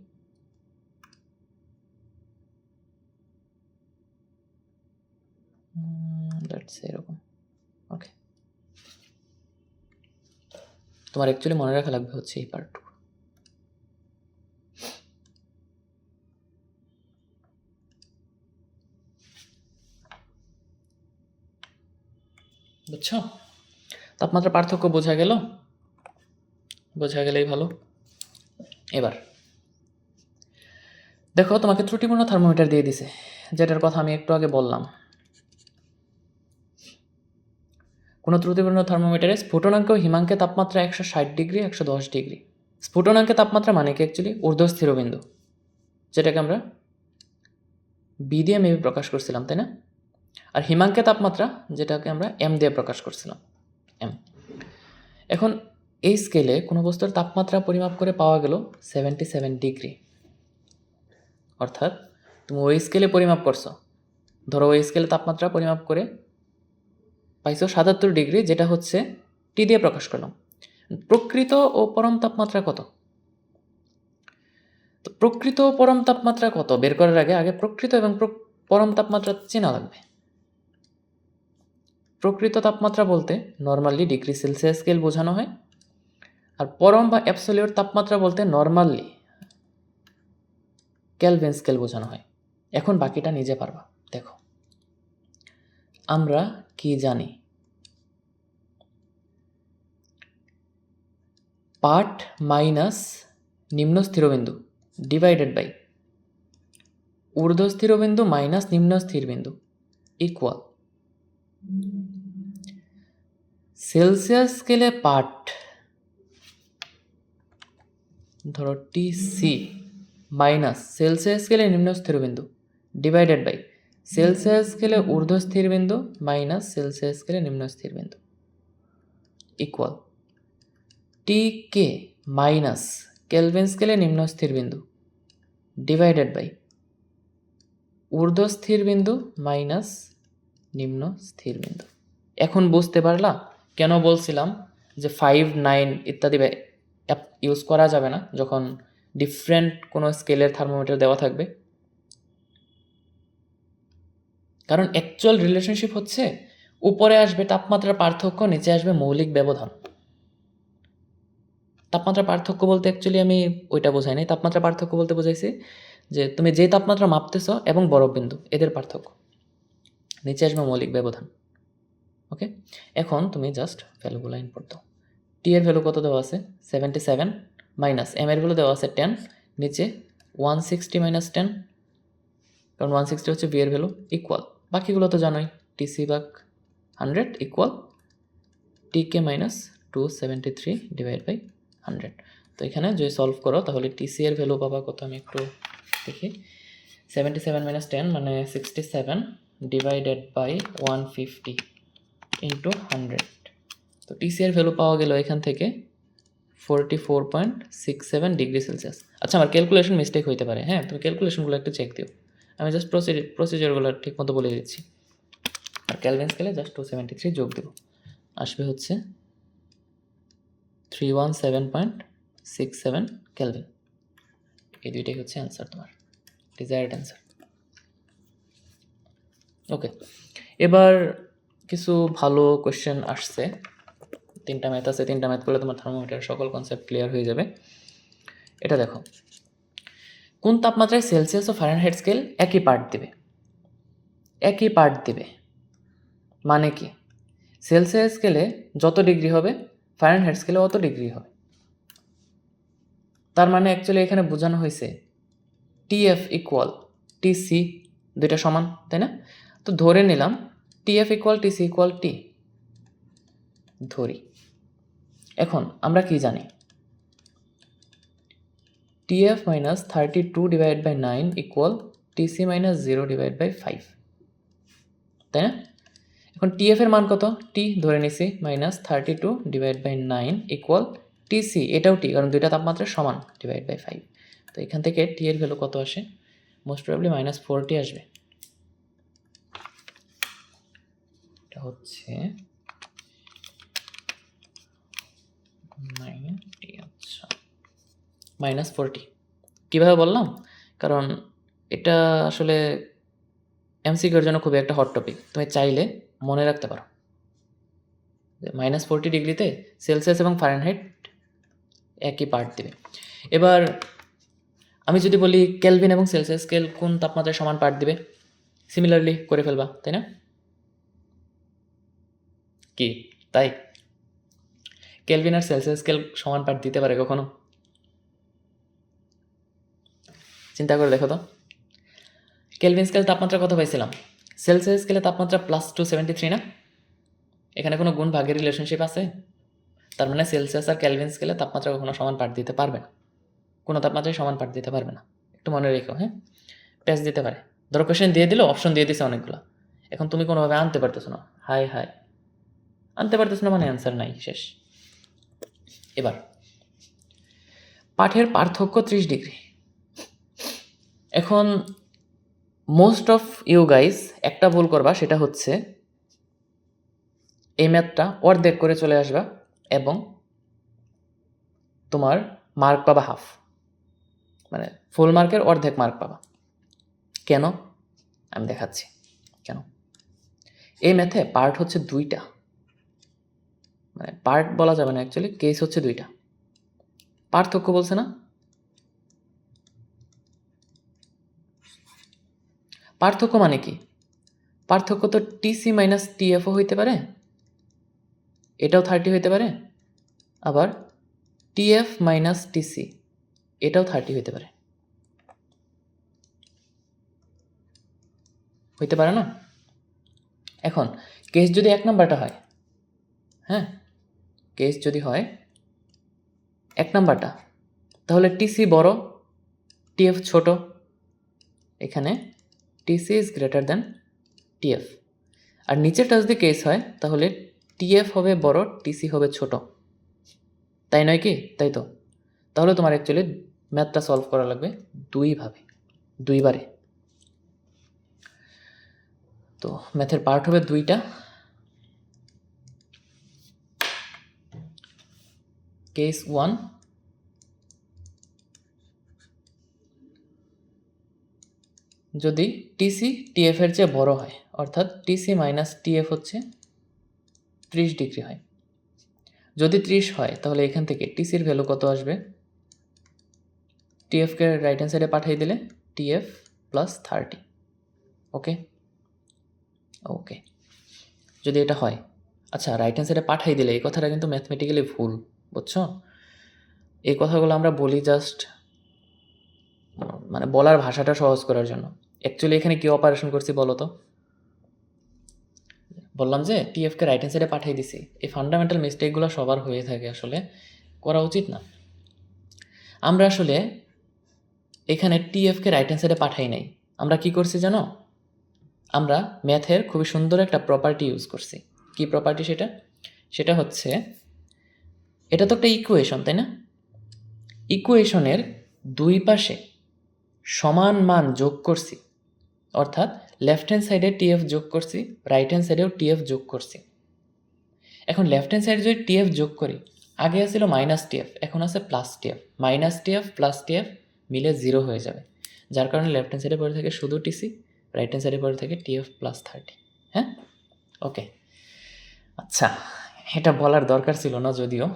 দ্যাটস এরকম, ওকে। তোমার অ্যাকচুয়ালি মনে রাখা লাগবে হচ্ছে এই পার্টটুকু। বুঝছো? তাপমাত্রা পার্থক্য বোঝা গেল? বোঝা গেলেই ভালো। এবার দেখো তোমাকে ত্রুটিপূর্ণ থার্মোমিটার দিয়ে দিছে, যেটার কথা আমি একটু আগে বললাম। কোনো ত্রুটিপূর্ণ থার্মোমিটারে স্ফুটনাঙ্ক ও হিমাঙ্কে তাপমাত্রা 160 ডিগ্রি 110 ডিগ্রি। স্ফুটনাঙ্কে তাপমাত্রা মানে কি অ্যাকচুয়ালি ঊর্ধ্বস্থিরবিন্দু, যেটাকে আমরা বি দিয়ে মেবি প্রকাশ করছিলাম, তাই না? আর হিমাঙ্কে তাপমাত্রা যেটাকে আমরা এম দিয়ে প্রকাশ করছিলাম, এম। এখন এই স্কেলে কোনো বস্তুর তাপমাত্রা পরিমাপ করে পাওয়া গেল 77 ডিগ্রি, অর্থাৎ তুমি ওই স্কেলে পরিমাপ করছো, ধরো ওই স্কেলে তাপমাত্রা পরিমাপ করে পাইছো 77 ডিগ্রি, যেটা হচ্ছে টি দিয়ে প্রকাশ করলাম। প্রকৃত ও পরম তাপমাত্রা কত? তো প্রকৃত ও পরম তাপমাত্রা কত বের করার আগে প্রকৃত এবং পরম তাপমাত্রা চেনা লাগবে। প্রকৃত তাপমাত্রা বলতে নর্মালি ডিগ্রি সেলসিয়াস স্কেল বোঝানো হয়, আর পরম বা অ্যাবসলিউট তাপমাত্রা বলতে নর্মালি কেলভিন স্কেল বোঝানো হয়। এখন বাকিটা নিজে পারবা। দেখো আমরা কি জানি, পাঠ মাইনাস নিম্ন স্থিরবিন্দু ডিভাইডেড বাই ঊর্ধ্ব স্থিরবিন্দু মাইনাস নিম্ন স্থিরবিন্দু ইকুয়াল সেলসিয়াস স্কেলে পাঠ ধরো টিসি মাইনাস সেলসিয়াস স্কেলে নিম্ন স্থিরবিন্দু ডিভাইডেড বাই সেলসিয়াস স্কেলে ঊর্ধ্ব স্থিরবিন্দু মাইনাস সেলসিয়াস স্কেলে নিম্ন স্থিরবিন্দু ইকুয়াল টি কে মাইনাস কেলভিন স্কেলে নিম্ন স্থিরবিন্দু ডিভাইডেড বাই ঊর্ধ্ব স্থিরবিন্দু মাইনাস নিম্ন স্থিরবিন্দু। এখন বুঝতে পারলা কেন বলছিলাম যে 5, 9 ইত্যাদি ইউজ করা যাবে না যখন ডিফারেন্ট কোনো স্কেলের থার্মোমিটার দেওয়া থাকবে? কারণ অ্যাকচুয়াল রিলেশনশিপ হচ্ছে উপরে আসবে তাপমাত্রার পার্থক্য, নিচে আসবে মৌলিক ব্যবধান। তাপমাত্রা পার্থক্য বলতে অ্যাকচুয়ালি আমি ওইটা বোঝাই নাই। তাপমাত্রা পার্থক্য বলতে বোঝাইছি যে তুমি যে তাপমাত্রা মাপতেছ এবং বরফ বিন্দু এদের পার্থক্য, নিচে আসবে মৌলিক ব্যবধান। ওকে, এখন তুমি জাস্ট ভ্যালুগুলো ইনপুট দাও। টি এর ভ্যালু কত দেওয়া আছে 77 মাইনাস এম এর ভ্যালু দেওয়া আছে 10, নিচে 160 মাইনাস 10, কারণ 160 হচ্ছে ভি এর ভ্যালু ইকুয়াল বাকিগুলো তো জানোই টিসি ভাগ 100 equal T K minus 273 divide by 100। তো এখানে যদি সলভ করো তাহলে টিসি এর ভ্যালু পাবা কত, আমি একটু দেখি। 77 মাইনাস 10 মানে 67 ডিভাইডেড বাই 150 ইন্টু 100। তো টিসি এর ভ্যালু পাওয়া গেল এখান থেকে 44.67 ডিগ্রি সেলসিয়াস। আচ্ছা, আমার ক্যালকুলেশন মিস্টেক হইতে পারে, হ্যাঁ? তুমি ক্যালকুলেশনগুলো একটু চেক দিও। আমি জাস্ট প্রসিজারগুলো ঠিকমতো বলে দিচ্ছি। আর কেলভিন স্কেলে জাস্ট 273 যোগ দেব, আসবে হচ্ছে 317.67 কেলভিন। এই দুইটাই হচ্ছে অ্যান্সার, তোমার ডিজায়ার্ড অ্যান্সার। ওকে, এবার কিছু ভালো কোয়েশ্চেন আসছে। 3টা ম্যাথ আছে, 3টা ম্যাথ করলে তোমার থার্মোমিটারের সকল কনসেপ্ট ক্লিয়ার হয়ে যাবে। এটা দেখো, কোন তাপমাত্রায় সেলসিয়াস ও ফারেনহাইট স্কেল একই পার্ট দিবে? একই পার্ট দিবে মানে কি? সেলসিয়াস স্কেলে যত ডিগ্রি হবে ফারেনহাইট স্কেলে অত ডিগ্রি হবে। তার মানে অ্যাকচুয়ালি এখানে বোঝানো হয়েছে টিএফ ইকুয়াল টিসি, দুইটা সমান, তাই না? তো ধরে নিলাম TF equal TC equal T, ধরি। এখন আমরা কি জানি? TF minus 32 divide by 9 equal TC minus 0 divide by 5, তাই না? এখন টিএফ এর মান কত? টি ধরে নিছি, minus 32 divide by 9 equal TC, এটাও টি, কারণ দুইটা তাপমাত্রা সমান, ডিভাইড বাই 5। তো এখান থেকে টি এর ভ্যালু কত আসে? মোস্ট প্রবাবলি -40 আসবে। এটা হচ্ছে 90। আচ্ছা, -40 কীভাবে বললাম? কারণ এটা আসলে এমসিকিউর জন্য খুবই একটা হট টপিক। তুমি চাইলে মনে রাখতে পারো -40 ডিগ্রিতে সেলসিয়াস এবং ফারেনহাইট একই পার্ট দিবে। এবার আমি যদি বলি কেলভিন এবং সেলসিয়াস স্কেল কোন তাপমাত্রায় সমান পার্ট দিবে, সিমিলারলি করে ফেলবা, তাই না? কি তাই? কেলভিন আর সেলসিয়াস স্কেল সমান পার্ট দিতে পারে কখনো? চিন্তা করে দেখো তো। কেলভিন স্কেল তাপমাত্রা কত পাইছিলাম? সেলসিয়াস স্কেলে তাপমাত্রা +273 না? এখানে কোনো গুণ ভাগের রিলেশনশিপ আছে? তার মানে সেলসিয়াস আর কেলভিন স্কেলে তাপমাত্রা কখনো সমান পার্ট দিতে পারবে না, কোনো তাপমাত্রায় সমান পার্ট দিতে পারবে না। একটু মনে রেখো, হ্যাঁ? প্যাচ দিতে পারে। ধরো কোয়েশ্চেন দিয়ে দিল, অপশন দিয়ে দিছে অনেকগুলো, এখন তুমি কোনোভাবে আনতে পারতেছো না, হাই আনতে পারতেছো না মানে অ্যান্সার নাই, শেষ। এবার পাঠের পার্থক্য 30 ডিগ্রি। এখন মোস্ট অফ ইউ গাইজ একটা ভুল করবা, সেটা হচ্ছে এই ম্যাথটা অর্ধেক করে চলে আসবা এবং তোমার মার্ক পাবা হাফ, মানে ফুল মার্কের অর্ধেক মার্ক পাবা। কেন? আমি দেখাচ্ছি কেন। এই ম্যাথে পার্ট হচ্ছে 2টা, মানে পার্ট বলা যাবে না, অ্যাকচুয়ালি কেস হচ্ছে 2টা। পার্থক্য বলছে না? পার্থক্য মানে কি? পার্থক্য তো টিসি মাইনাস টিএফও হইতে পারে, এটাও 30 হইতে পারে, আবার টিএফ মাইনাস টিসি এটাও 30 হইতে পারে, হইতে পারে না? এখন কেস যদি 1 নাম্বারটা হয়, হ্যাঁ, কেস যদি হয় 1 নাম্বারটা, তাহলে টিসি বড়, টিএফ ছোট। এখানে TC is greater than TF. আর নিচেরটা যদি কেস হয় তাহলে টিএফ হবে বড়, টিসি হবে ছোট, তাই নয় কি? তাই তো। তাহলে তোমার অ্যাকচুয়ালি ম্যাথটা সলভ করা লাগবে দুইবারে। তো ম্যাথের পার্ট হবে 2টা। কেস 1, যদি টিসি টিএফ এর চেয়ে বড় হয়, অর্থাৎ টিসি মাইনাস টিএফ হচ্ছে 30 ডিগ্রি হয়। যদি 30 হয় তাহলে এখান থেকে টিসির ভ্যালু কত আসবে? টিএফকে রাইট হ্যান্ড সাইডে পাঠিয়ে দিলে টিএফ প্লাস 30। ওকে, যদি এটা হয়, আচ্ছা, রাইট হ্যান্ড সাইডে পাঠিয়ে দিলে, এই কথাটা কিন্তু ম্যাথমেটিক্যালি ভুল, বুঝছো? এই কথাগুলো আমরা বলি জাস্ট মানে বলার ভাষাটা সহজ করার জন্য। অ্যাকচুয়ালি এখানে কি অপারেশন করছি বলো তো? বললাম যে টিএফকে রাইট হ্যান্ড সাইডে পাঠিয়ে দিছি। এই ফান্ডামেন্টাল মিস্টেকগুলো সবার হয়ে থাকে, আসলে করা উচিত না। আমরা আসলে এখানে টিএফকে রাইট হ্যান্ড সাইডে পাঠাই নাই, আমরা কি করছি জানো? আমরা ম্যাথের খুবই সুন্দর একটা প্রপার্টি ইউজ করছি। কি প্রপার্টি সেটা? সেটা হচ্ছে এটা তো একটা ইকুয়েশন, তাই না? ইকুয়েশনের দুই পাশে সমান মান যোগ করছি, অর্থাৎ লেফট হ্যান্ড সাইডে টিএফ যোগ করছি, রাইট হ্যান্ড সাইডেও টিএফ যোগ করছি। এখন লেফট হ্যান্ড সাইডে যদি টিএফ যোগ করি, আগে ছিল মাইনাস টিএফ, এখন আছে plus TF. Minus TF plus TF মিলে 0 হয়ে যাবে, যার কারণে লেফট হ্যান্ড সাইডে পড়ে থাকে শুধু টিসি, রাইট হ্যান্ড সাইডে পড়ে থাকে টিএফ প্লাস 30। হ্যাঁ, ওকে। আচ্ছা, এটা বলার দরকার ছিল না যদিও,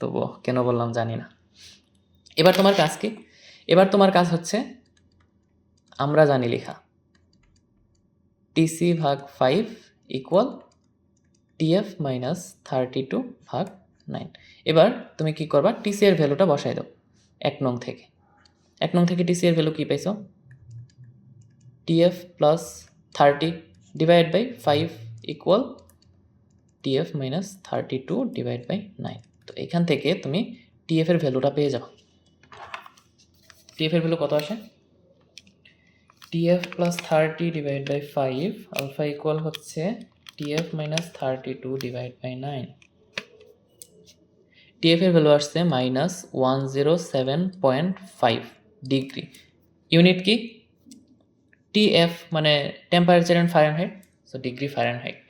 তবুও কেন বললাম জানি না। এবার তোমার কাজ কি? এবার তোমার কাজ হচ্ছে আমরা জানি লেখা টিসি ভাগ 5 ইকুয়াল টিএফ মাইনাস 32 ভাগ 9। এবার তুমি কি করবা? টিসি এর ভ্যালুটা বসাই দাও 1 নং থেকে। 1 নং থেকে টিসি এর ভ্যালু কি পাইছো? TF plus 30 divide by 5 equal TF minus 32 divide by 9। তো এখান থেকে তুমি টিএফ এর ভ্যালুটা পেয়ে যাও। টিএফ এর ভ্যালু কত আসে? TF plus 30 divide by 5 alpha equal হচ্ছে TF minus 32 divide by 9। TF এর ভ্যালু আসছে মাইনাস 107.5 ডিগ্রি। ইউনিট কি? টিএফ মানে temperature in Fahrenheit, so degree Fahrenheit.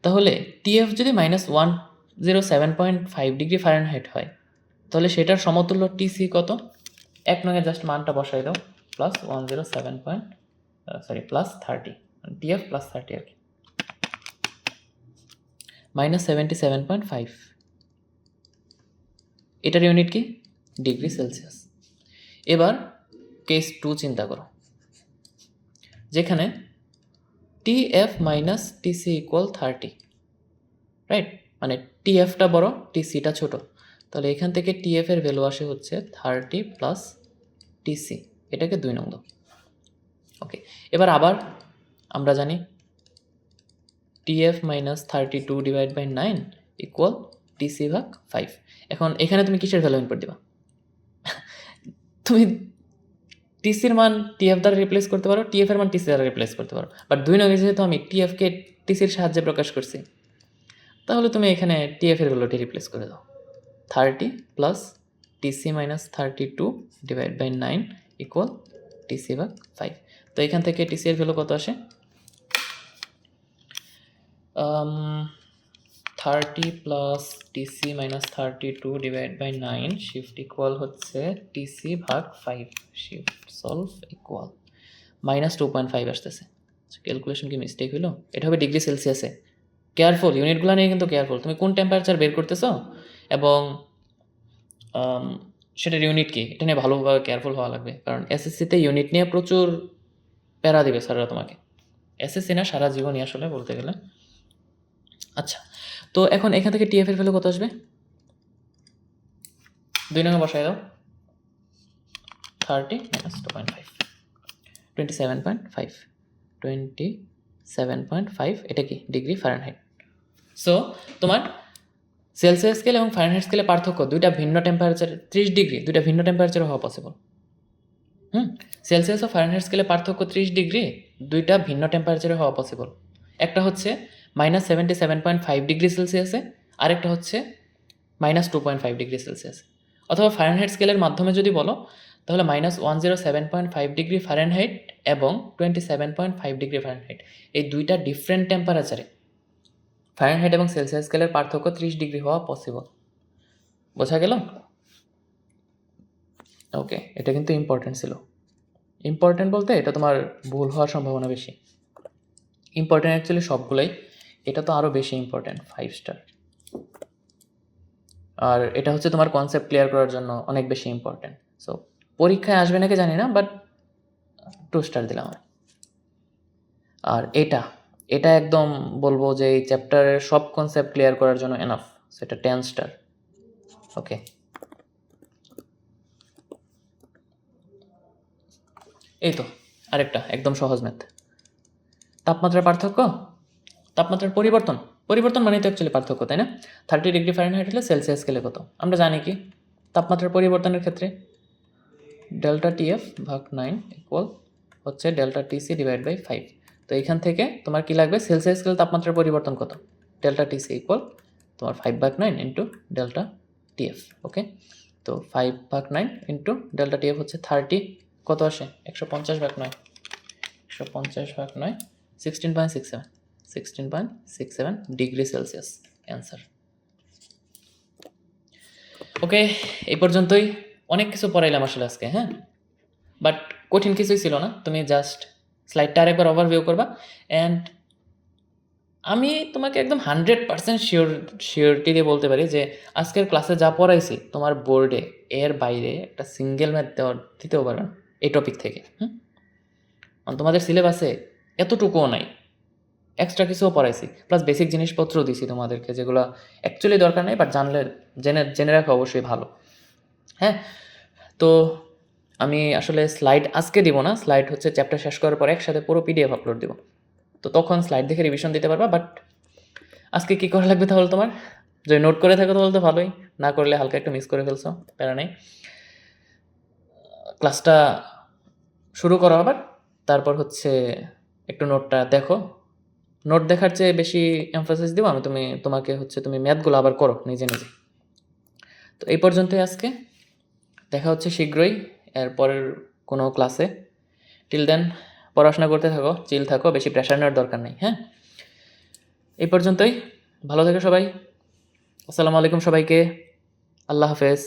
তাহলে টিএফ যদি মাইনাস 107.5 ডিগ্রি ফারেনহাইট হয়, তাহলে সেটার সমতুল্য টিসি কত? 1 নঙে জাস্ট মানটা বসাই দাও, প্লাস প্লাস 30, টিএফ প্লাস 30 আর কি, মাইনাস 77.5। এটার ইউনিট কি? Degree Celsius. এবার কেস 2 চিন্তা করো, যেখানে TF minus TC equal 30, right? মানে টিএফটা বড়, টিসিটা ছোট। তাহলে এখান থেকে টিএফ এর ভ্যালু আসে হচ্ছে 30 প্লাস টিসি, এটাকে 2 নং দাও। ওকে, এবার আবার আমরা জানি TF minus 32 divide by 9 equal TC ভাগ 5। এখন এখানে তুমি কিসের ভ্যালু ইনপুট দিবা? তুমি টিসির মান টিএফ দ্বারা রিপ্লেস করতে পারো, টিএফ এর মান টিসি দ্বারা রিপ্লেস করতে পারো, বাট 2 নং যেহেতু আমি টিএফকে টিসির সাহায্যে প্রকাশ করছি, তাহলে তুমি এখানে টিএফ এর ভ্যালুটি রিপ্লেস করে দাও। 30 plus TC minus 32 divide by 9 equal TC ভাগ 5। তো এখান থেকে টিসি এর ভ্যালু কত আসে? 30 plus TC minus 32 divide by 9 shift equal হচ্ছে টিসি ভাগ 5। শিফট সলভ ইকুয়াল মাইনাস 2.5 আসতেছে। ক্যালকুলেশন কি মিস্টেক হলো? এটা হবে ডিগ্রি সেলসিয়াসে। কেয়ারফুল, ইউনিটগুলো নিয়ে কিন্তু কেয়ারফুল। তুমি কোন টেম্পারেচার বের করতেছো এবং সেটার ইউনিট কি, এটা নিয়ে ভালোভাবে কেয়ারফুল হওয়া লাগবে, কারণ এসএসসিতে ইউনিট নিয়ে প্রচুর প্যারা দিবে স্যাররা তোমাকে। এসএসসি না, সারা জীবনই আসলে বলতে গেলে। আচ্ছা, তো এখন এখান থেকে টিএফ এর ভ্যালু কত আসবে? 2 নঙে বসাই দাও, 30 মাইনাস 2.5, 27.5। 27.5 এটা কি? Degree Fahrenheit. সো তোমার সেলসিয়াস স্কেল এবং ফারেনহাইট স্কেলে পার্থক্য, দুইটা ভিন্ন টেম্পারেচার, 30 ডিগ্রি, দুইটা ভিন্ন টেম্পারেচারে হওয়া পসিবল। সেলসিয়াস ও ফারেনহাইট স্কেলে পার্থক্য 30 ডিগ্রি, দুইটা ভিন্ন টেম্পারেচারে হওয়া পসিবল। একটা হচ্ছে মাইনাস 77.5 ডিগ্রি সেলসিয়াসে, আরেকটা হচ্ছে মাইনাস 2.5 ডিগ্রি সেলসিয়াস। অথবা ফারেনহাইট স্কেলের মাধ্যমে যদি বলো, তাহলে মাইনাস 107.5 ডিগ্রি ফারেনহাইট এবং 27.5 ডিগ্রি ফারেনহাইট, এই দুইটা ডিফারেন্ট টেম্পারেচারে ফারেনহাইট এবং সেলসিয়াস স্কেলের পার্থক্য 30 ডিগ্রি হওয়া পসিবল। বোঝা গেল? ওকে, এটা কিন্তু ইম্পর্টেন্ট ছিল। ইম্পর্টেন্ট বলতে এটা তোমার ভুল হওয়ার সম্ভাবনা বেশি। ইম্পর্টেন্ট অ্যাকচুয়ালি সবগুলোই, এটা তো আরও বেশি ইম্পর্টেন্ট, 5 স্টার। আর এটা হচ্ছে তোমার কনসেপ্ট ক্লিয়ার করার জন্য অনেক বেশি ইম্পর্টেন্ট। সো পরীক্ষায় আসবে নাকি জানি না, বাট 2 স্টার দিলাম আমি। আর এটা একদম বলবো যে এই চ্যাপ্টারের সব কনসেপ্ট ক্লিয়ার করার জন্য এনাফ, সেটা 10 স্টার। ওকে, এই তো আরেকটা একদম সহজ ম্যাথ। তাপমাত্রার পার্থক্য, তাপমাত্রার পরিবর্তন মানে তো অ্যাকচুয়ালি পার্থক্য, তাই না? 30 ডিগ্রি ফারেনহাইট হলে সেলসিয়াস স্কেলে কত? আমরা জানি কি তাপমাত্রার পরিবর্তনের ক্ষেত্রে ডেল্টা টিএফ ভাগ 9 ইকুয়াল হচ্ছে ডেল্টা টিসি ডিভাইড বাই 5। তো এইখান থেকে তোমার কি লাগবে? সেলসিয়াস স্কেল তাপমাত্রার পরিবর্তন কত? ডেল্টা টিসি ইকুয়াল তোমার 5/9 ইন্টু ডেল্টা টিএফ। ওকে, তো 5/9 ইন্টু ডেল্টা টিএফ হচ্ছে 30, কত আসে 150/9, 150/9 16.67, 16.67 ডিগ্রি সেলসিয়াস অ্যান্সার। ওকে, এই পর্যন্তই। অনেক কিছু পড়াইলাম আসলে আজকে, হ্যাঁ, বাট কঠিন কিছুই ছিল না। তুমি জাস্ট স্লাইডটা আরেকবার ওভারভিউ করবা, অ্যান্ড আমি তোমাকে একদম 100% শিওরিটি দিয়ে বলতে পারি যে আজকের ক্লাসে যা পড়াইছি তোমার বোর্ডে এর বাইরে একটা সিঙ্গেল ম্যাথ দিতেও পারবে না এই টপিক থেকে। তোমাদের সিলেবাসে এতটুকুও নাই, এক্সট্রা কিছুও পড়াইছি, প্লাস বেসিক জিনিসপত্রও দিছি তোমাদেরকে, যেগুলো অ্যাকচুয়ালি দরকার নেই, বাট জানলে জেনে রাখা অবশ্যই ভালো। হ্যাঁ, তো আমি আসলে স্লাইড আজকে দিব না, স্লাইড হচ্ছে চ্যাপ্টার শেষ করার পর একসাথে পুরো পিডিএফ আপলোড দিব, তো তখন স্লাইড দেখে রিভিশন দিতে পারবা। বাট আজকে কী করা লাগবে তাহলে তোমার, যদি নোট করে থাকো তাহলে তো ভালোই, না করলে হালকা একটু মিস করে ফেলছো, প্যারা নেই। ক্লাসটা শুরু করো আবার, তারপর হচ্ছে একটু নোটটা দেখো, নোট দেখার চেয়ে বেশি এমফাসিস দিব আমি তোমাকে হচ্ছে তুমি ম্যাথগুলো আবার করো নিজে নিজে। তো এই পর্যন্তই আজকে, দেখা হচ্ছে শীঘ্রই এরপরের কোনো ক্লাসে। টিল দেন পড়াশোনা করতে থাকো, চিল থাকো, বেশি প্রেশার নেওয়ার দরকার নেই। হ্যাঁ, এই পর্যন্তই, ভালো থেকো সবাই। আসসালামু আলাইকুম সবাইকে, আল্লাহ হাফেজ।